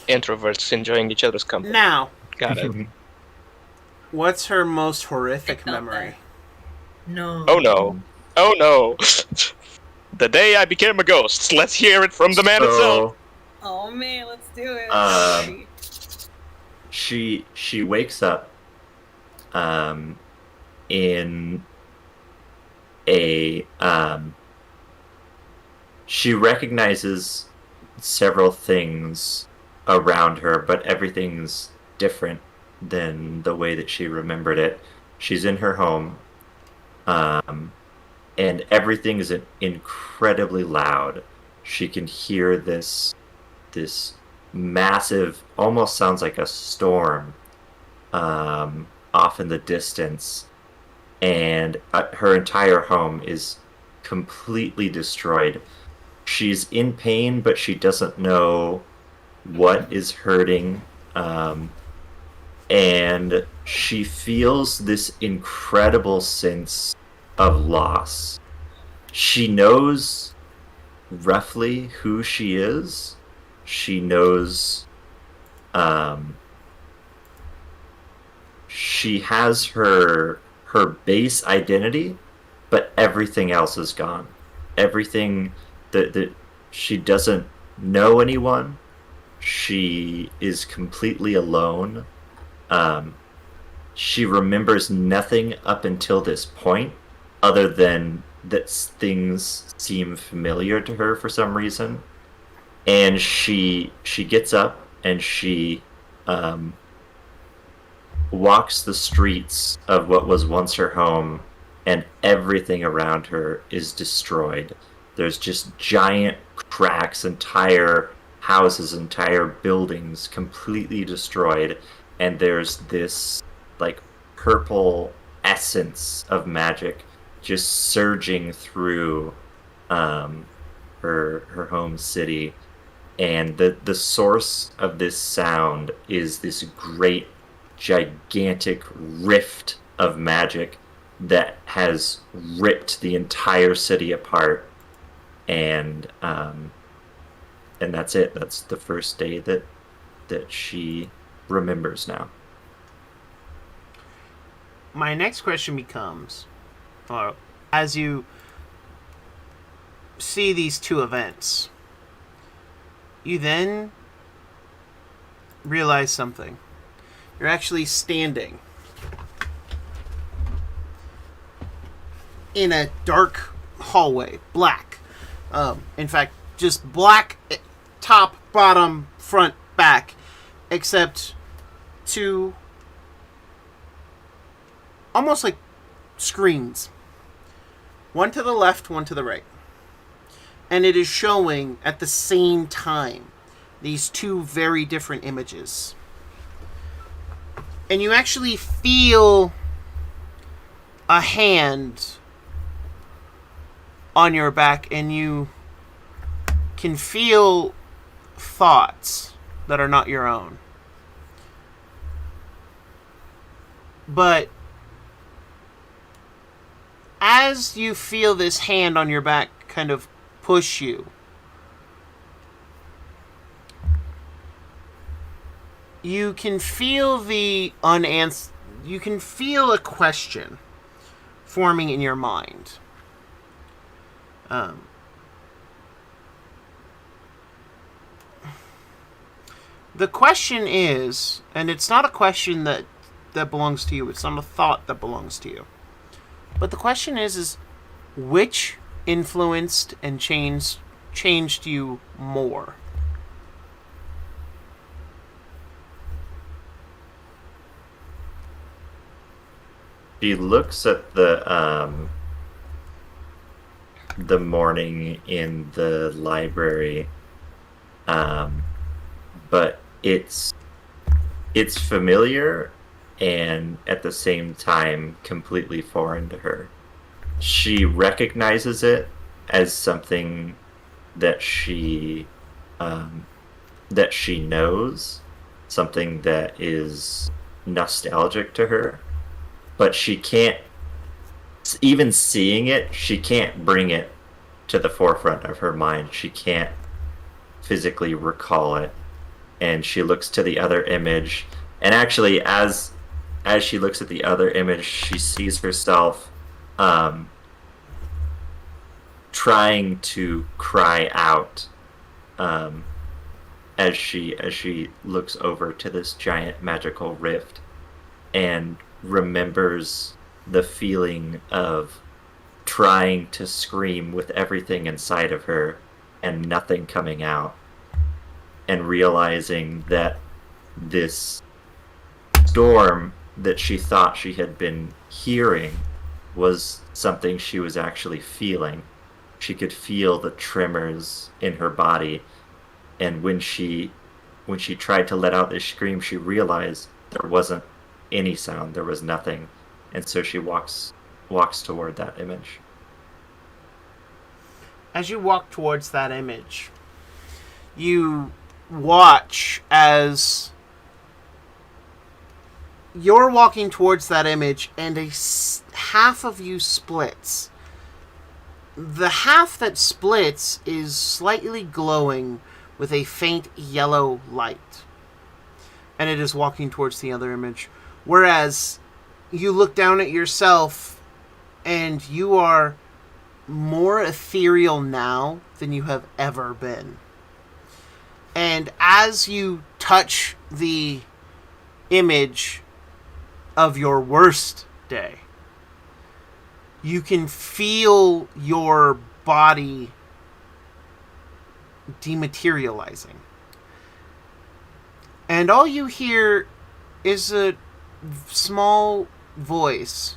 Introverts enjoying each other's company. Now, Got it. what's her most horrific I felt memory? No. Oh no. Oh no. The day I became a ghost. Let's hear it from the man itself. Oh man, let's do it. She wakes up in a she recognizes several things around her, but everything's different than the way that she remembered it. She's in her home, and everything is incredibly loud. She can hear this massive, almost sounds like a storm, off in the distance, and her entire home is completely destroyed. She's in pain, but she doesn't know what is hurting. and she feels this incredible sense of loss. She knows roughly who she is. She knows she has her base identity, but everything else is gone. Everything that she doesn't know anyone. She is completely alone. She remembers nothing up until this point, other than that things seem familiar to her for some reason. And she gets up and she walks the streets of what was once her home, and everything around her is destroyed. There's just giant cracks, entire houses, entire buildings completely destroyed, and there's this like purple essence of magic just surging through her home city. And the source of this sound is this great gigantic rift of magic that has ripped the entire city apart. And that's it. That's the first day that she remembers now. My next question becomes, as you see these two events, you then realize something. You're actually standing in a dark hallway, black. In fact, just black, top, bottom, front, back, except two almost like screens. One to the left, one to the right. And it is showing at the same time these two very different images. And you actually feel a hand on your back, and you can feel thoughts that are not your own. But as you feel this hand on your back kind of push you, you can feel you can feel a question forming in your mind. The question is, and it's not a question that belongs to you, it's not a thought that belongs to you. But the question is which influenced and changed you more? She looks at the morning in the library, but it's familiar and at the same time completely foreign to her. She recognizes it as something that she knows, something that is nostalgic to her, but she can't, even seeing it, she can't bring it to the forefront of her mind. She can't physically recall it. And she looks to the other image, and actually as she looks at the other image, she sees herself trying to cry out as she looks over to this giant magical rift, and remembers the feeling of trying to scream with everything inside of her and nothing coming out, and realizing that this storm that she thought she had been hearing was something she was actually feeling. She could feel the tremors in her body, and when she tried to let out this scream, she realized there wasn't any sound, there was nothing, and so she walks toward that image. As you walk towards that image, you watch as you're walking towards that image, and half of you splits. The half that splits is slightly glowing with a faint yellow light, and it is walking towards the other image. Whereas you look down at yourself, and you are more ethereal now than you have ever been. And as you touch the image of your worst day, you can feel your body dematerializing. And all you hear is a small voice.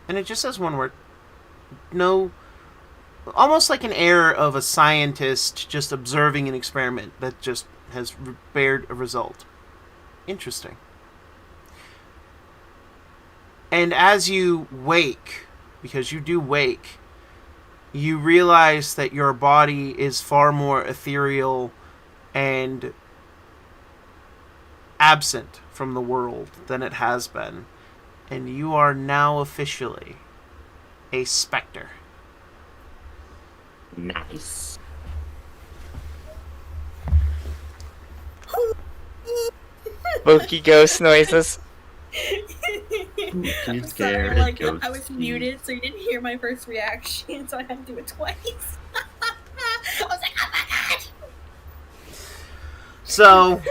And it just says one word. No, almost like an air of a scientist just observing an experiment that just has bared a result. Interesting. And as you wake, because you do wake, you realize that your body is far more ethereal and absent from the world than it has been. And you are now officially a specter. Nice. Spooky ghost noises. I'm sorry, Scared like, ghost I was muted, so you didn't hear my first reaction, so I had to do it twice. I was like, oh my god! So,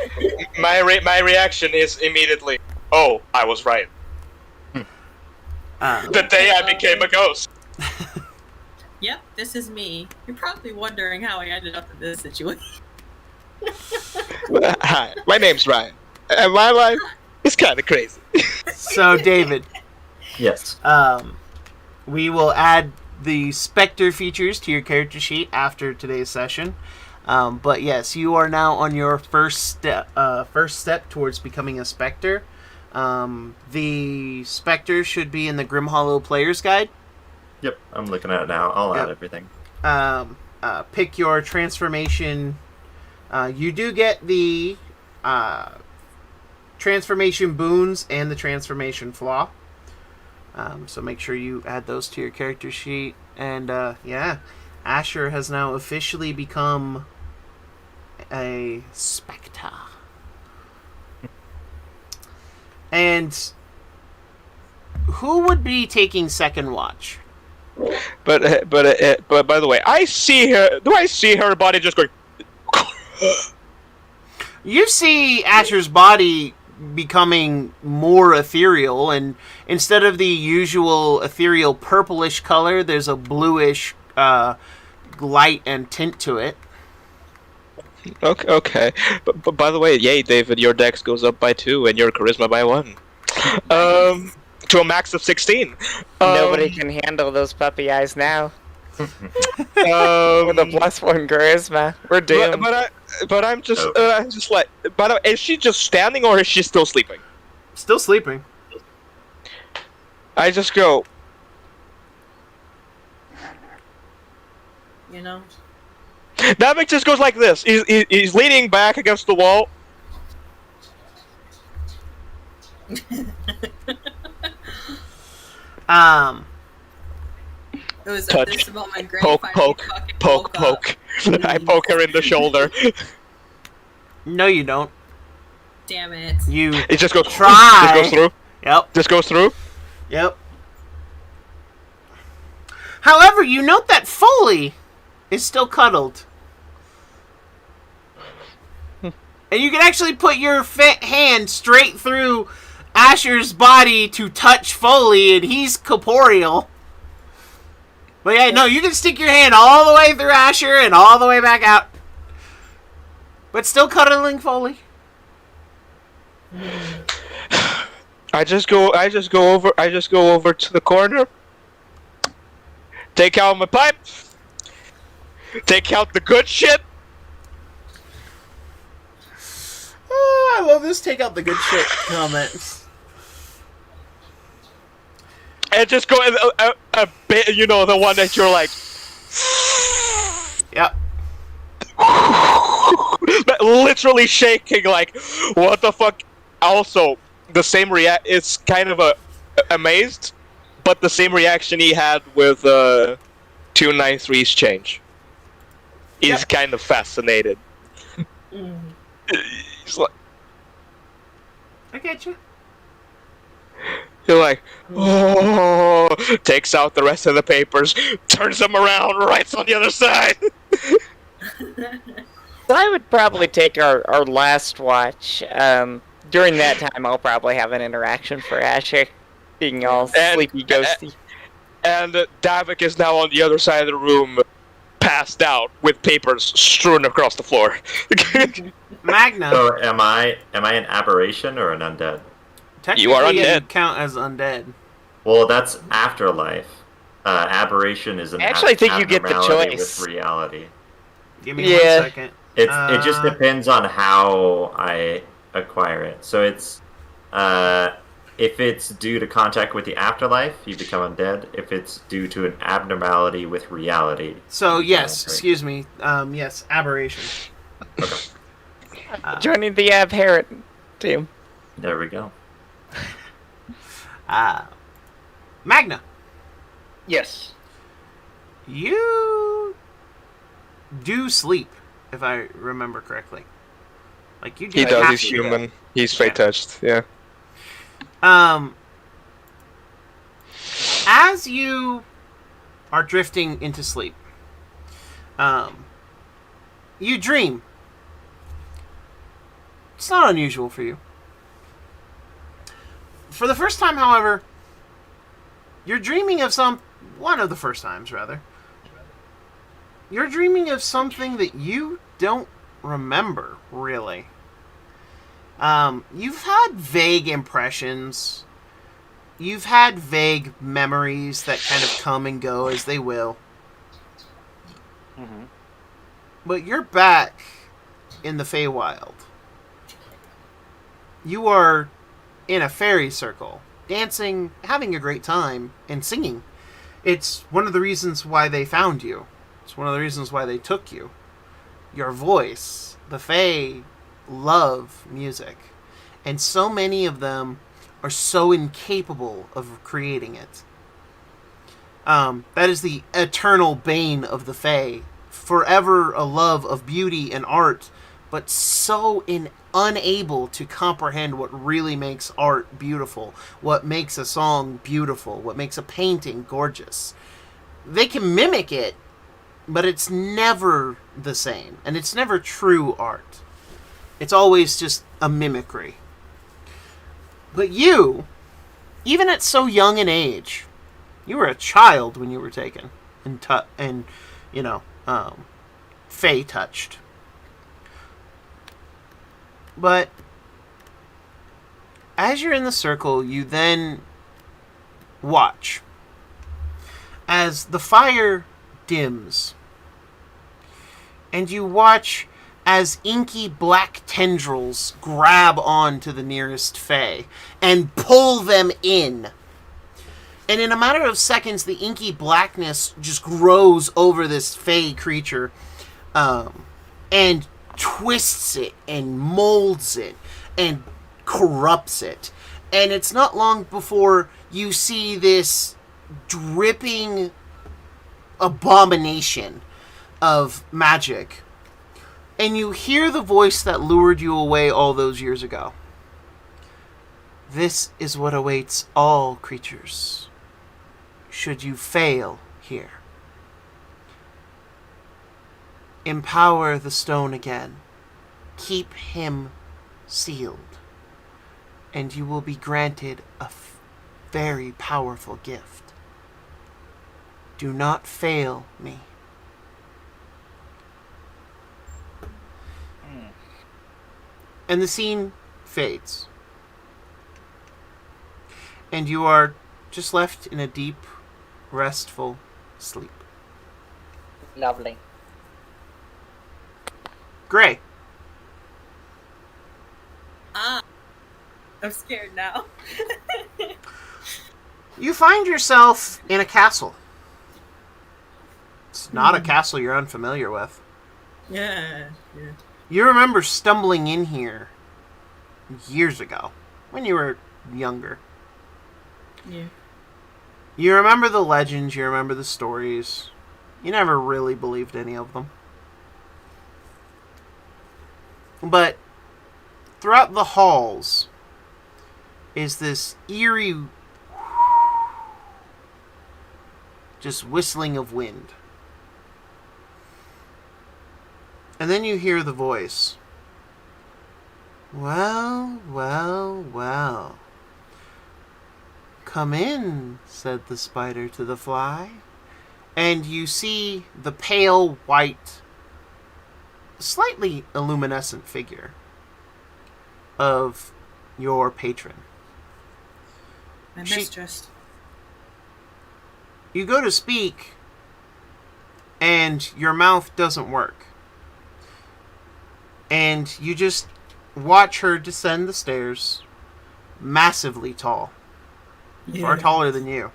My reaction is immediately, oh, I was right. The day I became a ghost. Yep, this is me. You're probably wondering how I ended up in this situation. Hi, my name's Ryan, and my life is kind of crazy. so David, Yes. we will add the Spectre features to your character sheet after today's session. But yes, you are now on your first step towards becoming a Spectre. The Spectre should be in the Grim Hollow Player's Guide. Yep, I'm looking at it now. I'll Yep. add everything. Pick your transformation. You do get the transformation boons and the transformation flaw. So make sure you add those to your character sheet. And yeah, Asher has now officially become a Spectre. And who would be taking second watch? But by the way, I see her. Do I see her body just going? You see Asher's body becoming more ethereal, and instead of the usual ethereal purplish color, there's a bluish light and tint to it. Okay. But by the way, yay, David, your dex goes up by 2 and your charisma by 1. To a max of 16. Nobody can handle those puppy eyes now. With a Um, +1 charisma, we're doomed. but I'm just Okay. I'm just like. By the way, is she just standing or is she still sleeping? Still sleeping. I just go. You know? Namek just goes like this. He's leaning back against the wall. It was Touch. at this moment Granny Poke, finally poke, fucking poke, woke up. poke. I poke her in the shoulder. No, you don't. Damn it. You It just goes. Try. Just goes through. Yep. Just goes through. Yep. However, you note that Foley is still cuddled. And you can actually put your hand straight through Asher's body to touch Foley, and he's corporeal. But yeah, no, you can stick your hand all the way through Asher and all the way back out. But still cuddling Foley. I just go over to the corner. Take out my pipe. Take out the good shit. Oh, I love this take out the good shit comment. And just go a bit, you know, the one that you're like, Yep. literally shaking, like, what the fuck? Also, the same react. It's kind of amazed, but the same reaction he had with 293's change. He's Yep. kind of fascinated. Mm. He's like, I get you. you're like, oh, takes out the rest of the papers, turns them around, writes on the other side. So I would probably take our last watch. During that time, I'll probably have an interaction for Asher, being all sleepy, ghosty. And Davik is now on the other side of the room, passed out with papers strewn across the floor. Magna, So am I an aberration or an undead? technically You are undead. count as undead. Well, that's afterlife. Aberration is an I actually think you get the abnormality choice. with reality. Give me 1 second. It just depends on how I acquire it. So it's if it's due to contact with the afterlife, you become undead. If it's due to an abnormality with reality. So you become yes, undead. excuse me. Yes, aberration. Okay. Joining the Abherent team. There we go. Magna, Yes. you do sleep, if I remember correctly. Like you do. He does. have He's to. human. He's fate touched. Yeah. As you are drifting into sleep, you dream. It's not unusual for you. For the first time, however, you're dreaming of one of the first times, rather. You're dreaming of something that you don't remember, really. You've had vague impressions. You've had vague memories that kind of come and go as they will. Mm-hmm. But you're back in the Feywild. You are in a fairy circle, dancing, having a great time, and singing. It's one of the reasons why they found you. It's one of the reasons why they took you. Your voice. The Fey love music. And so many of them are so incapable of creating it. That is the eternal bane of the Fey. Forever a love of beauty and art, but so unable to comprehend what really makes art beautiful, what makes a song beautiful, what makes a painting gorgeous. They can mimic it, but it's never the same, and it's never true art. It's always just a mimicry. But you, even at so young an age, you were a child when you were taken and Fey touched. But as you're in the circle, you then watch as the fire dims, and you watch as inky black tendrils grab on to the nearest Fey and pull them in. And in a matter of seconds, the inky blackness just grows over this Fey creature and twists it and molds it and corrupts it. And it's not long before you see this dripping abomination of magic. And you hear the voice that lured you away all those years ago. This is what awaits all creatures, should you fail here. Empower the stone again. Keep him sealed. And you will be granted a very powerful gift. Do not fail me. And the scene fades. And you are just left in a deep, restful sleep. Lovely. Gray. I'm scared now. You find yourself in a castle. It's not a castle you're unfamiliar with. Yeah. You remember stumbling in here years ago. when you were younger. Yeah. You remember the legends, you remember the stories. You never really believed any of them. But throughout the halls is this eerie just whistling of wind. And then you hear the voice. Well, well, well. Come in, said the spider to the fly. And you see the pale white, slightly luminescent figure of your patron. My mistress. You go to speak, and your mouth doesn't work. And you just watch her descend the stairs, massively tall. Yeah. Far taller than you.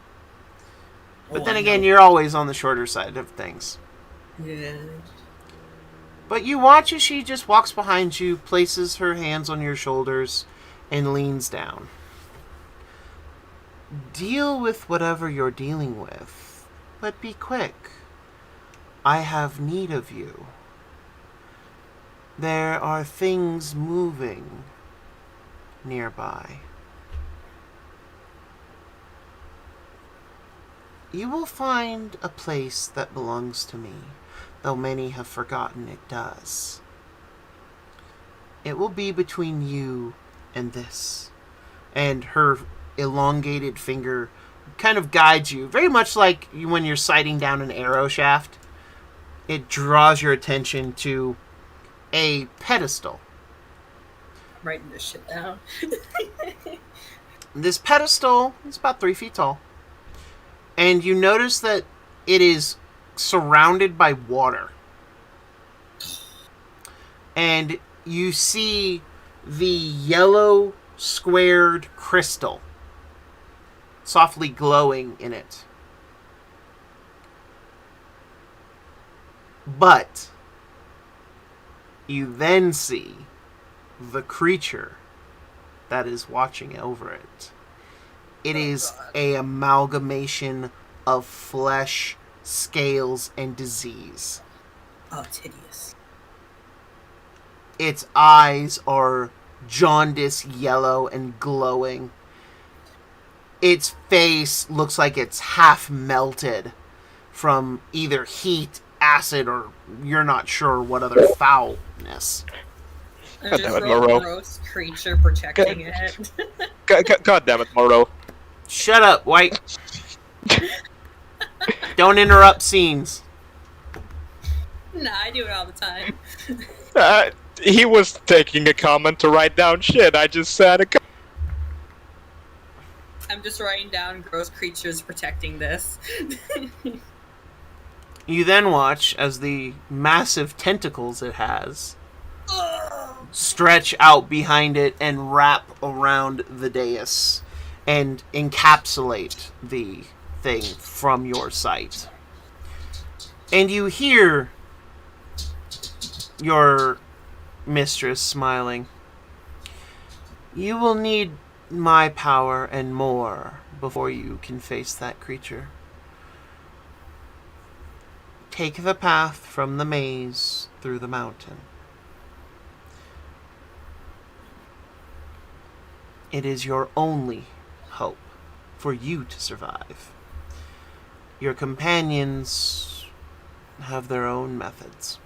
But then I again, know. you're always on the shorter side of things. Yeah. But you watch as she just walks behind you, places her hands on your shoulders, and leans down. Deal with whatever you're dealing with, but be quick. I have need of you. There are things moving nearby. You will find a place that belongs to me, though many have forgotten it does. It will be between you and this. And her elongated finger kind of guides you, very much like when you're sighting down an arrow shaft. It draws your attention to a pedestal. I'm writing this shit down. This pedestal is about 3 feet tall. And you notice that it is surrounded by water. And you see the yellow squared crystal softly glowing in it. But you then see the creature that is watching over it. It is a amalgamation of flesh, scales, and disease. Oh, tedious. Its eyes are jaundice yellow and glowing. Its face looks like it's half melted from either heat, acid, or you're not sure what other foulness. I God just damn it, wrote Moreau. gross creature protecting it. God damn it, Moro. Shut up, White. Don't interrupt scenes. Nah, I do it all the time. He was taking a comment to write down shit. I just said a I'm just writing down gross creatures protecting this. You then watch as the massive tentacles it has stretch out behind it and wrap around the dais and encapsulate the thing from your sight. And you hear your mistress smiling. You will need my power and more before you can face that creature. Take the path from the maze through the mountain. It is your only hope for you to survive. Your companions have their own methods.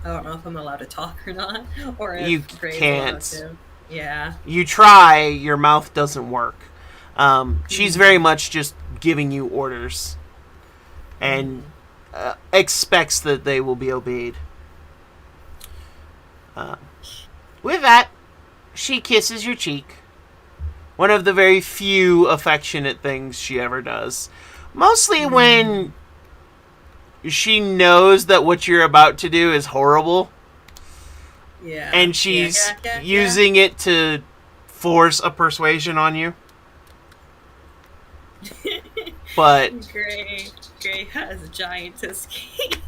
I don't know if I'm allowed to talk or not, or if You Gray's can't. allowed to. Yeah. You try, your mouth doesn't work. She's very much just giving you orders and expects that they will be obeyed. With that, she kisses your cheek. One of the very few affectionate things she ever does. Mostly when she knows that what you're about to do is horrible. Yeah. And she's Yeah. using it to force a persuasion on you. But Gray has a giantess cake.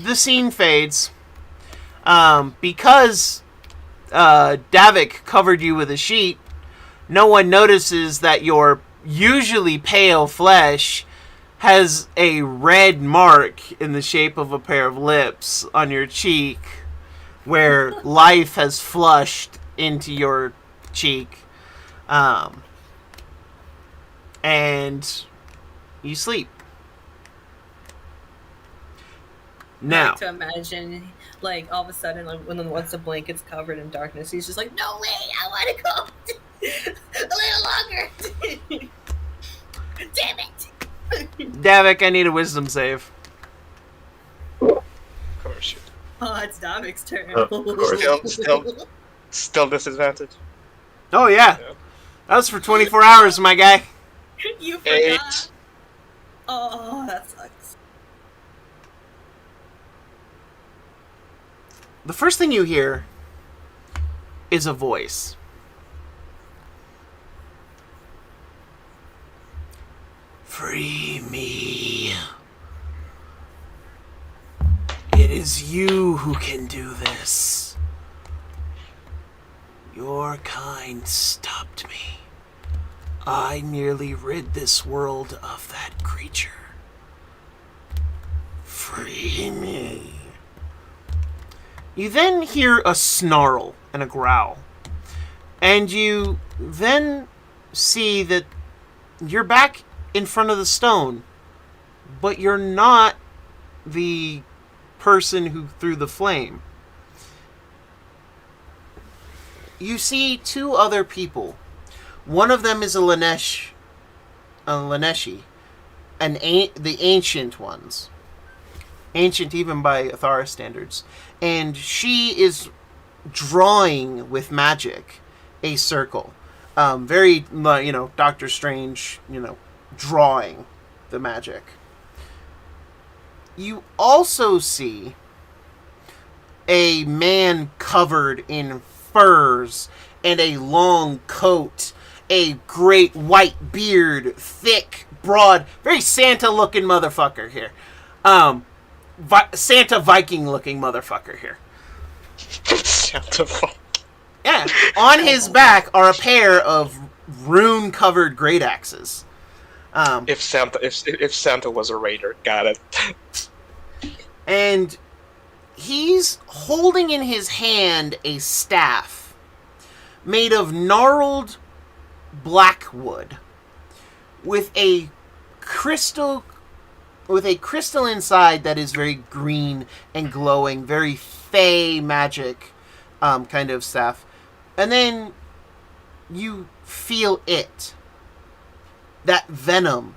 the scene fades. Because Davik covered you with a sheet, no one notices that your usually pale flesh has a red mark in the shape of a pair of lips on your cheek where life has flushed into your cheek. And you sleep. I Now, like to imagine, like, all of a sudden, like, once the blanket's covered in darkness, he's just like, no way, I want to go a little longer. Damn it. Davik, I need a wisdom save. Of course. Oh, it's Davik's turn. Of course. Still disadvantage. Oh, yeah. Yeah. That was for 24 hours, my guy. You forgot. 8. Oh, that sucks. The first thing you hear is a voice. Free me. It is you who can do this. Your kind stopped me. I nearly rid this world of that creature. Free me. You then hear a snarl and a growl. And you then see that you're back in front of the stone, but you're not the person who threw the flame. You see two other people. One of them is a Laneshi, the ancient ones. Ancient even by Athara standards. And she is drawing with magic a circle. Very, Doctor Strange, drawing the magic. You also see a man covered in furs and a long coat, a great white beard, thick, broad, very Santa-looking motherfucker here. Santa Viking-looking motherfucker here. Santa. Yeah. On his back are a pair of rune-covered great axes. If Santa was a raider, got it. And he's holding in his hand a staff made of gnarled black wood with a crystal inside that is very green and glowing, very fey magic kind of staff. And then you feel it. That venom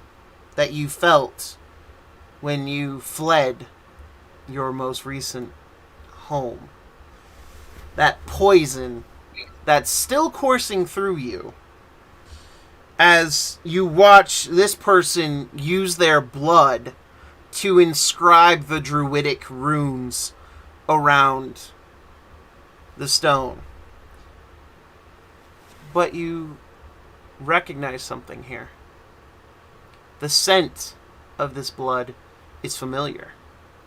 that you felt when you fled your most recent home. That poison that's still coursing through you as you watch this person use their blood to inscribe the druidic runes around the stone. But you recognize something here. The scent of this blood is familiar.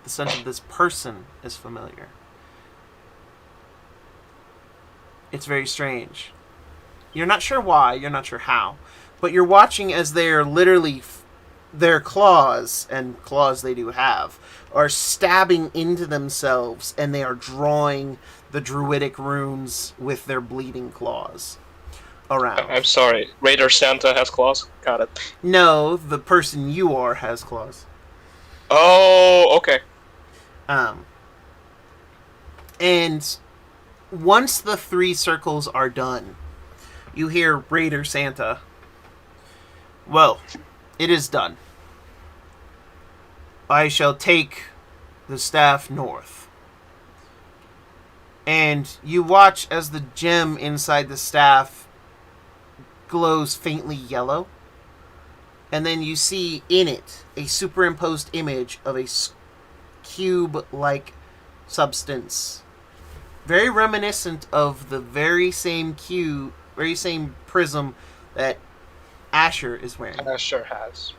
The scent of this person is familiar. It's very strange. You're not sure why, you're not sure how, but you're watching as they're literally, their claws, and claws they do have, are stabbing into themselves, and they are drawing the druidic runes with their bleeding claws around. I'm sorry. Raider Santa has claws? Got it. No, the person you are has claws. Oh, okay. And once the 3 circles are done, you hear Raider Santa. Well, it is done. I shall take the staff north. And you watch as the gem inside the staff glows faintly yellow. And then you see in it a superimposed image of a cube-like substance. Very reminiscent of the very same cube, very same prism that Asher is wearing. Sure has.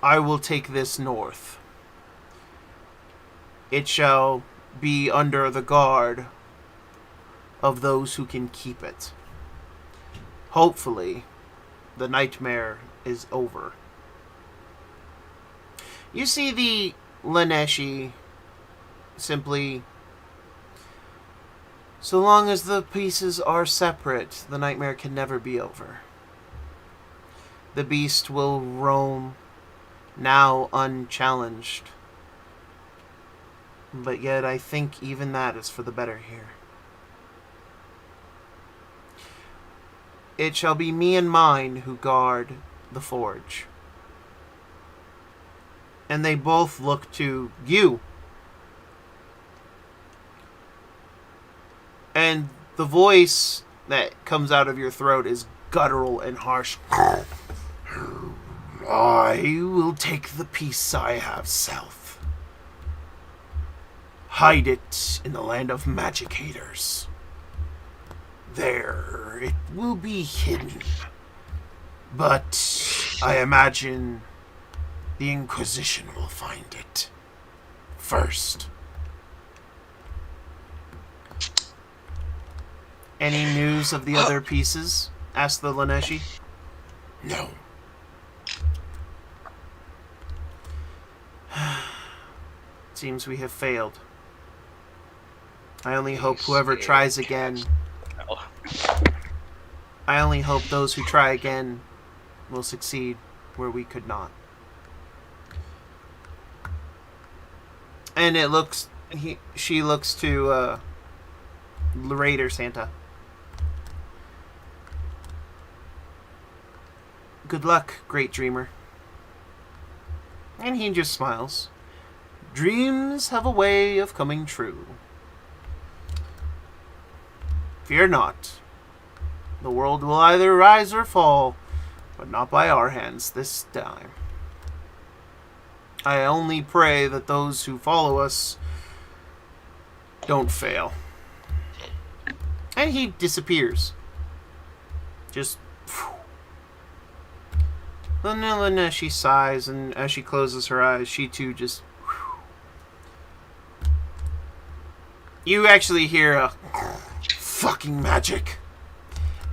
I will take this north. it shall be under the guard of those who can keep it. Hopefully, the nightmare is over. You see the Laneshi simply... So long as the pieces are separate, the nightmare can never be over. The beast will roam, now unchallenged. But yet I think even that is for the better here. It shall be me and mine who guard the forge. And they both look to you. And the voice that comes out of your throat is guttural and harsh. I will take the piece I have south. Hide it in the land of magic haters. There it will be hidden. But I imagine the Inquisition will find it first. Any news of the other pieces? Asked the Laneshi. No. Seems we have failed. I only hope whoever tries again... I only hope those who try again will succeed where we could not. And it looks... she looks to, Raider Santa. Good luck, great dreamer. And he just smiles. Dreams have a way of coming true. Fear not. The world will either rise or fall, but not by our hands this time. I only pray that those who follow us don't fail. And he disappears. Just... Then she sighs, and as she closes her eyes, she too just... You actually hear a... fucking magic.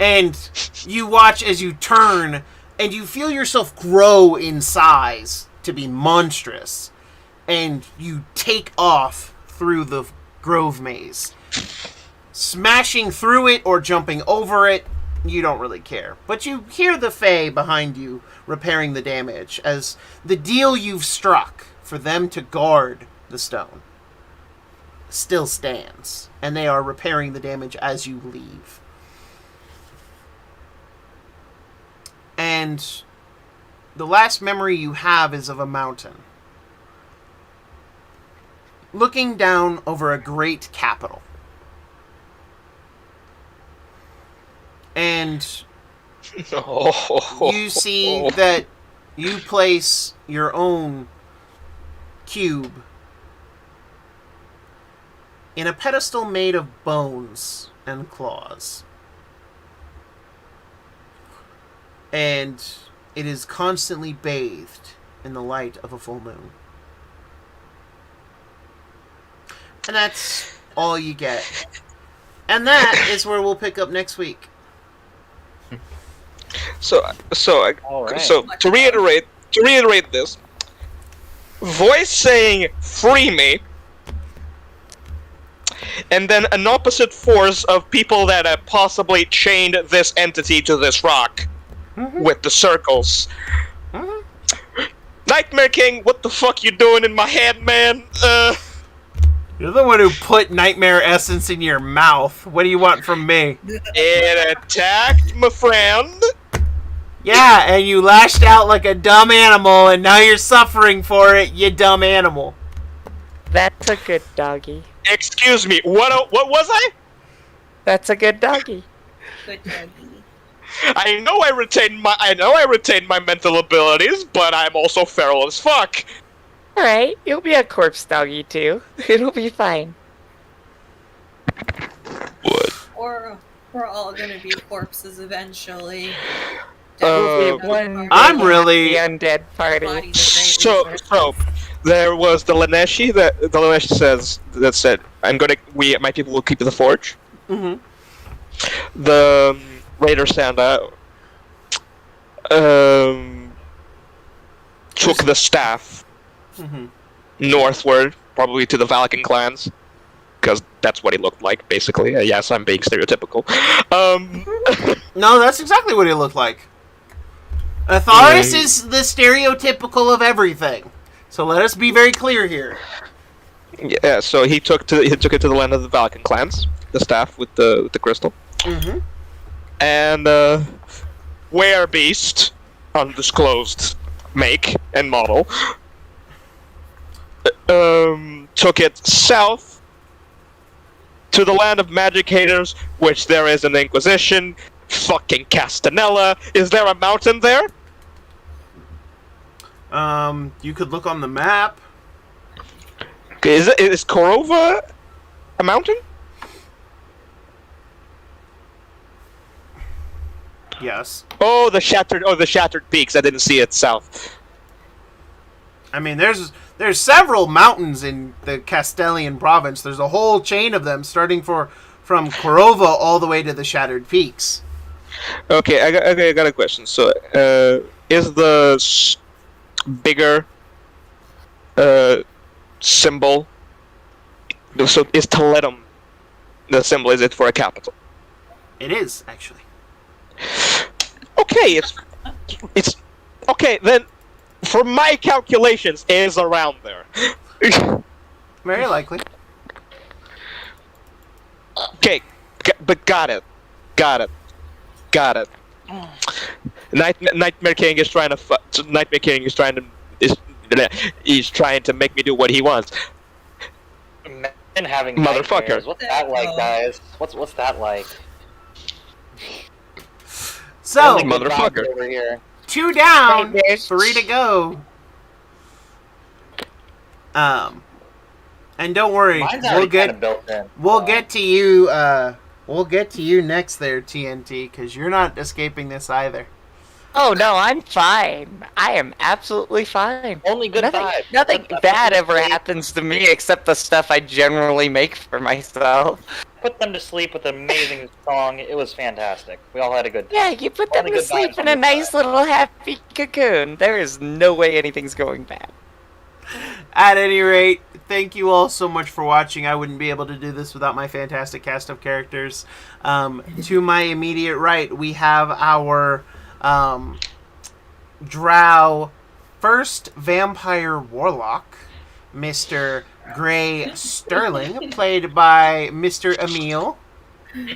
And you watch as you turn, and you feel yourself grow in size to be monstrous. And you take off through the grove maze. Smashing through it or jumping over it, you don't really care. But you hear the Fae behind you repairing the damage, as the deal you've struck for them to guard the stone still stands, and they are repairing the damage as you leave. And the last memory you have is of a mountain, looking down over a great capital. And you see that you place your own cube in a pedestal made of bones and claws. And it is constantly bathed in the light of a full moon. And that's all you get. And that is where we'll pick up next week. So to reiterate this, voice saying "free me," and then an opposite force of people that have possibly chained this entity to this rock with the circles. Nightmare King, what the fuck you doing in my head, man? You're the one who put nightmare essence in your mouth. What do you want from me? It attacked my friend. Yeah, and you lashed out like a dumb animal, and now you're suffering for it, you dumb animal. That's a good doggy. Excuse me, what was I? That's a good doggy. Good doggy. I know I retained my mental abilities, but I'm also feral as fuck. Alright, you'll be a corpse doggy too. It'll be fine. What? Or we're all gonna be corpses eventually. We'll be one I'm really... the undead party. Bodies are great So, there was the Laneshi. The Laneshi said, my people will keep the forge. Mm-hmm. The Raider Sanda took the staff Mm-hmm. northward, probably to the Valakan clans, because that's what he looked like, basically. Yes, I'm being stereotypical. No, that's exactly what he looked like. Atharis is the stereotypical of everything. So let us be very clear here. Yeah, so he took it to the land of the Valakan clans, the staff with the crystal. Mm-hmm. And Werebeast, undisclosed make and model, took it south to the land of magic haters, which there is an Inquisition. Fucking Castanella. Is there a mountain there? You could look on the map. Is Korova a mountain? Yes. Oh, the shattered peaks. I didn't see it south. I mean, there's several mountains in the Castilian province. There's a whole chain of them, starting from Korova all the way to the Shattered Peaks. Okay, I got a question. So, is the bigger symbol? So, is Toledo the symbol? Is it for a capital? It is, actually. Okay, it's okay then. For my calculations, it is around there. Very likely. Okay, but got it. Nightmare King is trying to. Nightmare King is trying to. He's trying to make me do what he wants. Imagine having Motherfucker. nightmares. What's that like, guys? What's that like? So, Only good Motherfucker. vibes over here. 2 down, Hey, bitch. 3 to go. And don't worry, Mine's we'll already kind get of built in. we'll get to you. We'll get to you next, there, TNT, because you're not escaping this either. Oh no, I'm fine. I am absolutely fine. Only good vibes. Nothing That's bad what ever they- happens to me except the stuff I generally make for myself. Put them to sleep with an amazing song. It was fantastic. We all had a good time. Yeah, you put them Only to good sleep vibes in on a this nice side. little happy cocoon. There is no way anything's going bad. At any rate, thank you all so much for watching. I wouldn't be able to do this without my fantastic cast of characters. To my immediate right, we have our Drow first vampire warlock, Mr. Gray Sterling, played by Mr. Emil.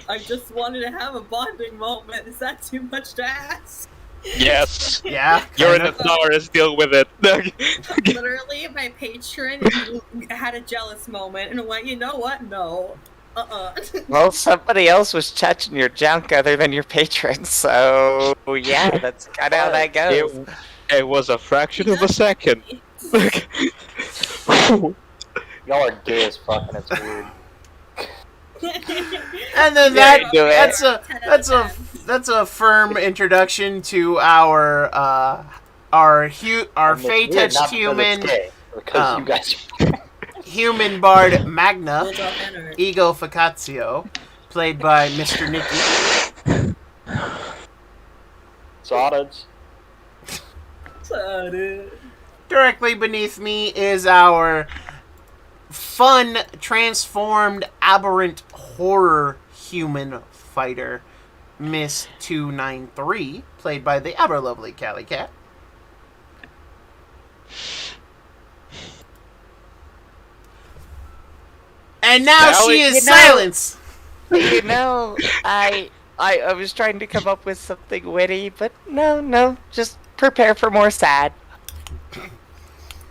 I just wanted to have a bonding moment. Is that too much to ask? Yes. Yeah, You're in kind the of. Tharis, deal with it. Literally, my patron had a jealous moment and went, you know what? No. Well, somebody else was touching your junk other than your patron, so yeah, that's kind of how that goes. It was a fraction of a second. Y'all are gay as fuck and it's weird. And then Yeah, do it. that's a firm introduction to our And it's Fey weird touched not because it's human gay, because you guys human bard Magna Hold up, enter. Ego Facazio, played by Mr. Nicky. Soddeds. Directly beneath me is our fun, transformed, aberrant horror human fighter, Miss 293, played by the ever lovely Callie Cat. And now Callie, she is you know- silence. You know, I was trying to come up with something witty, but no, just prepare for more sad.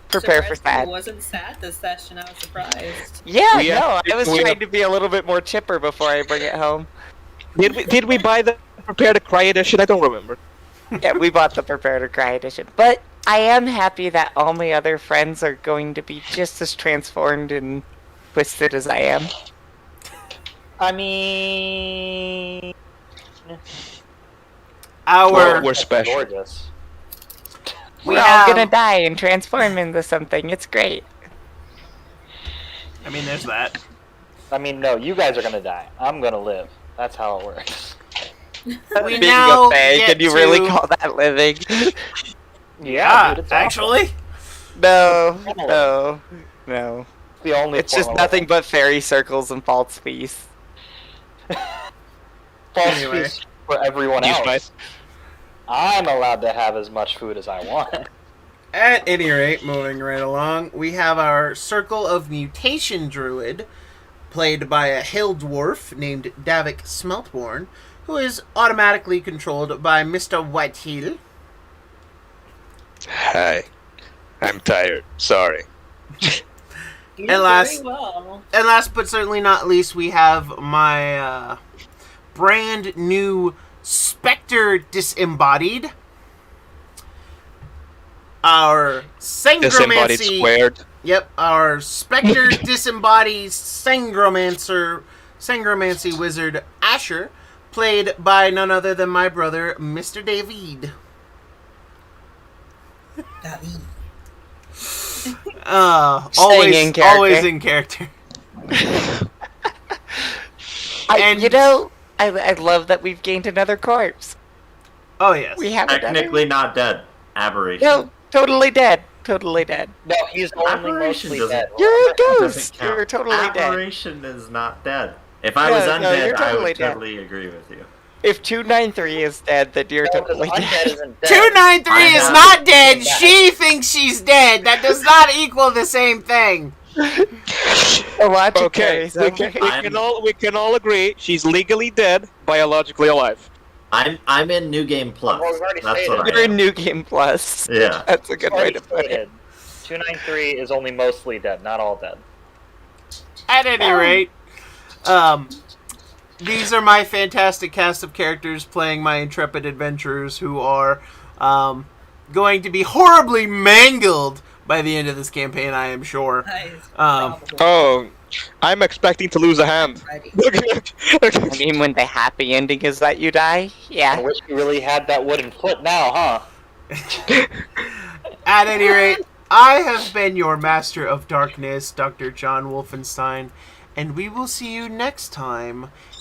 Prepare for Surprised sad. It wasn't sad this session. I was surprised. Yeah, We no, have- I was we trying have- to be a little bit more chipper before I bring it home. Did we buy the Prepare to Cry edition? I don't remember. Yeah, we bought the Prepare to Cry edition. But I am happy that all my other friends are going to be just as transformed and twisted as I am. I mean, Our We're special. gorgeous. We're all gonna die and transform into something. It's great. I mean, there's that. I mean, no, you guys are gonna die. I'm gonna live. That's how it works. We Being now a fag, get can you really to- call that living? Yeah, dude, it's actually. No, no. It's the only. It's just form of nothing but fairy circles and false peace. false Anyway. peace for everyone You else. spice? I'm allowed to have as much food as I want. At any rate, moving right along, we have our Circle of Mutation Druid, played by a hill dwarf named Davik Smeltborn, who is automatically controlled by Mr. Whitehill. Hi. I'm tired. Sorry. You And last- very well. And last but certainly not least, we have my brand new Spectre Disembodied. Our Disembodied Sangromancy. squared. Yep, our Spectre Disembodied Sangromancy Wizard Asher, played by none other than my brother, Mr. David. David. Always in character. always in character. And- I love that we've gained another corpse. Oh yes. We have another. Technically not dead. Aberration. No, totally dead. Totally dead. No, he's only Aberration mostly doesn't- dead. You're a Doesn't ghost. count. You're totally dead. Aberration is not dead. If I No, was no, undead, you're I totally would dead. totally agree with you. If 293 is dead, then you're No, 'cause totally undead dead. isn't dead. 293 I is know. not dead. She thinks she's dead. That does not equal the same thing. The logic Okay, carries we over. can all agree she's legally dead, biologically alive. I'm in New Game Plus. Well, we've already That's what You're I in am. New Game Plus. Yeah. That's a good way Already to put it. stated. 293 is only mostly dead, not all dead. At any rate, these are my fantastic cast of characters playing my intrepid adventurers who are going to be horribly mangled by the end of this campaign, I am sure. Nice. Um, Oh, I'm expecting to lose a hand. Ready. I mean, when the happy ending is that you die, I yeah. wish you really had that wooden foot now, huh? At any rate, I have been your Master of Darkness, Dr. John Wolfenstein, and we will see you next time